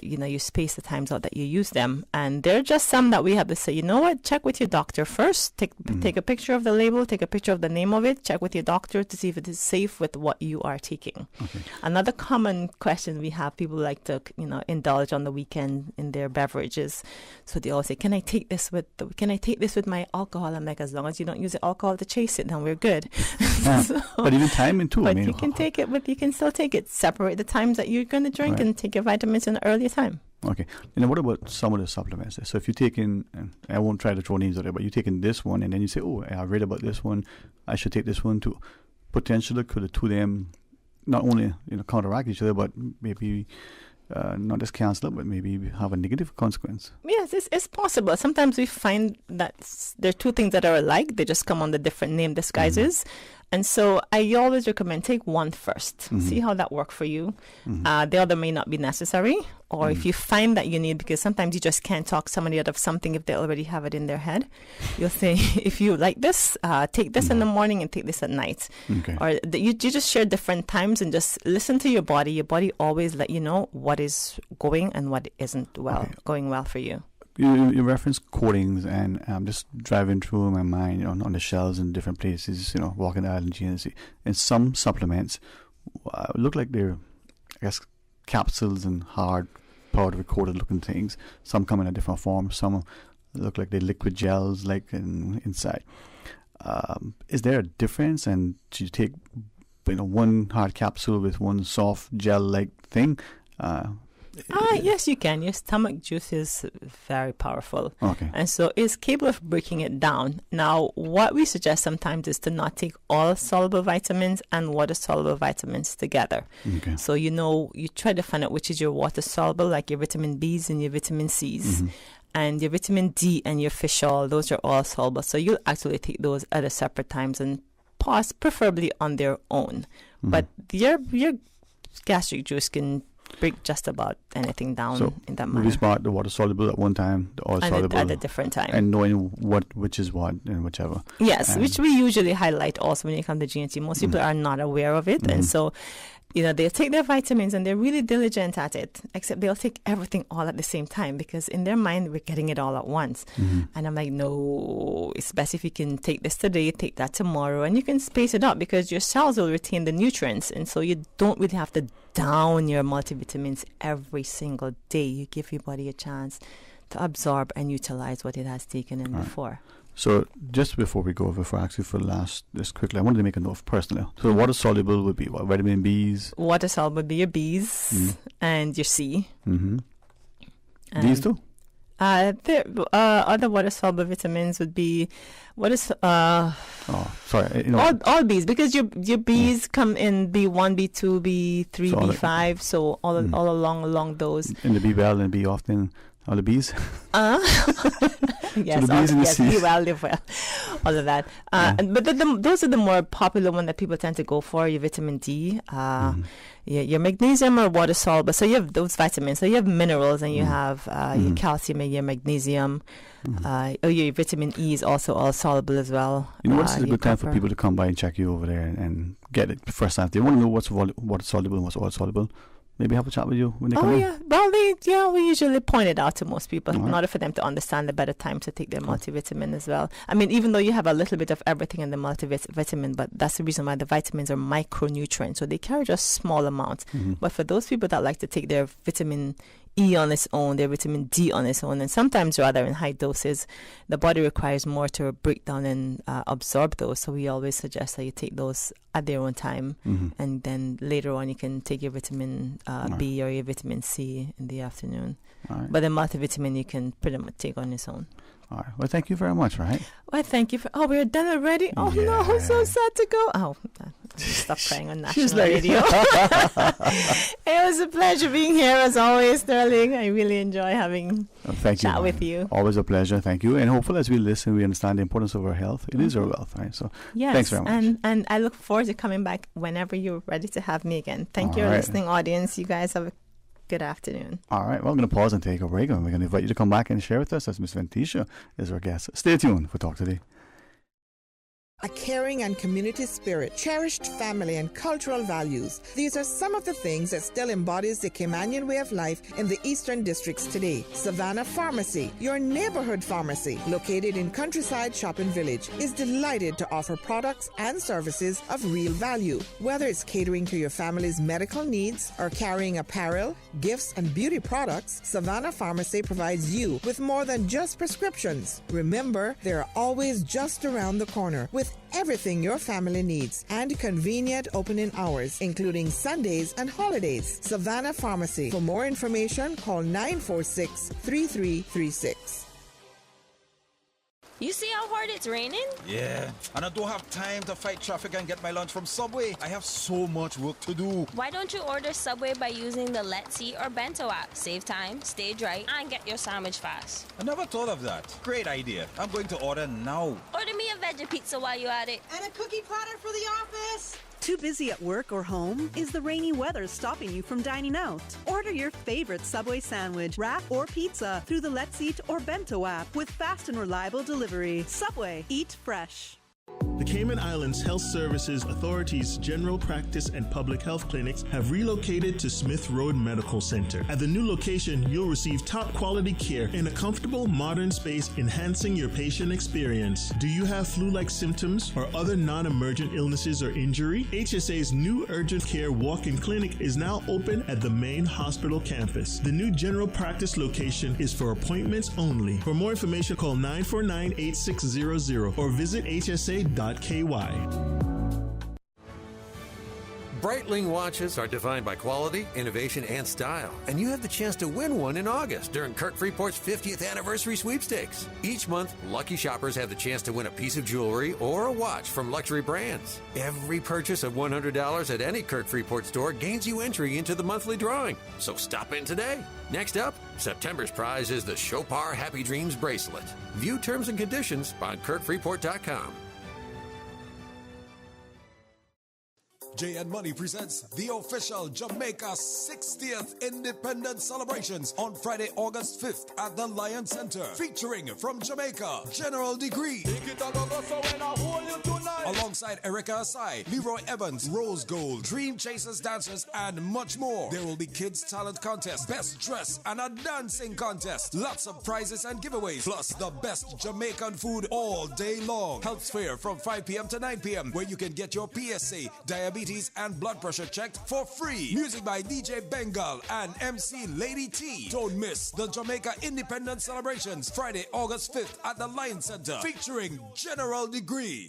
You space the times out that you use them. And there are just some that we have to say, you know what, check with your doctor first. Take a picture of the label, take a picture of the name of it, check with your doctor to see if it is safe with what you are taking. Okay. Another common question we have, people like to, indulge on the weekend in their beverages. So they all say, can I take this with my alcohol? I'm like, as long as you don't use the alcohol to chase it, then we're good.
But even timing too.
But you can take it, you can still take it. Separate the times that you're going to drink and take your vitamins in an earlier time.
Okay. And what about some of the supplements? So if you're taking, I won't try to throw names out there, but you're taking this one and then you say, oh, I read about this one, I should take this one too. Potentially could the two of them not only counteract each other, but maybe not just cancel it, but maybe have a negative consequence.
Yes, it's possible. Sometimes we find that there are two things that are alike. They just come under different name disguises. And so I always recommend take one first. See how that works for you. The other may not be necessary. Or if you find that you need, because sometimes you just can't talk somebody out of something if they already have it in their head. You'll say, if you like this, take this in the morning and take this at night. Okay. Or you just share different times and just listen to your body. Your body always let you know what is going and what isn't going well for you.
You reference coatings, and I'm just driving through my mind on the shelves in different places, walking the island GNC. And some supplements look like they're, I guess, capsules and hard powder coated looking things. Some come in a different form. Some look like they're liquid gels, like inside. Is there a difference? And should you take, one hard capsule with one soft gel-like thing?
Yes, you can. Your stomach juice is very powerful. Okay. And so it's capable of breaking it down. Now, what we suggest sometimes is to not take all soluble vitamins and water-soluble vitamins together. Okay. So, you try to find out which is your water-soluble, like your vitamin Bs and your vitamin Cs. And your vitamin D and your fish oil, those are all soluble. So you'll actually take those at a separate times and pause, preferably on their own. But your gastric juice can break just about anything down in that manner.
So, smart, the water soluble at one time, the oil soluble
at a different time.
And knowing which is what and whichever.
Yes, which we usually highlight also when you come to GNC. Most people are not aware of it. And so, they'll take their vitamins and they're really diligent at it, except they'll take everything all at the same time because in their mind, we're getting it all at once. And I'm like, no, it's best if you can take this today, take that tomorrow, and you can space it out because your cells will retain the nutrients. And so you don't really have to down your multivitamins every single day. You give your body a chance to absorb and utilize what it has taken in before.
So just before we go, before I ask you for just quickly, I wanted to make a note personally. So water soluble would be what? Vitamin Bs?
Water soluble would be your Bs and your C.
These two?
Other water soluble vitamins would be all Bs, because your Bs come in B1, B2, B3, so B5, so all along those.
And the B well and B often. All the Bs?
Yes, be well, live well, all of that. But those are the more popular one that people tend to go for, your vitamin D, your magnesium or water soluble. So you have those vitamins. So you have minerals and you have your calcium and your magnesium. Your vitamin E is also all soluble as well.
What's a good time for people to come by and check you over there and get it first time? They want to know what's water soluble and what's oil soluble. Maybe have a chat with you when they come in.
Well, we usually point it out to most people in order for them to understand the better time to take their multivitamin as well. I mean, even though you have a little bit of everything in the multivitamin, but that's the reason why the vitamins are micronutrients, so they carry just small amounts. But for those people that like to take their vitamin E on its own, their vitamin D on its own, and sometimes rather in high doses, the body requires more to break down and absorb those. So we always suggest that you take those at their own time, and then later on you can take your vitamin B or your vitamin C in the afternoon. But the multivitamin you can pretty much take on its own.
All right. Well, thank you very much, right?
Well, thank you. We're done already? Oh, no, I'm so sad to go. Oh, stop crying on national radio. It was a pleasure being here, as always, Sterling. I really enjoy having chat with you.
Always a pleasure. Thank you. And hopefully, as we listen, we understand the importance of our health. It is our wealth, right? So, thanks very much.
And I look forward to coming back whenever you're ready to have me again. Thank you, our listening audience. You guys have a good afternoon.
All right. Well, I'm going to pause and take a break, and we're going to invite you to come back and share with us as Ms. Ventisha is our guest. Stay tuned for Talk Today.
A caring and community spirit, cherished family and cultural values. These are some of the things that still embodies the Caymanian way of life in the Eastern Districts today. Savannah Pharmacy, your neighborhood pharmacy, located in Countryside Shopping Village, is delighted to offer products and services of real value. Whether it's catering to your family's medical needs or carrying apparel, gifts, and beauty products, Savannah Pharmacy provides you with more than just prescriptions. Remember, they're always just around the corner with everything your family needs and convenient opening hours, including Sundays and holidays. Savannah Pharmacy. For more information, call 946-3336.
You see how hard it's raining?
Yeah, and I don't have time to fight traffic and get my lunch from Subway. I have so much work to do.
Why don't you order Subway by using the Let's Eat or Bento app? Save time, stay dry, and get your sandwich fast.
I never thought of that. Great idea. I'm going to order now.
Order me a veggie pizza while you're at it.
And a cookie platter for the office.
Too busy at work or home? Is the rainy weather stopping you from dining out? Order your favorite Subway sandwich, wrap, or pizza through the Let's Eat or Bento app with fast and reliable delivery. Subway, eat fresh.
The Cayman Islands Health Services Authority's general practice and public health clinics have relocated to Smith Road Medical Center. At the new location, you'll receive top quality care in a comfortable, modern space, enhancing your patient experience. Do you have flu-like symptoms or other non-emergent illnesses or injury? HSA's new urgent care walk-in clinic is now open at the main hospital campus. The new general practice location is for appointments only. For more information, call 949-8600 or visit hsa.ky.
Breitling watches are defined by quality, innovation, and style. And you have the chance to win one in August during Kirk Freeport's 50th anniversary sweepstakes. Each month, lucky shoppers have the chance to win a piece of jewelry or a watch from luxury brands. Every purchase of $100 at any Kirk Freeport store gains you entry into the monthly drawing. So stop in today. Next up, September's prize is the Chopard Happy Dreams bracelet. View terms and conditions on KirkFreeport.com.
JN Money presents the official Jamaica 60th Independence Celebrations on Friday, August 5th at the Lion Center. Featuring from Jamaica, General Degree. Alongside Erica Asai, Leroy Evans, Rose Gold, Dream Chasers dancers, and much more. There will be kids talent contest, best dress, and a dancing contest. Lots of prizes and giveaways, plus the best Jamaican food all day long. Health fair from 5 p.m. to 9 p.m. where you can get your PSA, diabetes, and blood pressure checked for free. Music by DJ Bengal and MC Lady T. Don't miss the Jamaica Independence Celebrations Friday, August 5th at the Lion Center, featuring General Degree.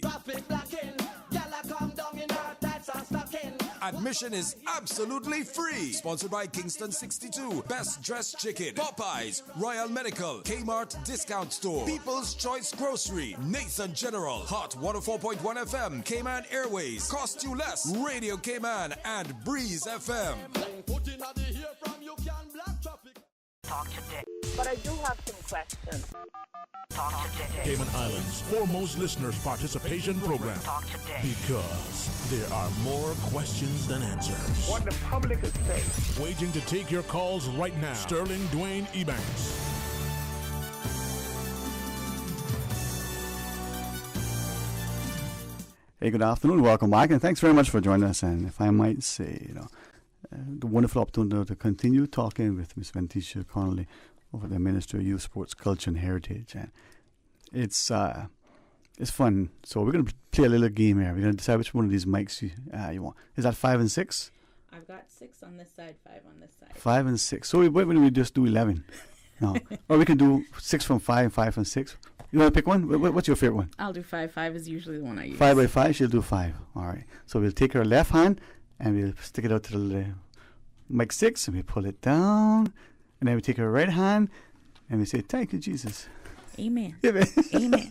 Admission is absolutely free. Sponsored by Kingston 62, Best Dressed Chicken, Popeyes, Royal Medical, Kmart Discount Store, People's Choice Grocery, Nathan General, Hot 104.1 FM, Cayman Airways, Cost You Less, Radio Cayman, and Breeze FM.
Talk today. But I do have some questions. Talk today.
Cayman Islands' foremost listeners' participation program.
Talk today.
Because there are more questions than answers.
What the public is saying.
Waiting to take your calls right now. Sterling Dwayne Ebanks.
Hey, good afternoon. Welcome back, and thanks very much for joining us. And if I might say, the wonderful opportunity to continue talking with Ms. Ventisha Connolly over the Ministry of Youth, Sports, Culture, and Heritage. And it's fun. So we're going to play a little game here. We're going to decide which one of these mics you want. Is that 5 and 6?
I've got 6 on this side, 5 on this side.
5 and 6. So why don't we just do 11? No. Or we can do 6 from 5, 5 from 6. You want to pick one? What's your favorite one?
I'll do 5. 5 is usually the one I use.
5 by 5, she'll do 5. All right. So we'll take her left hand and we'll stick it out to the mic 6 and we pull it down. And then we take her right hand and we say, thank you, Jesus.
Amen.
Amen.
Amen.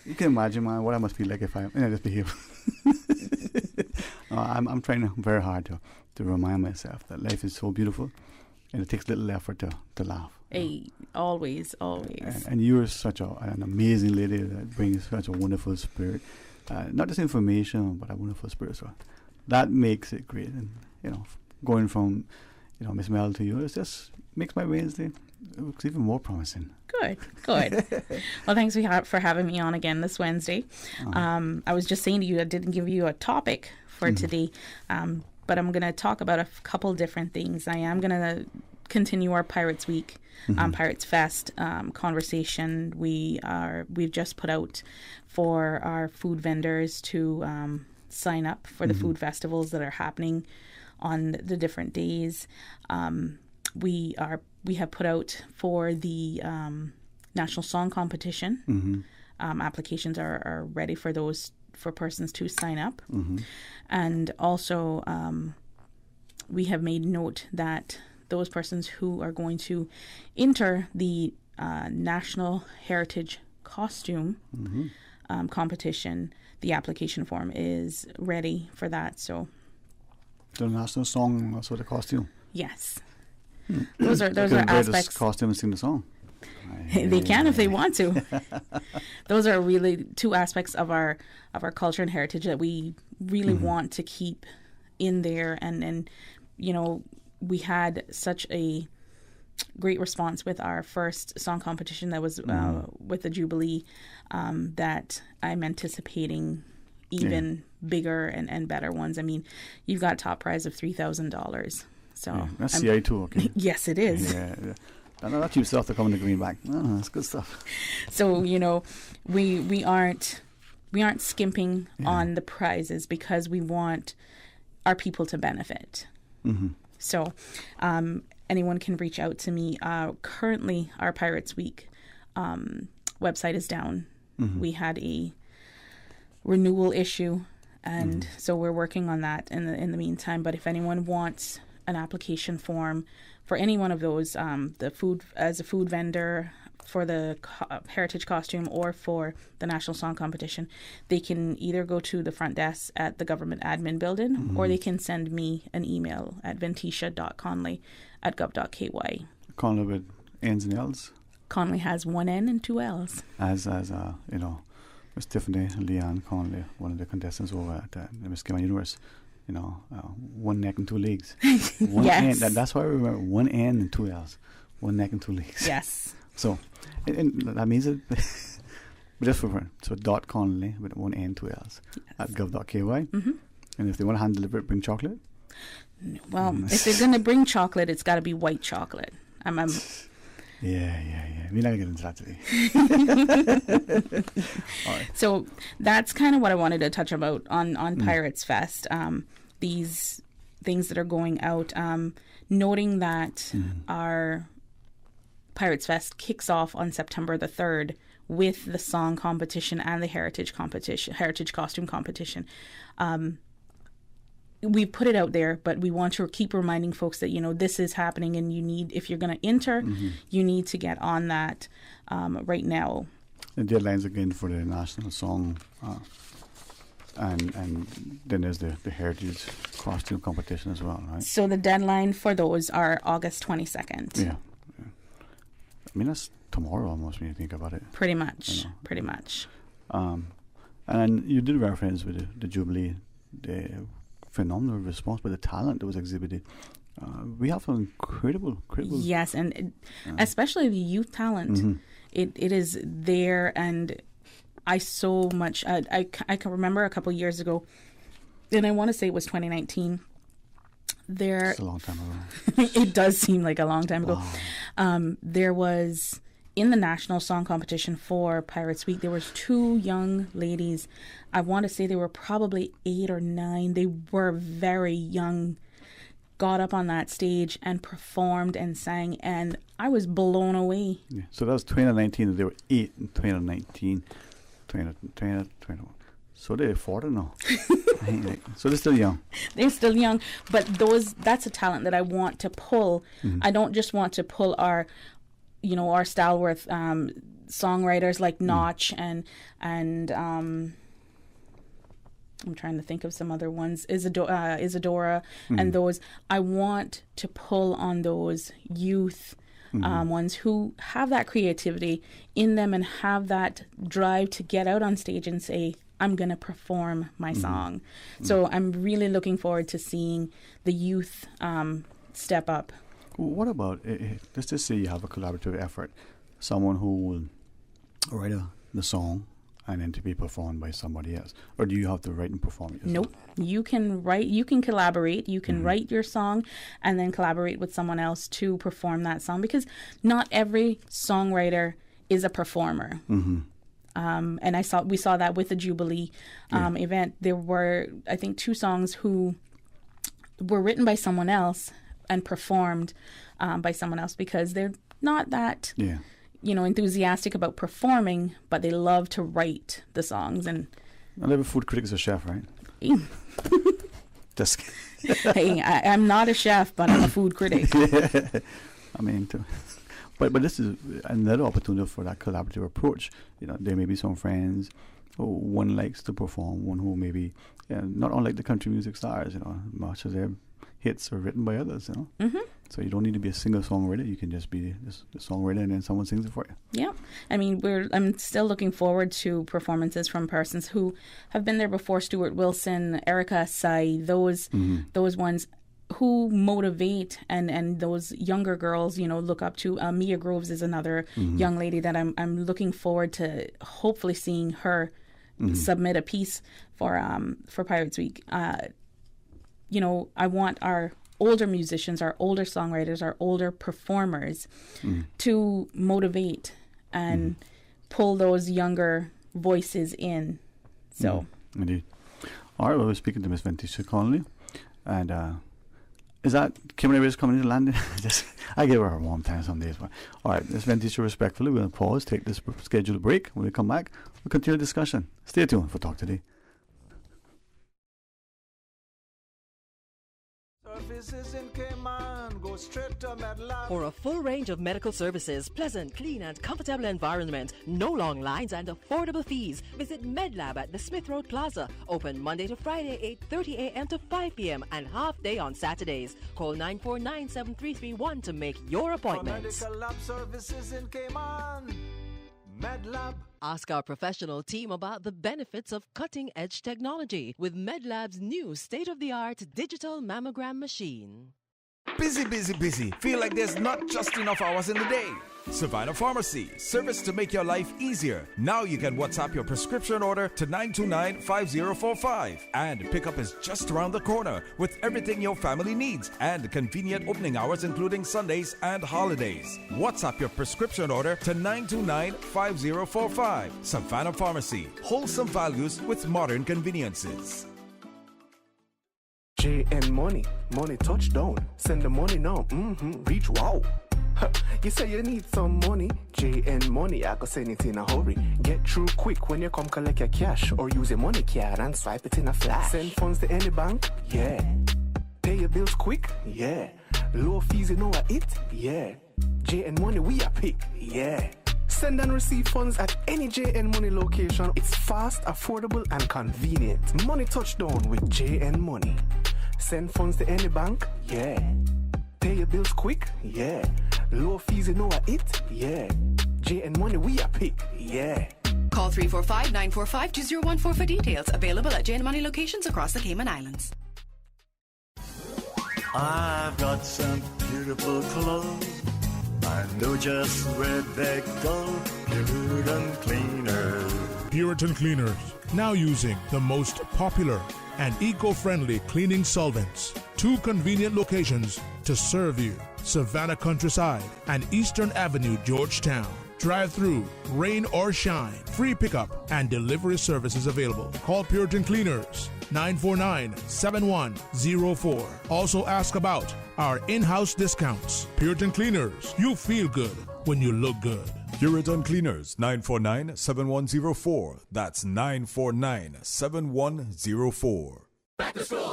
You can imagine, man, what I must feel like if I just behave. I'm trying very hard to remind myself that life is so beautiful and it takes little effort to laugh.
Hey, always.
And you're such an amazing lady that brings such a wonderful spirit. Not just information, but a wonderful spirit. So that makes it great. And, going from, Miss Mel to you, it just makes my Wednesday looks even more promising.
Good. Well, thanks for having me on again this Wednesday. I was just saying to you, I didn't give you a topic for today, but I'm going to talk about a couple different things. I am going to continue our Pirates Week, Pirates Fest conversation. We've just put out for our food vendors to sign up for the food festivals that are happening on the different days. We have put out for the National Song Competition. Applications are ready for those for persons to sign up. And also we have made note that those persons who are going to enter the National Heritage Costume competition, the application form is ready for that. So
the national song, also the costume.
Yes. Those are aspects.
Costume and sing the song.
They can if they want to. Those are really 2 aspects of our culture and heritage that we really want to keep in there. And we had such a great response with our first song competition that was with the Jubilee that I'm anticipating even bigger and better ones. I mean, you've got top prize of $3,000. So
that's CI too, okay?
Yes, it is.
Yeah. I know that cheap stuff to come in the greenback. Oh, that's good stuff.
So we aren't skimping on the prizes because we want our people to benefit. So anyone can reach out to me. Currently, our Pirates Week website is down. We had a renewal issue, and so we're working on that in the meantime. But if anyone wants an application form for any one of those, the food as a food vendor for the heritage costume or for the National Song Competition, they can either go to the front desk at the government admin building or they can send me an email at ventisha.conley@gov.ky.
Conley with N's and L's?
Conley has 1 N and 2 L's.
As Miss Tiffany Leanne Conley, one of the contestants over at Miss Cameron Universe, 1 neck and 2 legs.
Yes.
That's why I remember 1 N and 2 L's. 1 neck and 2 legs.
Yes.
So, and that means it. But just for fun. So, .Conley with 1 N, 2 L's at gov.ky. And if they want to hand deliver it, bring chocolate.
Well, if they're going to bring chocolate, it's got to be white chocolate.
Yeah. We're not going to get into that today. All right.
So that's kind of what I wanted to touch about on Pirates Fest. These things that are going out, noting that our Pirates Fest kicks off on September the 3rd with the song competition and the heritage costume competition. We put it out there, but we want to keep reminding folks that, this is happening and if you're going to enter, you need to get on that right now.
The deadlines again for the national song and then there's the heritage costume competition as well, right?
So the deadline for those are August 22nd.
Yeah. I mean, that's tomorrow almost when you think about it.
Pretty much.
And you did reference with the Jubilee, the phenomenal response by the talent that was exhibited. We have some incredible.
Yes, and especially the youth talent. It is there, and I so much. I can remember a couple years ago, and I want to say it was 2019.
It's a long time ago.
It does seem like a long time ago.
Wow.
There was in the national song competition for Pirates Week, there was 2 young ladies. I want to say they were probably 8 or 9. They were very young, got up on that stage and performed and sang, and I was blown away.
Yeah. So that was 2019. They were 8 in 2019. 2021. So they're 40 now. So they're still young.
They're still young, but that's a talent that I want to pull. I don't just want to pull our stalwart songwriters like Notch and I'm trying to think of some other ones, Isadora and those. I want to pull on those youth ones who have that creativity in them and have that drive to get out on stage and say, I'm going to perform my song. So I'm really looking forward to seeing the youth step up.
What about, let's just say you have a collaborative effort, someone who will write the song and then to be performed by somebody else? Or do you have to write and perform it yourself?
Nope. You can write, you can collaborate, you can write your song and then collaborate with someone else to perform that song, because not every songwriter is a performer. And we saw that with the Jubilee event. There were, I think, 2 songs who were written by someone else and performed by someone else, because they're not that, enthusiastic about performing, but they love to write the songs. And
not every food critic is a chef, right? Just
hey, I'm not a chef, but I'm a food critic.
I mean, but this is another opportunity for that collaborative approach. There may be some friends who one likes to perform, one who maybe not unlike the country music stars, much of their hits are written by others, So you don't need to be a singer-songwriter. You can just be the songwriter and then someone sings it for you.
Yeah. I mean, I'm still looking forward to performances from persons who have been there before. Stuart Wilson, Erica Sai, those ones who motivate and those younger girls, look up to. Mia Groves is another young lady that I'm looking forward to hopefully seeing her submit a piece for Pirates Week. I want our older musicians, our older songwriters, our older performers to motivate and pull those younger voices in. So,
indeed. All right, well, we're speaking to Miss Ventisha Connolly, and is that Kim Rivers coming into London? I give her a warm time some days. But all right, Miss Ventisha, respectfully, we're going to pause, take this scheduled break. When we come back, we'll continue the discussion. Stay tuned for Talk Today.
For a full range of medical services, pleasant, clean and comfortable environment, no long lines and affordable fees, visit MedLab at the Smith Road Plaza, open Monday to Friday 8:30 a.m. to 5 p.m. and half day on Saturdays. Call 949-7331 to make your appointment.
Medical lab services in Cayman. MedLab.
Ask our professional team about the benefits of cutting-edge technology with MedLab's new state-of-the-art digital mammogram machine.
Busy, busy, busy. Feel like there's not just enough hours in the day. Savannah Pharmacy, service to make your life easier. Now you can WhatsApp your prescription order to 929-5045. And pickup is just around the corner with everything your family needs and convenient opening hours including Sundays and holidays. WhatsApp your prescription order to 929-5045. Savannah Pharmacy, wholesome values with modern conveniences.
JN Money, money touchdown. Send the money now. Reach wow. You say you need some money. JN Money, I can send it in a hurry. Get through quick when you come collect your cash, or use a money card and swipe it in a flash. Send funds to any bank, yeah. Pay your bills quick, yeah. Low fees, you know what it, yeah. JN Money, we are pick, yeah. Send and receive funds at any JN Money location. It's fast, affordable, and convenient. Money touchdown with JN Money. Send funds to any bank, yeah. Pay your bills quick, yeah. Low fees, you know what it, yeah. JN Money, we are pick, yeah.
Call 345-945-2014 for details. Available at JN Money locations across the Cayman Islands.
I've got some beautiful clothes. I know just where they go. Puritan Cleaners.
Puritan Cleaners, now using the most popular and eco-friendly cleaning solvents. 2 convenient locations to serve you: Savannah Countryside and Eastern Avenue, Georgetown. Drive-through, rain or shine, free pickup and delivery services available. Call Puritan Cleaners 949-7104. Also ask about our in-house discounts. Puritan Cleaners, you feel good when you look good.
Puritan Cleaners 949-7104. That's 949-7104.
Back to school.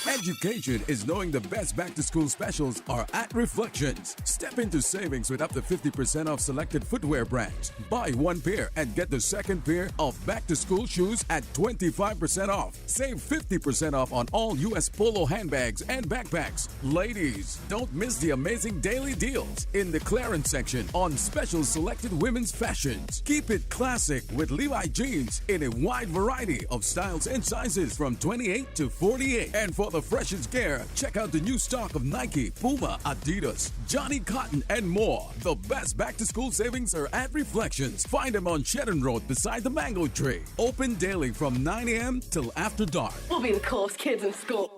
Education is knowing the best back to school specials are at Reflections. Step into savings with up to 50% off selected footwear brands. Buy one pair and get the second pair of back to school shoes at 25% off. Save 50% off on all U.S. Polo handbags and backpacks. Ladies, don't miss the amazing daily deals in the clearance section on special selected women's fashions. Keep it classic with Levi jeans in a wide variety of styles and sizes from 28 to 48. And for the freshest gear, check out the new stock of Nike, Puma, Adidas, Johnny Cotton, and more. The best back-to-school savings are at Reflections. Find them on Shedden Road beside the mango tree. Open daily from 9 a.m. till after dark.
We'll be the coolest kids in school.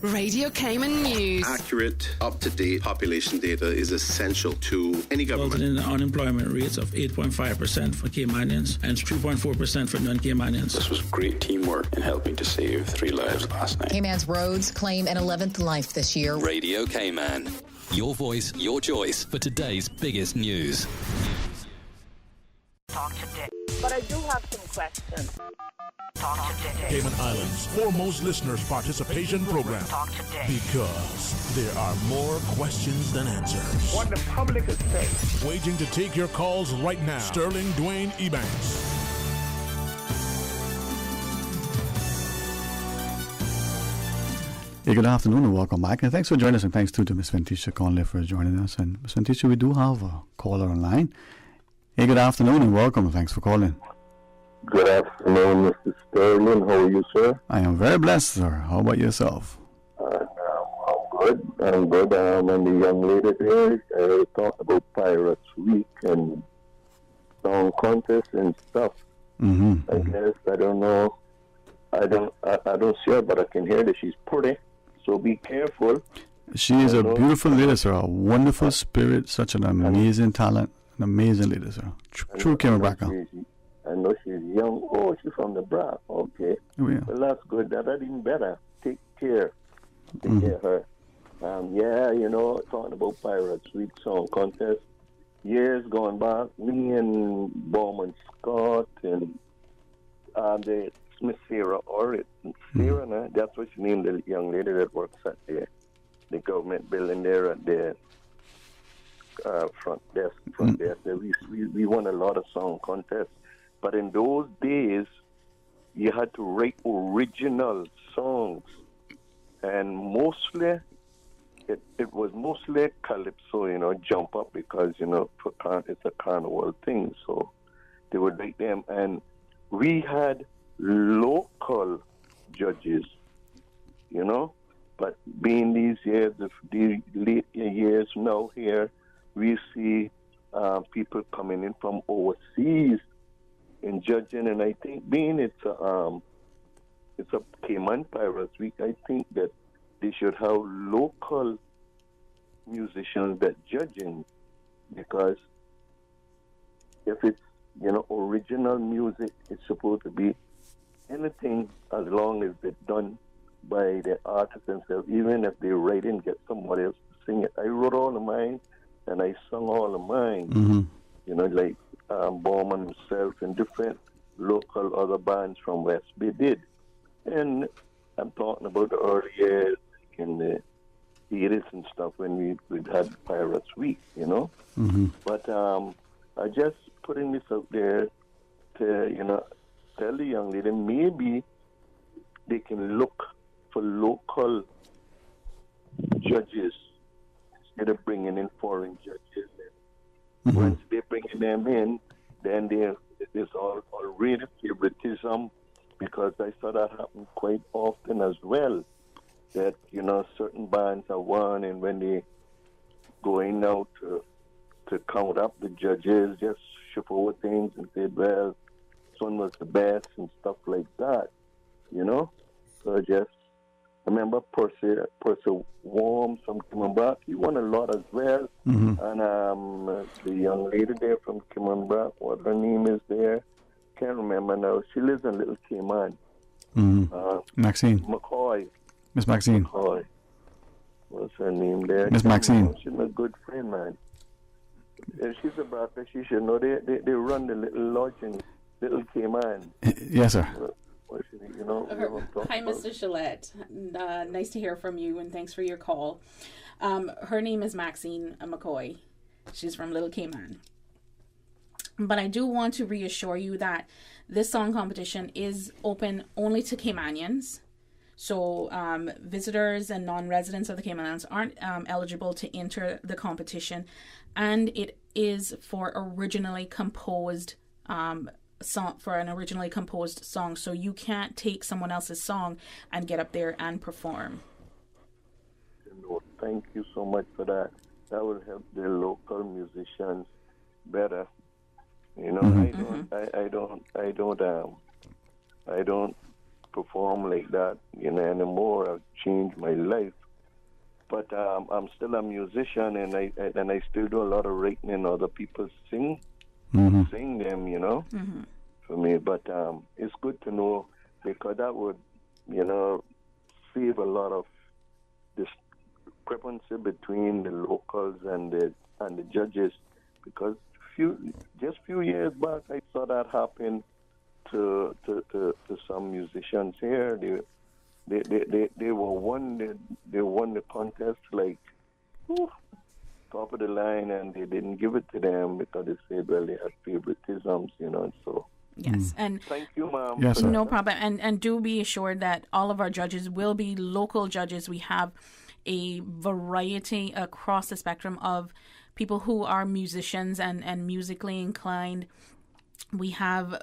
Radio Cayman News.
Accurate, up-to-date population data is essential to any government.
Resulting in unemployment rates of 8.5% for Caymanians and 3.4% for non-Caymanians.
This was great teamwork in helping to save 3 lives last night.
Cayman's roads claim an 11th life this year.
Radio Cayman. Your voice, your choice for today's biggest news.
Talk today. But I do have some questions. Talk today.
Cayman Islands' foremost listeners participation program.
Talk today.
Because there are more questions than answers.
What the public is saying.
Waiting to take your calls right now. Sterling Dwayne Ebanks.
Hey, good afternoon and welcome back. And thanks for joining us. And thanks to Miss Ventisha Conley for joining us. And Miss Ventisha, we do have a caller online. Hey, good afternoon and welcome. Thanks for calling.
Good afternoon, Mr. Sterling. How are you, sir?
I am very blessed, sir. How about yourself?
I'm good. I'm good. And the young lady there talked about Pirates Week and song contest and stuff. I guess, I don't know. I don't see her, but I can hear that she's pretty. So be careful.
She is a beautiful lady, sir. A wonderful spirit, such an amazing talent. An amazing lady, sir. True camera background.
I know she's young. Oh, she's from the Bra. Okay.
Oh, yeah.
Well, that's good. That's even better. Take care. Take care of her. Yeah, you know, talking about Pirates Week Song Contest. Years going back, me and Bowman Scott and the Miss Sarah Orrit. Sarah, that's what she named the young lady that works at the government building there at the front desk. We won a lot of song contests. But in those days, you had to write original songs. And mostly, it was mostly calypso, you know, jump up because, you know, it's a carnival thing. So they would write them. And we had local judges, you know. But being these years, the late years now here, we see people coming in from overseas in judging, and I think being it's a Cayman Pirates Week, I think that they should have local musicians that judging, because if it's, you know, original music, it's supposed to be anything as long as it's done by the artist themselves, even if they write and get somebody else to sing it. I wrote all of mine and I sung all of mine, you know, like Bowman himself and different local other bands from West Bay did. And I'm talking about the early years in the 80s and stuff when we'd had Pirates Week, you know. But I just putting this out there to, you know, tell the young lady maybe they can look for local judges instead of bringing in foreign judges. Once they're bringing them in, then there's already favoritism, because I saw that happen quite often as well, that, you know, certain bands are won, and when they going out to count up the judges, just shift over things and say, well, this one was the best and stuff like that, you know. So just remember Percy Worm from Kimmonbrook. He won a lot as well.
Mm-hmm.
And the young lady there from Kimmonbrook, what her name is there, can't remember now. She lives in Little Cayman.
Mm-hmm. Maxine.
McCoy.
Miss Maxine.
McCoy. What's her name there?
Miss Maxine.
She's my good friend, man. She's a broadcast. She should know. They run the little lodge in Little Cayman.
Yes, sir.
You know what I'm talking
Hi,
about?
Mr. Gillette. Nice to hear from you, and thanks for your call. Her name is Maxine McCoy. She's from Little Cayman. But I do want to reassure you that this song competition is open only to Caymanians. So visitors and non-residents of the Cayman Islands aren't eligible to enter the competition. And it is for originally composed song, for an originally composed song. So you can't take someone else's song and get up there and perform.
Thank you so much for that. That will help the local musicians better. You know, I don't perform like that, you know, anymore. I've changed my life, but I'm still a musician, and I still do a lot of writing, and other people sing them, you know, for me. But it's good to know, because that would, you know, save a lot of discrepancy between the locals and the judges, because just few years back I saw that happen to some musicians here. They won the contest like top of the line, and they didn't give it to them because they said, well, they had favoritisms, you know. And so
yes, and
thank you, ma'am.
Yes,
no problem. And do be assured that all of our judges will be local judges. We have a variety across the spectrum of people who are musicians and musically inclined. We have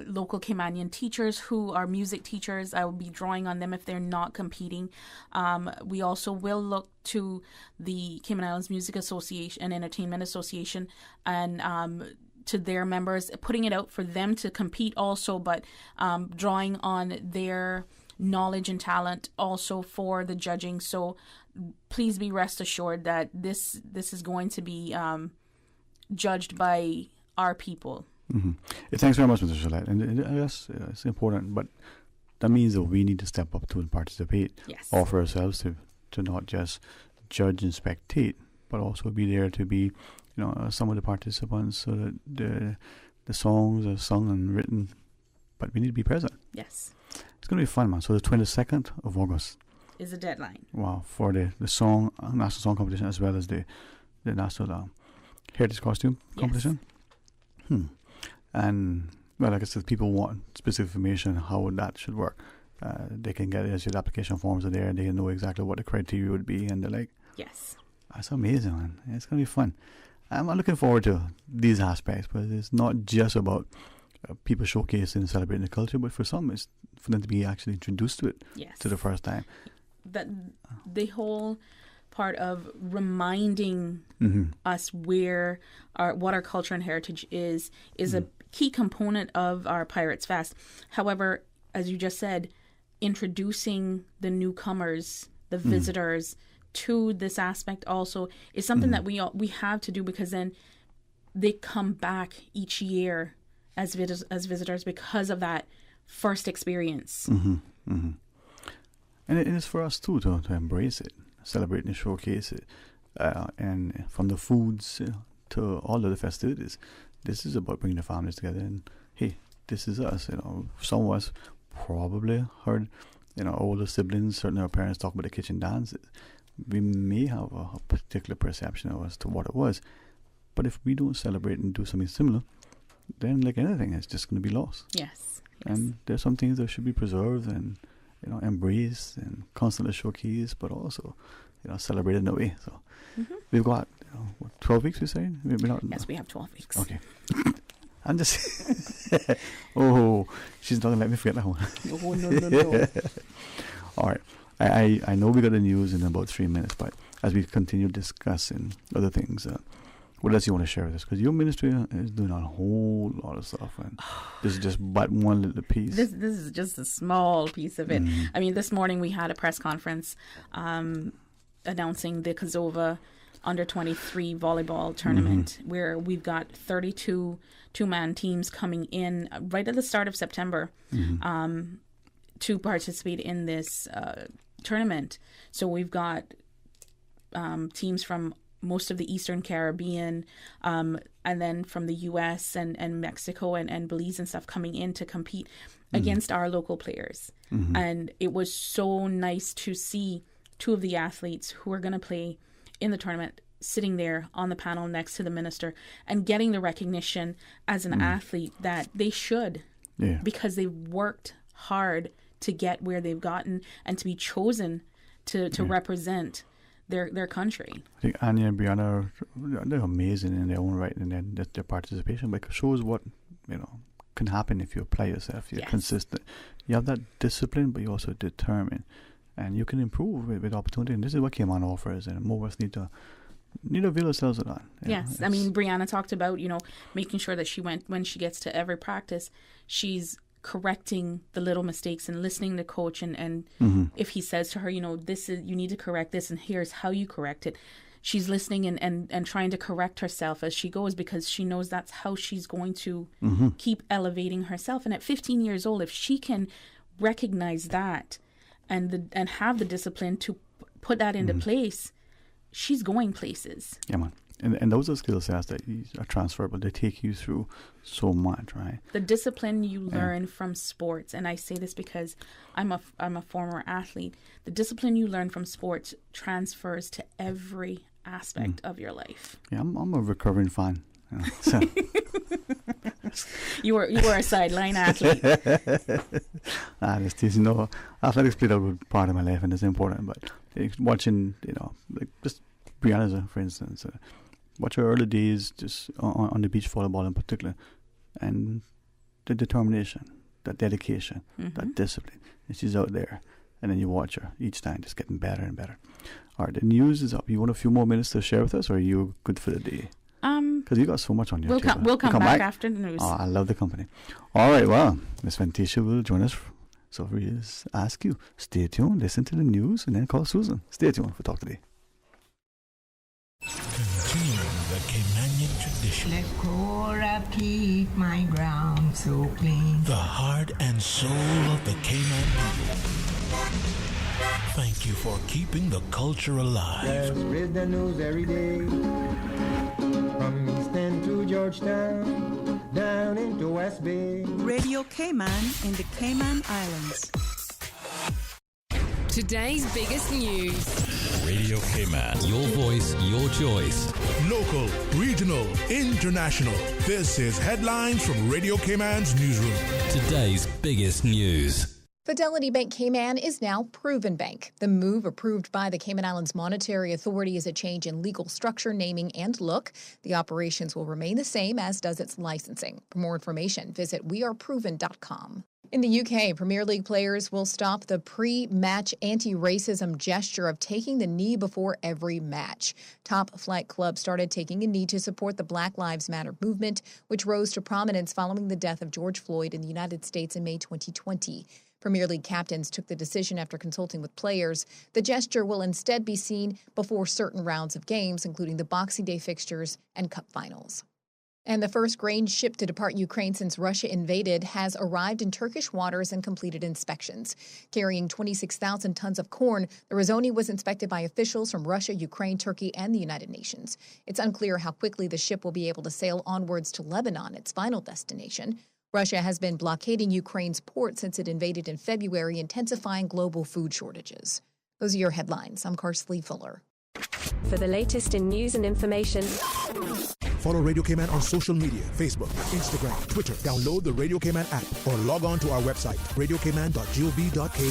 local Caymanian teachers who are music teachers. I will be drawing on them if they're not competing. We also will look to the Cayman Islands Music Association and Entertainment Association and to their members, putting it out for them to compete also, but drawing on their knowledge and talent also for the judging. So please be rest assured that this is going to be judged by our people.
Mm-hmm. Thanks very much, Mr. Gillette. And yes, it's important, but that means that we need to step up to and participate.
Yes.
Offer ourselves to not just judge and spectate, but also be there to be, you know, some of the participants, so that the songs are sung and written, but we need to be present.
Yes.
It's going to be fun, man. So the 22nd of August
is the deadline.
Wow, for the song, national song competition, as well as the national heritage costume competition. And well, like I said, people want specific information how that should work. They can get it as your application forms are there. They know exactly what the criteria would be, and they're like,
yes,
that's amazing, man. It's gonna be fun. I'm looking forward to these aspects, but it's not just about people showcasing and celebrating the culture, but for some, it's for them to be actually introduced to it to the first time.
That the whole part of reminding us what our culture and heritage is a key component of our Pirates Fest. However, as you just said, introducing the newcomers, the visitors to this aspect also is something that we have to do, because then they come back each year as visitors because of that first experience.
And it is for us too to embrace it, celebrate and showcase it, and from the foods to all of the festivities. This is about bringing the families together, and hey, this is us. You know, some of us probably heard, you know, older siblings, certainly our parents talk about the kitchen dances. We may have a particular perception as to what it was, but if we don't celebrate and do something similar, then like anything, it's just going to be lost.
Yes.
And there's some things that should be preserved and, you know, embraced and constantly showcased, but also, you know, celebrated in a way. So we've got, you know, what, 12 weeks, we say?
Yes, we have 12 weeks.
Okay. I'm just... oh, she's not going to let me forget that one.
No.
All right. I know we got the news in about 3 minutes, but as we continue discussing other things, What else you want to share with us? Because your ministry is doing a whole lot of stuff, and this is just but one little piece.
This is just a small piece of it. I mean, this morning we had a press conference announcing the Kazova Under-23 volleyball tournament, where we've got 32 two-man teams coming in right at the start of September to participate in this tournament. So we've got teams from most of the Eastern Caribbean, and then from the U.S. and Mexico and Belize and stuff coming in to compete against our local players. And it was so nice to see two of the athletes who are going to play in the tournament sitting there on the panel next to the minister and getting the recognition as an athlete that they should, because they've worked hard to get where they've gotten and to be chosen to represent their country.
I think Anya and Brianna, they're amazing in their own right, and then their participation, but it shows what can happen if you apply yourself. You're consistent. You have that discipline, but you're also determined, and you can improve with opportunity. And this is what Cayman offers, and more of us need to avail ourselves of that.
Yes, I mean, Brianna talked about making sure that when she gets to every practice, she's correcting the little mistakes and listening to coach, and if he says to her, this is, you need to correct this, and here's how you correct it, she's listening and trying to correct herself as she goes, because she knows that's how she's going to keep elevating herself. And at 15 years old, if she can recognize that and have the discipline to put that into place, she's going places. Yeah, man.
And those are skill sets that are transferable. They take you through so much, right?
The discipline you learn from sports, and I say this because I'm a former athlete. The discipline you learn from sports transfers to every aspect of your life.
Yeah, I'm a recovering fan. So.
You were a sideline athlete.
Athletics played a good part of my life, and it's important. But watching, just Brianna, for instance. Watch her early days just on the beach volleyball in particular, and the determination, that dedication, that discipline. And she's out there, and then you watch her each time just getting better and better. All right, the news is up. You want a few more minutes to share with us, or are you good for the day? Because you got so much on your table.
We'll come back after the news.
Oh, I love the company. All right, well, Miss Fantasia will join us. So we just ask you, stay tuned, listen to the news, and then call Susan. Stay tuned for Talk Today.
Continuing the Caymanian tradition.
Let Cora keep my ground so clean.
The heart and soul of the Cayman people. Thank you for keeping the culture alive.
Let's read the news every day. From East End to Georgetown, down into West Bay.
Radio Cayman in the Cayman Islands.
Today's biggest news.
Radio Cayman. Your voice, your choice.
Local, regional, international. This is Headlines from Radio Cayman's newsroom.
Today's biggest news.
Fidelity Bank Cayman is now Proven Bank. The move, approved by the Cayman Islands Monetary Authority, is a change in legal structure, naming, and look. The operations will remain the same, as does its licensing. For more information, visit weareproven.com. In the UK, Premier League players will stop the pre-match anti-racism gesture of taking the knee before every match. Top flight clubs started taking a knee to support the Black Lives Matter movement, which rose to prominence following the death of George Floyd in the United States in May 2020. Premier League captains took the decision after consulting with players. The gesture will instead be seen before certain rounds of games, including the Boxing Day fixtures and Cup finals. And the first grain ship to depart Ukraine since Russia invaded has arrived in Turkish waters and completed inspections. Carrying 26,000 tons of corn, the Razoni was inspected by officials from Russia, Ukraine, Turkey, and the United Nations. It's unclear how quickly the ship will be able to sail onwards to Lebanon, its final destination. Russia has been blockading Ukraine's port since it invaded in February, intensifying global food shortages. Those are your headlines. I'm Karsley Fuller.
For the latest in news and information,
follow Radio Cayman on social media, Facebook, Instagram, Twitter. Download the Radio Cayman app or log on to our website, radiocayman.gov.ky.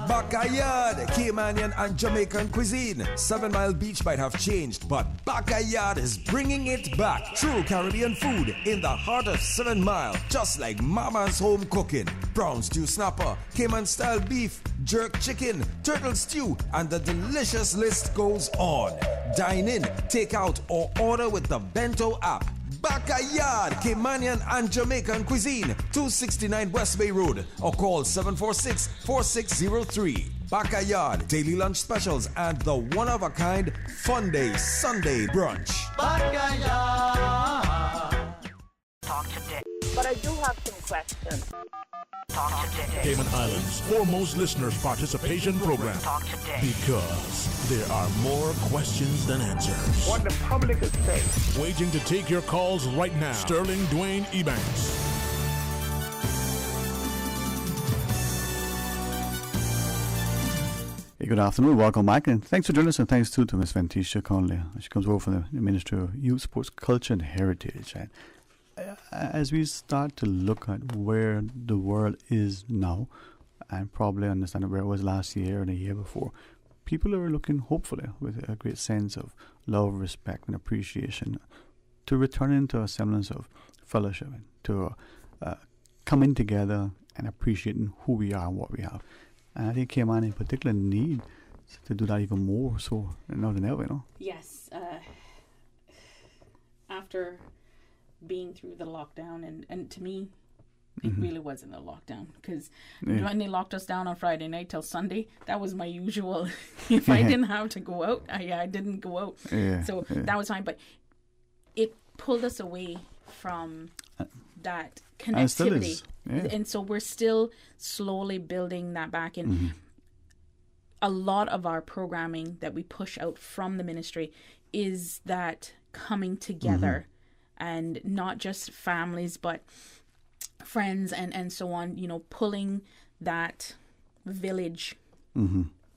Back Backyard, Caymanian and Jamaican cuisine. 7 Mile Beach might have changed, but Backyard is bringing it back. True Caribbean food in the heart of 7 Mile, just like Mama's home cooking. Brown stew snapper, Cayman style beef, jerk chicken, turtle stew, and the delicious list goes on. Dine in, take out, or order with the Bento app. Backyard, Caymanian and Jamaican cuisine, 269 West Bay Road, or call 746-4603. Backyard, daily lunch specials, and the one-of-a-kind Fun Day Sunday brunch.
Backyard. Talk today. But I do have some questions. Talk today.
Cayman Islands' foremost listeners' participation program.
Talk today.
Because there are more questions than answers.
What the public is saying.
Waiting to take your calls right now. Sterling Dwayne Ebanks.
Hey, good afternoon. Welcome back. And thanks for joining us. And thanks too to Ms. Ventisha Conley. She comes over from the Ministry of Youth, Sports, Culture and Heritage. And as we start to look at where the world is now, and probably understand where it was last year and the year before, people are looking hopefully with a great sense of love, respect, and appreciation to return into a semblance of fellowship, to coming together and appreciating who we are and what we have. And I think Cayman in particular needs to do that even more so now than ever, you know?
Yes. After being through the lockdown, and to me, it really wasn't a lockdown, because when they locked us down on Friday night till Sunday, that was my usual. If I didn't have to go out, I didn't go out. So that was fine. But it pulled us away from that connectivity. And so we're still slowly building that back in. A lot of our programming that we push out from the ministry is that coming together, and not just families, but friends and so on, you know, pulling that village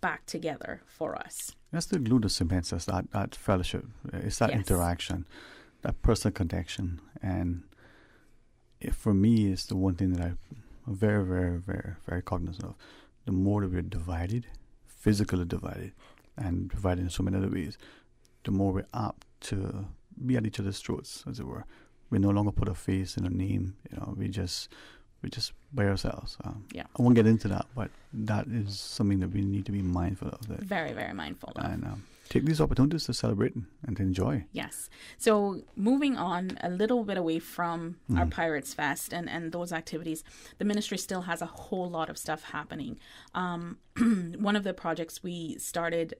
back together for us.
That's the glue that cements us, that fellowship. It's that interaction, that personal connection. And for me, it's the one thing that I'm very, very, very, very cognizant of. The more that we're divided, physically divided, and divided in so many other ways, the more we're apt to be at each other's throats, as it were. We no longer put a face and a name. You know, we just by ourselves. I won't get into that, but that is something that we need to be mindful of. That
very, very mindful of.
And take these opportunities to celebrate and to enjoy.
Yes. So moving on a little bit away from our Pirates Fest and those activities, the ministry still has a whole lot of stuff happening. One of the projects we started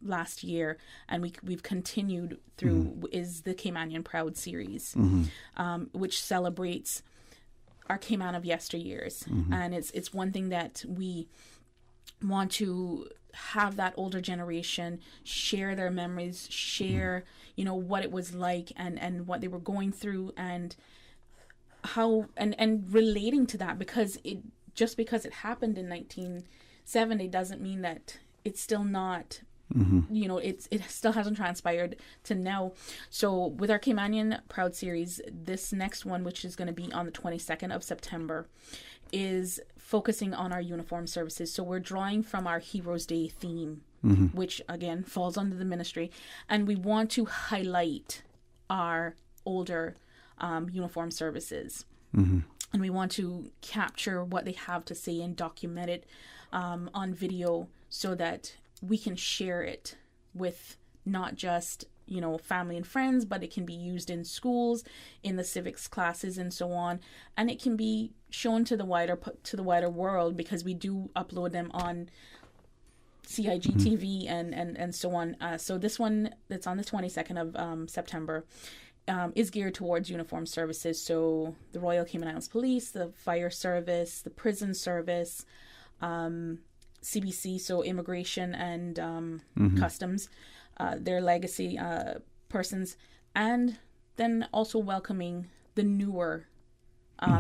last year, and we've continued through, is the Caymanian Proud series, which celebrates our Cayman of yesteryears. And it's one thing that we want to have that older generation share their memories, share, you know, what it was like and what they were going through, and how and relating to that, because it just because it happened in 1970 doesn't mean that it's still not, you know, it still hasn't transpired to now. So with our Caymanian Proud series, this next one, which is going to be on the 22nd of September, is focusing on our uniform services. So we're drawing from our Heroes Day theme, which again falls under the ministry, and we want to highlight our older uniform services. And we want to capture what they have to say and document it on video, so that we can share it with not just, you know, family and friends, but it can be used in schools, in the civics classes and so on, and it can be shown to the wider world, because we do upload them on CIG TV and so on. So this one that's on the 22nd of September is geared towards uniform services. So the Royal Cayman Islands Police, the Fire Service, the Prison Service, CBC, so Immigration and Customs, their legacy persons, and then also welcoming the newer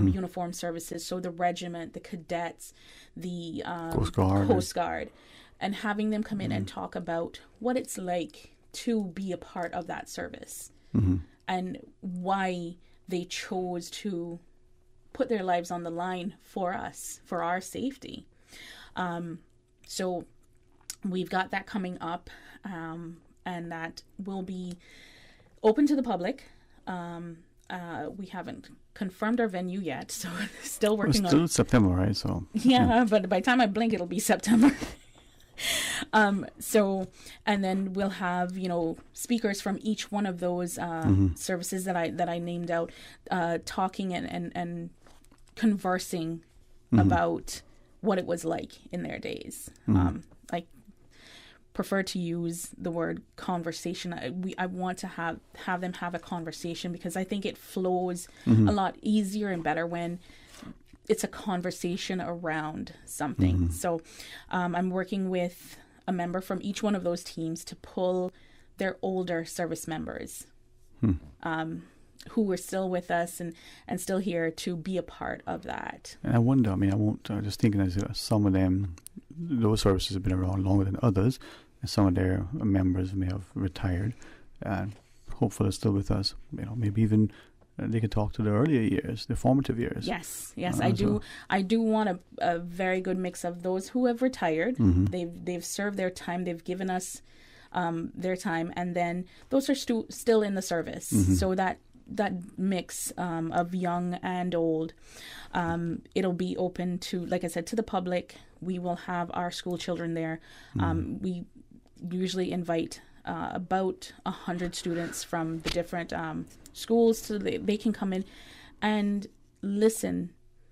uniform services, so the regiment, the cadets, the Coast Guard, and having them come in and talk about what it's like to be a part of that service, and why they chose to put their lives on the line for us, for our safety. So we've got that coming up, and that will be open to the public. We haven't confirmed our venue yet, so still working on it.
It's still September, right? So
yeah, but by the time I blink, it'll be September. So, and then we'll have, speakers from each one of those services that I named out, talking and conversing about what it was like in their days. I prefer to use the word conversation. I want to have them have a conversation, because I think it flows a lot easier and better when it's a conversation around something. So I'm working with a member from each one of those teams to pull their older service members who were still with us and still here to be a part of that.
And I wonder, I won't, just thinking as some of them, those services have been around longer than others, and some of their members may have retired, and hopefully they're still with us, maybe even they could talk to the earlier years, the formative years.
Yes, I do. I do want a very good mix of those who have retired. They've served their time. They've given us their time, and then those are still in the service. So that mix of young and old, it'll be open to, like I said, to the public. We will have our school children there. We usually invite about 100 students from the different schools, so they can come in and listen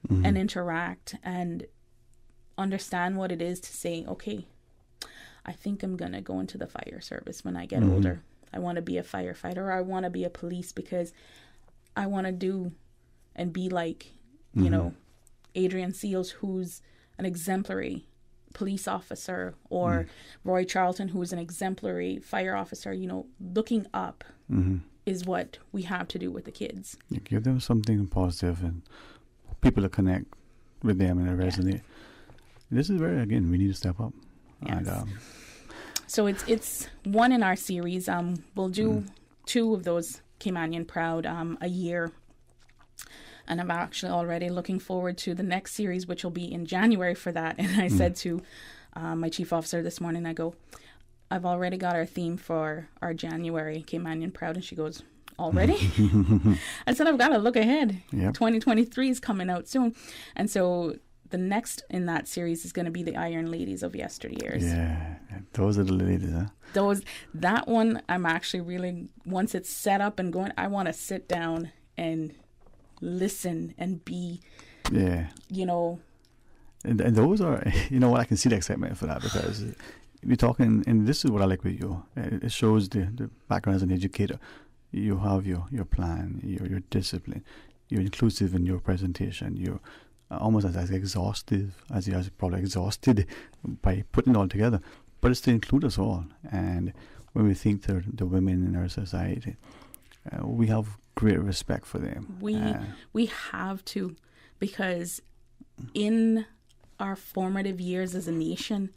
and interact and understand what it is to say, okay, I think I'm going to go into the fire service when I get older. I want to be a firefighter, or I want to be a police, because I want to do and be like, Adrian Seals, who's an exemplary police officer, or Roy Charlton, who is an exemplary fire officer. Looking up is what we have to do with the kids. You
give them something positive and people to connect with them and resonate. This is where, again, we need to step up.
Yes. And, so it's one in our series. We'll do 2 of those Caymanian Proud a year. And I'm actually already looking forward to the next series, which will be in January for that. And I said to my chief officer this morning, I go, I've already got our theme for our January Caymanian Proud. And she goes, already? I said, I've got to look ahead. Yep. 2023 is coming out soon. And so the next in that series is going to be the Iron Ladies of Yesteryears.
Yeah, those are the ladies, huh?
That one, I'm actually really, once it's set up and going, I want to sit down and listen and be, and
those are, I can see the excitement for that, because we're talking, and this is what I like with you. It shows the background as an educator. You have your plan, your discipline. You're inclusive in your presentation. You're almost as exhaustive as you are probably exhausted by putting it all together. But it's to include us all. And when we think to the women in our society, we have great respect for them.
We have to, because in our formative years as a nation,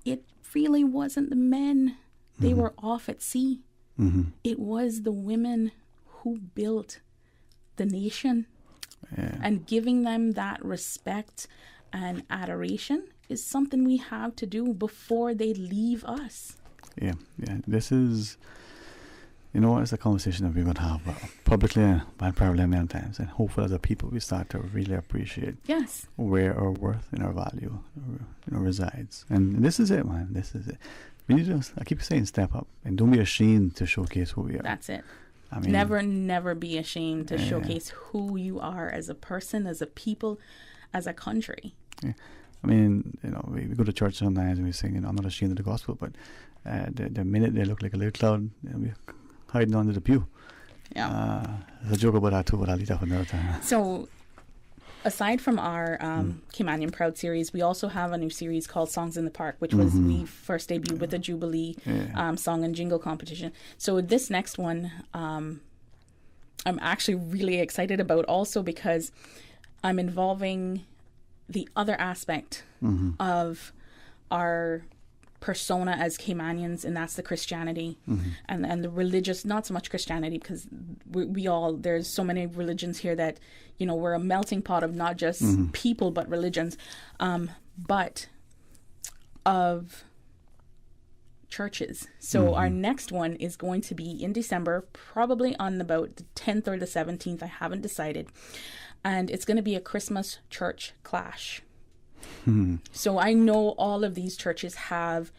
it really wasn't the men. They were off at sea. It was the women who built the nation. And giving them that respect and adoration is something we have to do before they leave us.
Yeah. This is, it's a conversation that we're going to have publicly and privately many times. And hopefully as a people, we start to really appreciate where our worth and our value resides. And this is it, man. This is it. We need to, I keep saying, step up. And don't be ashamed to showcase who we are.
That's it. Never be ashamed to showcase who you are as a person, as a people, as a country.
Yeah. We go to church sometimes and we sing, I'm not ashamed of the gospel, but the minute they look like a little cloud, we're hiding under the pew.
Yeah.
There's a joke about that too, but I'll leave that for another time.
So, aside from our Caymanian Proud series, we also have a new series called Songs in the Park, which was we first debuted with the Jubilee song and jingle competition. So this next one, I'm actually really excited about, also because I'm involving the other aspect of our persona as Caymanians, and that's the Christianity and the religious, not so much Christianity, because we all, there's so many religions here that, we're a melting pot of not just people but religions, but of churches. So our next one is going to be in December, probably on about the 10th or the 17th. I haven't decided. And it's going to be a Christmas church clash. So I know all of these churches have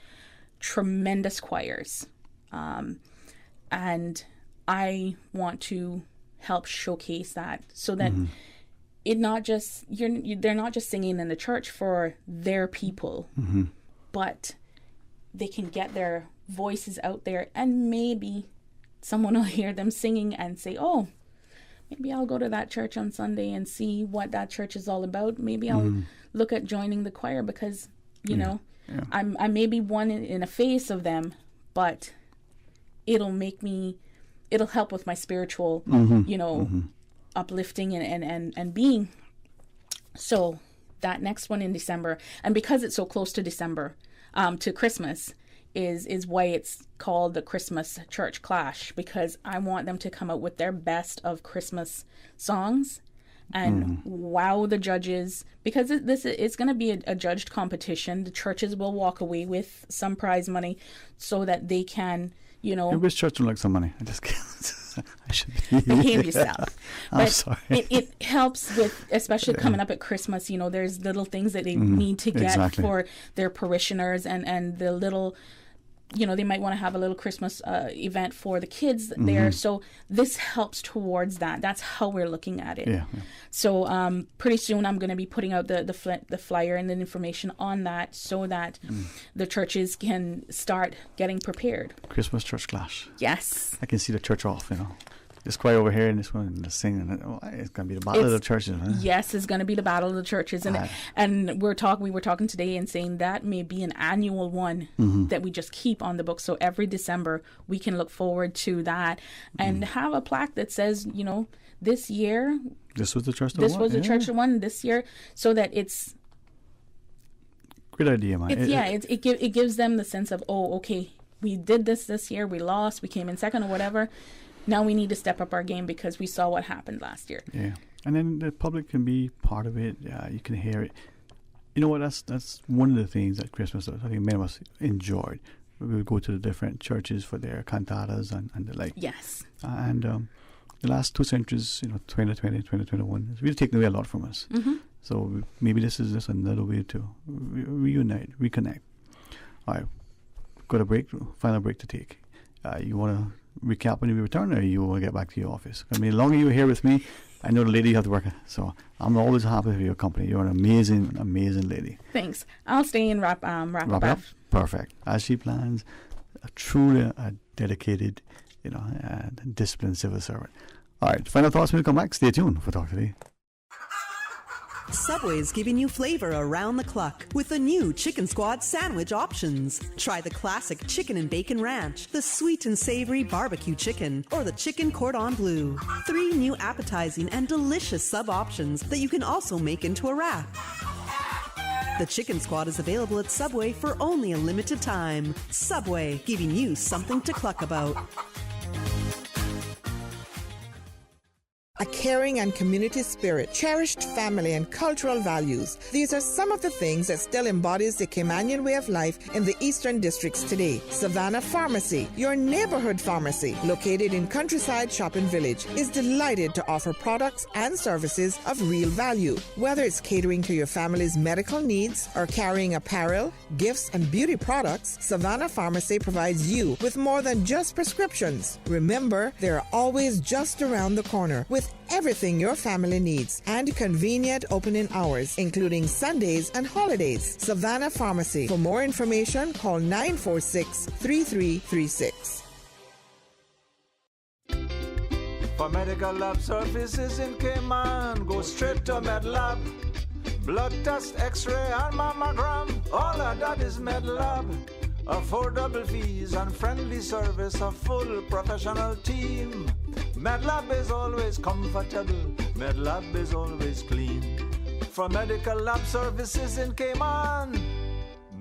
tremendous choirs. And I want to help showcase that so that they're not just singing in the church for their people, but they can get their voices out there, and maybe someone will hear them singing and say, oh, maybe I'll go to that church on Sunday and see what that church is all about. Maybe I'll look at joining the choir because, you know, I may be one in a face of them, but it'll help with my spiritual, uplifting and being. So that next one in December, and because it's so close to December, to Christmas, is why it's called the Christmas Church Clash, because I want them to come out with their best of Christmas songs and wow the judges, because it's going to be a judged competition. The churches will walk away with some prize money so that they can,
Which church would like some money? I just can't. I should
behave yourself.
I'm sorry.
It helps with, especially coming up at Christmas, there's little things that they need to get for their parishioners, and the little, they might want to have a little Christmas event for the kids there. So this helps towards that. That's how we're looking at it. So pretty soon I'm going to be putting out the flyer and the information on that so that the churches can start getting prepared.
Christmas Church Clash.
Yes.
I can see the church off, This choir over here and this one and the singing. It's going to be the battle of the churches. Huh?
Yes, it's going to be the battle of the churches. And we were talking today and saying that may be an annual one that we just keep on the book. So every December we can look forward to that and have a plaque that says, this year.
This was the church that
This
won.
was the church that won this year, so that it's.
Great idea, man.
It gives them the sense of, oh, okay, we did this year, we lost, we came in second or whatever. Now we need to step up our game because we saw what happened last year.
Yeah, and then the public can be part of it. You can hear it. You know what? That's one of the things at Christmas I think many of us enjoyed. We would go to the different churches for their cantatas and the like.
Yes.
And the last 2 centuries, 2020, 2021, it's really taken away a lot from us. So maybe this is just another way to reunite, reconnect. All right, got a final break to take. You want to recap when you return, or you want to get back to your office? I mean, the longer you're here with me, I know the lady you have to work. So I'm always happy with your company. You're an amazing, amazing lady.
Thanks. I'll stay and wrap up.
Perfect. As she plans, truly a dedicated, and disciplined civil servant. All right. Final thoughts when we come back. Stay tuned for Talk Today.
Subway's giving you flavor around the clock with the new Chicken Squad sandwich options. Try the classic chicken and bacon ranch, the sweet and savory barbecue chicken, or the chicken cordon bleu. 3 new appetizing and delicious sub options that you can also make into a wrap. The Chicken Squad is available at Subway for only a limited time. Subway, giving you something to cluck about.
A caring and community spirit, cherished family and cultural values. These are some of the things that still embodies the Caymanian way of life in the Eastern Districts today. Savannah Pharmacy, your neighborhood pharmacy, located in Countryside Shopping Village, is delighted to offer products and services of real value. Whether it's catering to your family's medical needs or carrying apparel, gifts, and beauty products, Savannah Pharmacy provides you with more than just prescriptions. Remember, they're always just around the corner with everything your family needs and convenient opening hours, including Sundays and holidays. Savannah Pharmacy. For more information, call 946-3336.
For medical lab services in Cayman, go straight to MedLab. Blood test, x-ray, and mammogram, all of that is MedLab. Affordable fees and friendly service, a full professional team. MedLab is always comfortable, MedLab is always clean. For medical lab services in Cayman,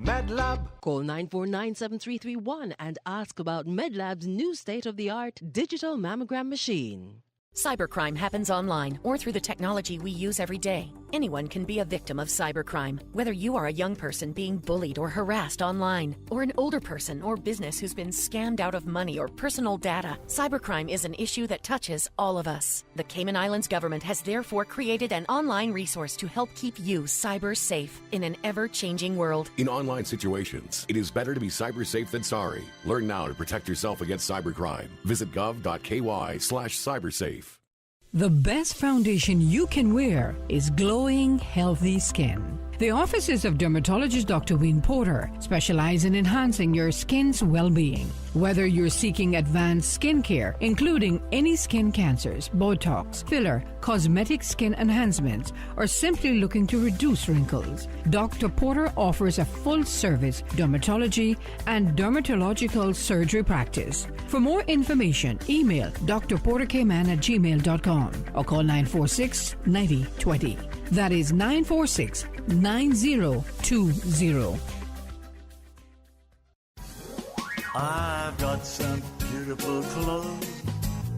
MedLab.
Call 949-7331 and ask about MedLab's new state-of-the-art digital mammogram machine. Cybercrime happens online or through the technology we use every day. Anyone can be a victim of cybercrime, whether you are a young person being bullied or harassed online, or an older person or business who's been scammed out of money or personal data. Cybercrime is an issue that touches all of us. The Cayman Islands government has therefore created an online resource to help keep you cyber safe in an ever-changing world.
In online situations, it is better to be cyber safe than sorry. Learn now to protect yourself against cybercrime. Visit gov.ky/cybersafe.
The best foundation you can wear is glowing, healthy skin. The offices of dermatologist Dr. Wayne Porter specialize in enhancing your skin's well-being. Whether you're seeking advanced skin care, including any skin cancers, Botox, filler, cosmetic skin enhancements, or simply looking to reduce wrinkles, Dr. Porter offers a full-service dermatology and dermatological surgery practice. For more information, email drportercayman@gmail.com or call 946-9020. That is 946-9020.
I've got some beautiful clothes.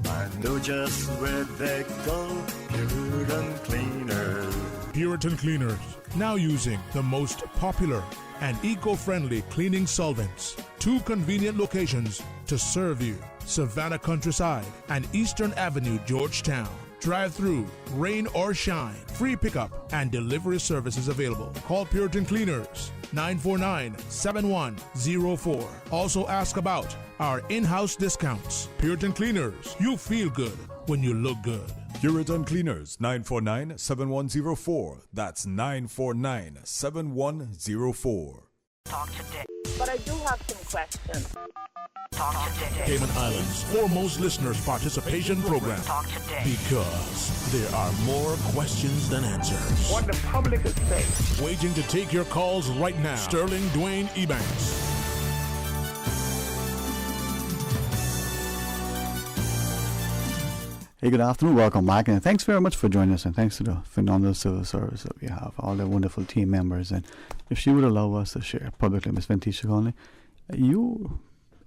I know just where they go. Puritan Cleaners.
Puritan Cleaners, now using the most popular and eco-friendly cleaning solvents. 2 convenient locations to serve you: Savannah Countryside and Eastern Avenue, Georgetown. Drive-through, rain or shine, free pickup and delivery services available. Call Puritan Cleaners, 949-7104. Also ask about our in-house discounts. Puritan Cleaners, you feel good when you look good.
Puritan Cleaners, 949-7104. That's 949-7104.
Talk today. But I do have some questions. Talk today.
Cayman Islands' foremost listeners participation program.
Talk today.
Because there are more questions than answers.
What the public is saying.
Waiting to take your calls right now. Sterling Dwayne Ebanks.
Hey, good afternoon. Welcome back, and thanks very much for joining us, and thanks to the phenomenal civil service that we have, all the wonderful team members. And if she would allow us to share publicly, Ms. Ventisha Conley, you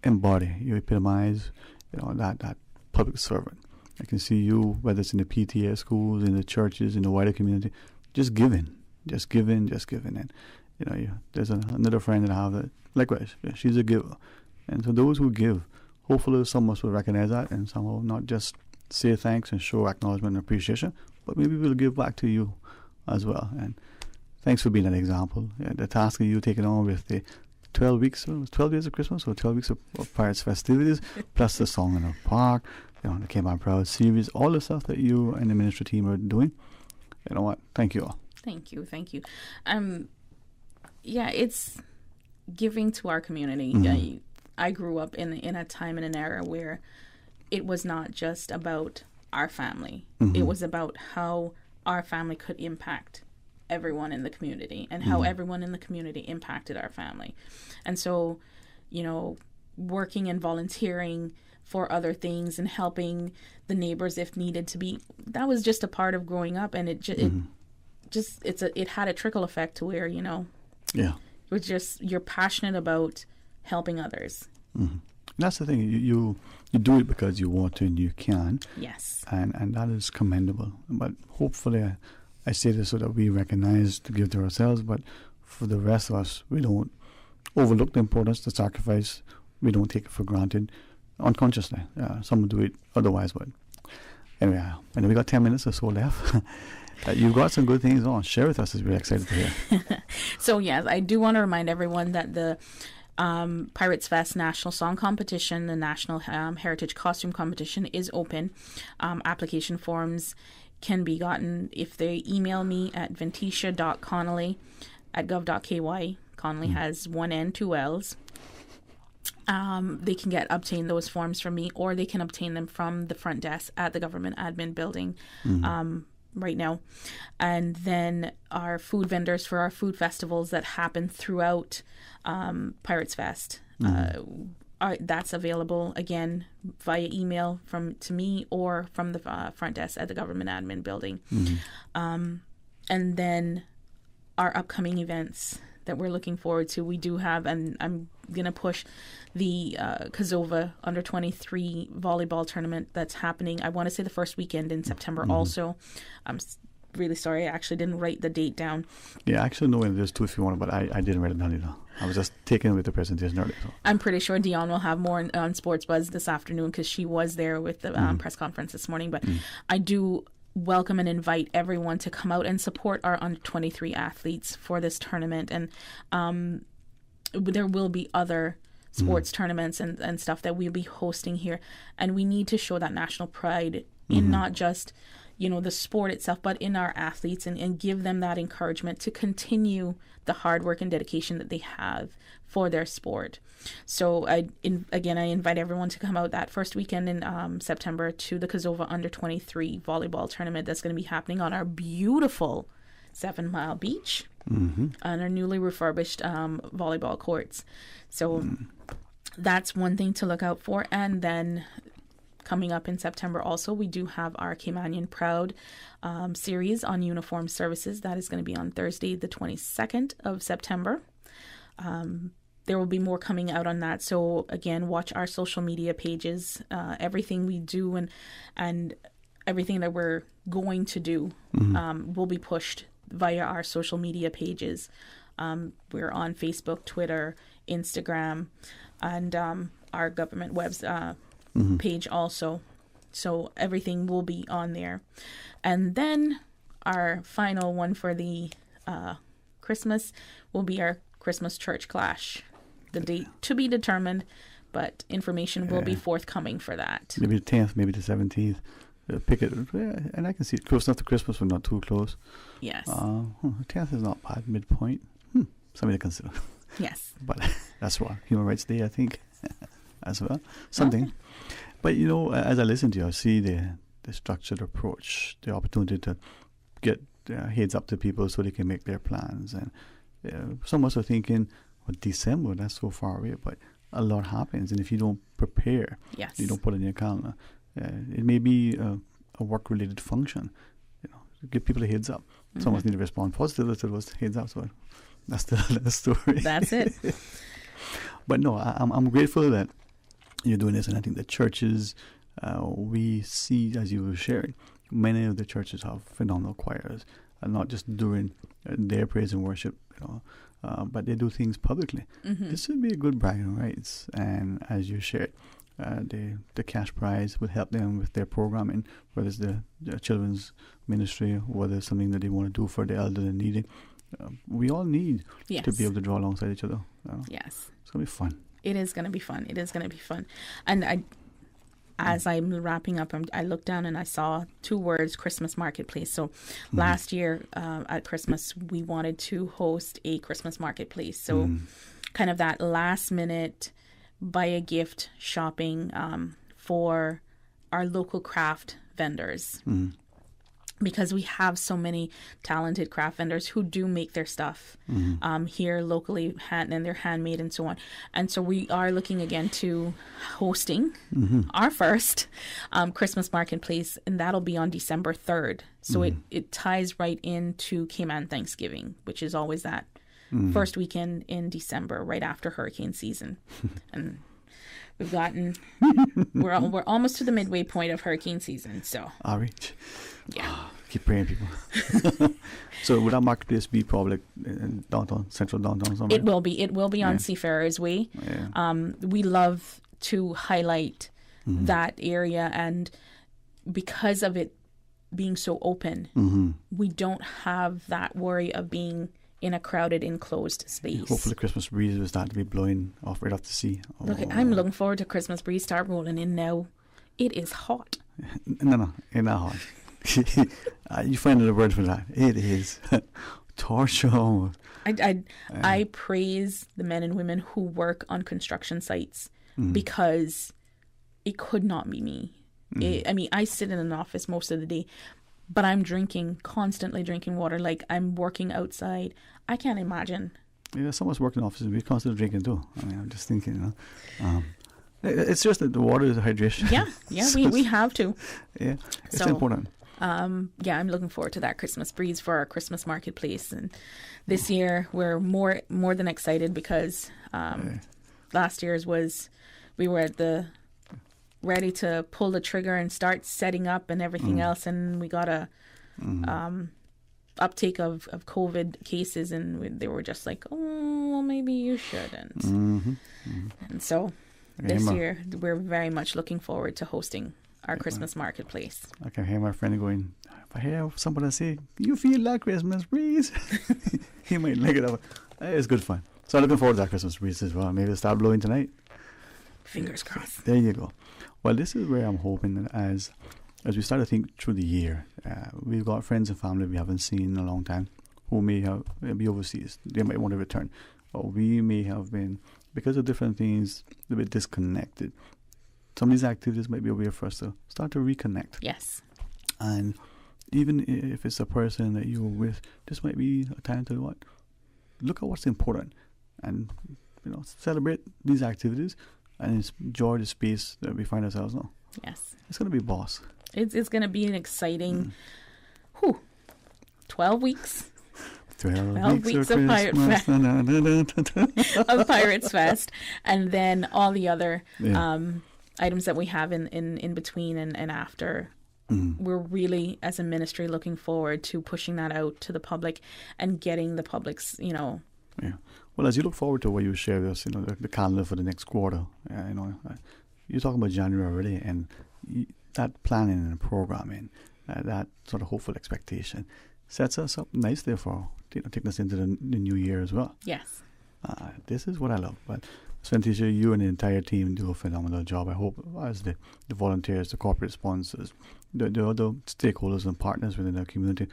embody, you epitomize, that public servant. I can see you, whether it's in the PTA schools, in the churches, in the wider community, just giving. And there's another friend that I have that likewise, she's a giver. And so those who give, hopefully some of us will recognize that, and some will not just say thanks and show acknowledgement and appreciation, but maybe we'll give back to you as well. And thanks for being an example. The task that you taken on with the 12 weeks, 12 days of Christmas, or 12 weeks of Pirates festivities, plus the Song in the Park, the Cayman Proud series, all the stuff that you and the ministry team are doing. You know what? Thank you all.
Thank you. It's giving to our community.
Mm-hmm.
I grew up in a time and an era where it was not just about our family. Mm-hmm. It was about how our family could impact everyone in the community and how everyone in the community impacted our family. And so, working and volunteering for other things and helping the neighbors if needed to be, that was just a part of growing up. And it had a trickle effect to where, it was just, you're passionate about helping others.
Mm-hmm. That's the thing. You do it because you want to and you can.
Yes.
And that is commendable. But hopefully, I say this so that we recognize to give to ourselves, but for the rest of us, we don't overlook the importance, the sacrifice. We don't take it for granted unconsciously. Some will do it otherwise, but anyway, and we got 10 minutes or so left. You've got some good things on. Share with us, as we're excited to hear.
So, yes, I do want to remind everyone that the Pirates Fest National Song Competition, the National Heritage Costume Competition is open. Application forms can be gotten if they email me at ventisha.connolly@gov.ky. Connolly has one N, 2 L's. They can obtain those forms from me, or they can obtain them from the front desk at the government admin building right now. And then our food vendors for our food festivals that happen throughout Pirates Fest, that's available again via email to me or from the front desk at the government admin building. And then our upcoming events that we're looking forward to, we do have, and I'm going to push the Kazova under-23 volleyball tournament that's happening. I want to say the first weekend in September also. I'm really sorry. I actually didn't write the date down.
Yeah, I actually know when there's two if you want, but I didn't write it down either. I was just taken with the presentation earlier. So.
I'm pretty sure Dion will have more on Sports Buzz this afternoon because she was there with the press conference this morning. But I do welcome and invite everyone to come out and support our under-23 athletes for this tournament. And there will be other sports tournaments and stuff that we'll be hosting here. And we need to show that national pride in not just, the sport itself, but in our athletes and give them that encouragement to continue the hard work and dedication that they have for their sport. So I invite everyone to come out that first weekend in September to the Kazova under-23 volleyball tournament that's going to be happening on our beautiful 7 Mile Beach on our newly refurbished volleyball courts. So that's one thing to look out for. And then coming up in September also, we do have our Caymanian Proud series on uniform services. That is going to be on Thursday, the 22nd of September. There will be more coming out on that. So again, watch our social media pages. Everything we do and everything that we're going to do will be pushed via our social media pages. We're on Facebook, Twitter, Instagram, and our government page also. So everything will be on there. And then our final one for the Christmas will be our Christmas church clash. The date to be determined, but information will be forthcoming for that.
Maybe the 10th, maybe the 17th. Pick it, and I can see it close enough to Christmas, but not too close.
Yes.
10th is not bad, midpoint. Something to consider.
Yes.
But that's what Human Rights Day, I think, as well. Something. Okay. But, as I listen to you, I see the structured approach, the opportunity to get heads up to people so they can make their plans. And some of us are thinking, December, that's so far away, but a lot happens. And if you don't prepare, you don't put it in your calendar, it may be a work-related function. Give people a heads up. Some of us need to respond positively to those heads up. So that's the story.
That's it.
But no, I'm grateful that you're doing this, and I think the churches, we see, as you were sharing, many of the churches have phenomenal choirs, and not just during their praise and worship, but they do things publicly. This would be a good bragging rights, and as you shared, the cash prize would help them with their programming, whether it's the children's ministry, whether it's something that they want to do for the elderly and needy. We all need to be able to draw alongside each other.
Yes.
It's going to be fun.
It is going to be fun. It is going to be fun. And as I'm wrapping up, I looked down and I saw 2 words, Christmas Marketplace. So last year at Christmas, we wanted to host a Christmas Marketplace. So kind of that last minute buy a gift shopping for our local craft vendors. Because we have so many talented craft vendors who do make their stuff here locally, and they're handmade and so on. And so we are looking again to hosting our first Christmas Marketplace, and that'll be on December 3rd. So it ties right into Cayman Thanksgiving, which is always that first weekend in December, right after hurricane season. And we've gotten, we're almost to the midway point of hurricane season. So
I'll reach.
Yeah.
Keep praying, people. So would our marketplace be probably in central downtown somewhere?
It will be on Seafarers Way.
Yeah.
We love to highlight that area, and because of it being so open, we don't have that worry of being in a crowded, enclosed space.
Hopefully Christmas breeze will start to be blowing right off the sea.
Look, I'm looking forward to Christmas breeze start rolling in now. It is hot.
No, it's not hot. You find the word for that. It is torture.
I praise the men and women who work on construction sites because it could not be me. I sit in an office most of the day, but I'm constantly drinking water. Like, I'm working outside. I can't imagine.
Yeah, someone's working in offices. We're constantly drinking too. I'm just thinking, it's just that the water is hydration.
Yeah, we have to.
Yeah, it's important.
I'm looking forward to that Christmas breeze for our Christmas Marketplace, and this year we're more than excited because last year's was we were at the ready to pull the trigger and start setting up and everything else, and we got a uptake of COVID cases, and they were just like, oh, well, maybe you shouldn't. And so this year we're very much looking forward to hosting our Christmas marketplace.
I can hear my friend going, if I hear somebody say, you feel like Christmas breeze, he might lick it up. It's good fun. So I'm looking forward to that Christmas breeze as well. Maybe it'll start blowing tonight.
Fingers crossed.
There you go. Well, this is where I'm hoping that as we start to think through the year, we've got friends and family we haven't seen in a long time who may be overseas. They might want to return. Or we may have been, because of different things, a bit disconnected. Some of these activities might be a way for us to start to reconnect.
Yes.
And even if it's a person that you're with, this might be a time to look at what's important and celebrate these activities and enjoy the space that we find ourselves now.
Yes.
It's going to be boss.
It's going to be an exciting 12 weeks.
12
weeks of Pirate Fest. Of Pirates Fest. And then all the other items that we have in between and after. We're really, as a ministry, looking forward to pushing that out to the public and getting the public's,
Yeah. Well, as you look forward to what you share with us, the calendar for the next quarter, you're talking about January already, and that planning and programming, that sort of hopeful expectation sets us up nicely for taking us into the new year as well.
Yes.
This is what I love. But Sven-Tisha, you and the entire team do a phenomenal job. I hope as the volunteers, the corporate sponsors, the other stakeholders and partners within the community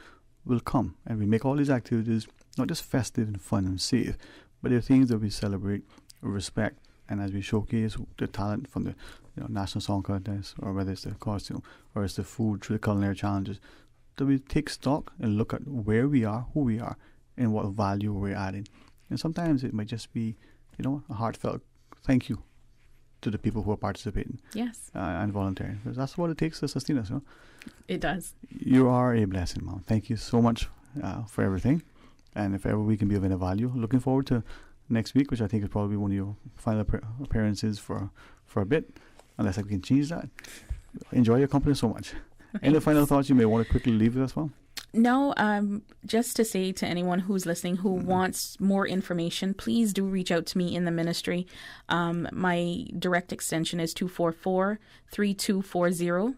will come and we make all these activities not just festive and fun and safe, but they're things that we celebrate, respect, and as we showcase the talent from the National Song Contest, or whether it's the costume or it's the food through the culinary challenges, that we take stock and look at where we are, who we are, and what value we're adding. And sometimes it might just be, a heartfelt thank you to the people who are participating.
Yes.
And volunteering. Because that's what it takes to sustain us.
It does.
You are a blessing, Mom. Thank you so much for everything. And if ever we can be of any value, looking forward to next week, which I think is probably one of your final appearances for a bit, unless I can change that. Enjoy your company so much. Any final thoughts you may want to quickly leave with us, Mom?
No, just to say to anyone who's listening who wants more information, please do reach out to me in the ministry. My direct extension is 244-3240.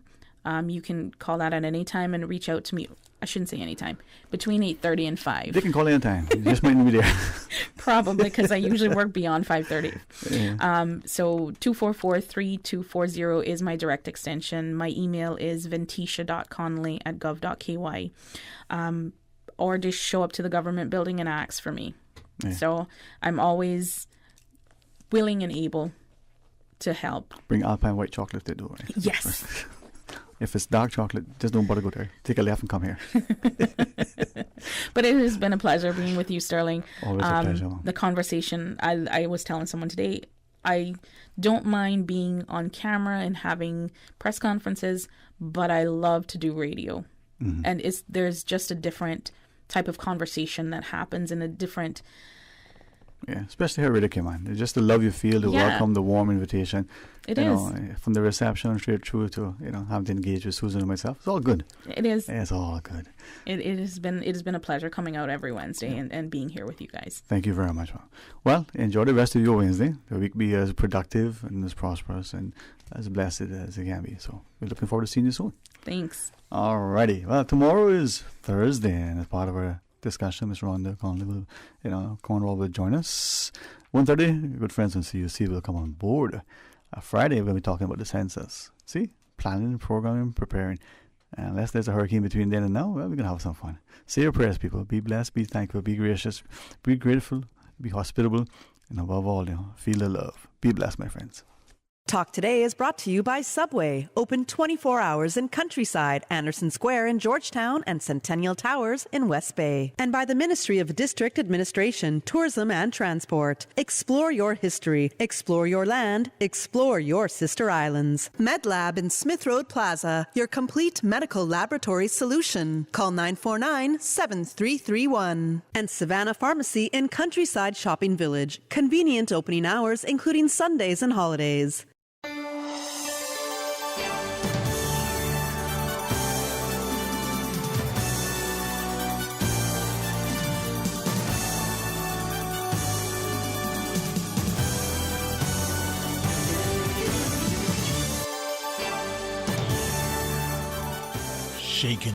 You can call that at any time and reach out to me. I shouldn't say any time. Between 8:30 and 5.
They can call any time. You just might not be there.
Probably, because I usually work beyond 5:30.
Yeah.
So 244-3240 is my direct extension. My email is ventisha.conley@gov.ky. Or just show up to the government building and ask for me. Yeah. So I'm always willing and able to help.
Bring Alpine white chocolate they do, right?
Yes.
If it's dark chocolate, just don't bother go there. Take a left and come here.
But it has been a pleasure being with you, Sterling.
Always a pleasure.
The conversation, I was telling someone today, I don't mind being on camera and having press conferences, but I love to do radio. Mm-hmm. And there's just a different type of conversation that happens in a different...
Yeah, especially how Radio came on. It's just the love you feel, the welcome, the warm invitation.
It is.
From the reception straight through to, having to engage with Susan and myself. It's all good.
It is.
It's all good.
It has been a pleasure coming out every Wednesday and being here with you guys.
Thank you very much. Well, enjoy the rest of your Wednesday. The week be as productive and as prosperous and as blessed as it can be. So we're looking forward to seeing you soon.
Thanks.
Alrighty. Well, tomorrow is Thursday, and as part of our discussion, Mr. Rhonda Conley will, Cornwall will join us. 1:30, good friends from CUC will come on board. Friday, we'll be talking about the census. See? Planning, programming, preparing. Unless there's a hurricane between then and now, well, we're going to have some fun. Say your prayers, people. Be blessed, be thankful, be gracious, be grateful, be hospitable, and above all, feel the love. Be blessed, my friends.
Talk Today is brought to you by Subway, open 24 hours in Countryside, Anderson Square in Georgetown, and Centennial Towers in West Bay. And by the Ministry of District Administration, Tourism and Transport. Explore your history, explore your land, explore your sister islands. MedLab in Smith Road Plaza, your complete medical laboratory solution. Call 949-7331. And Savannah Pharmacy in Countryside Shopping Village, convenient opening hours including Sundays and holidays.
Shaken.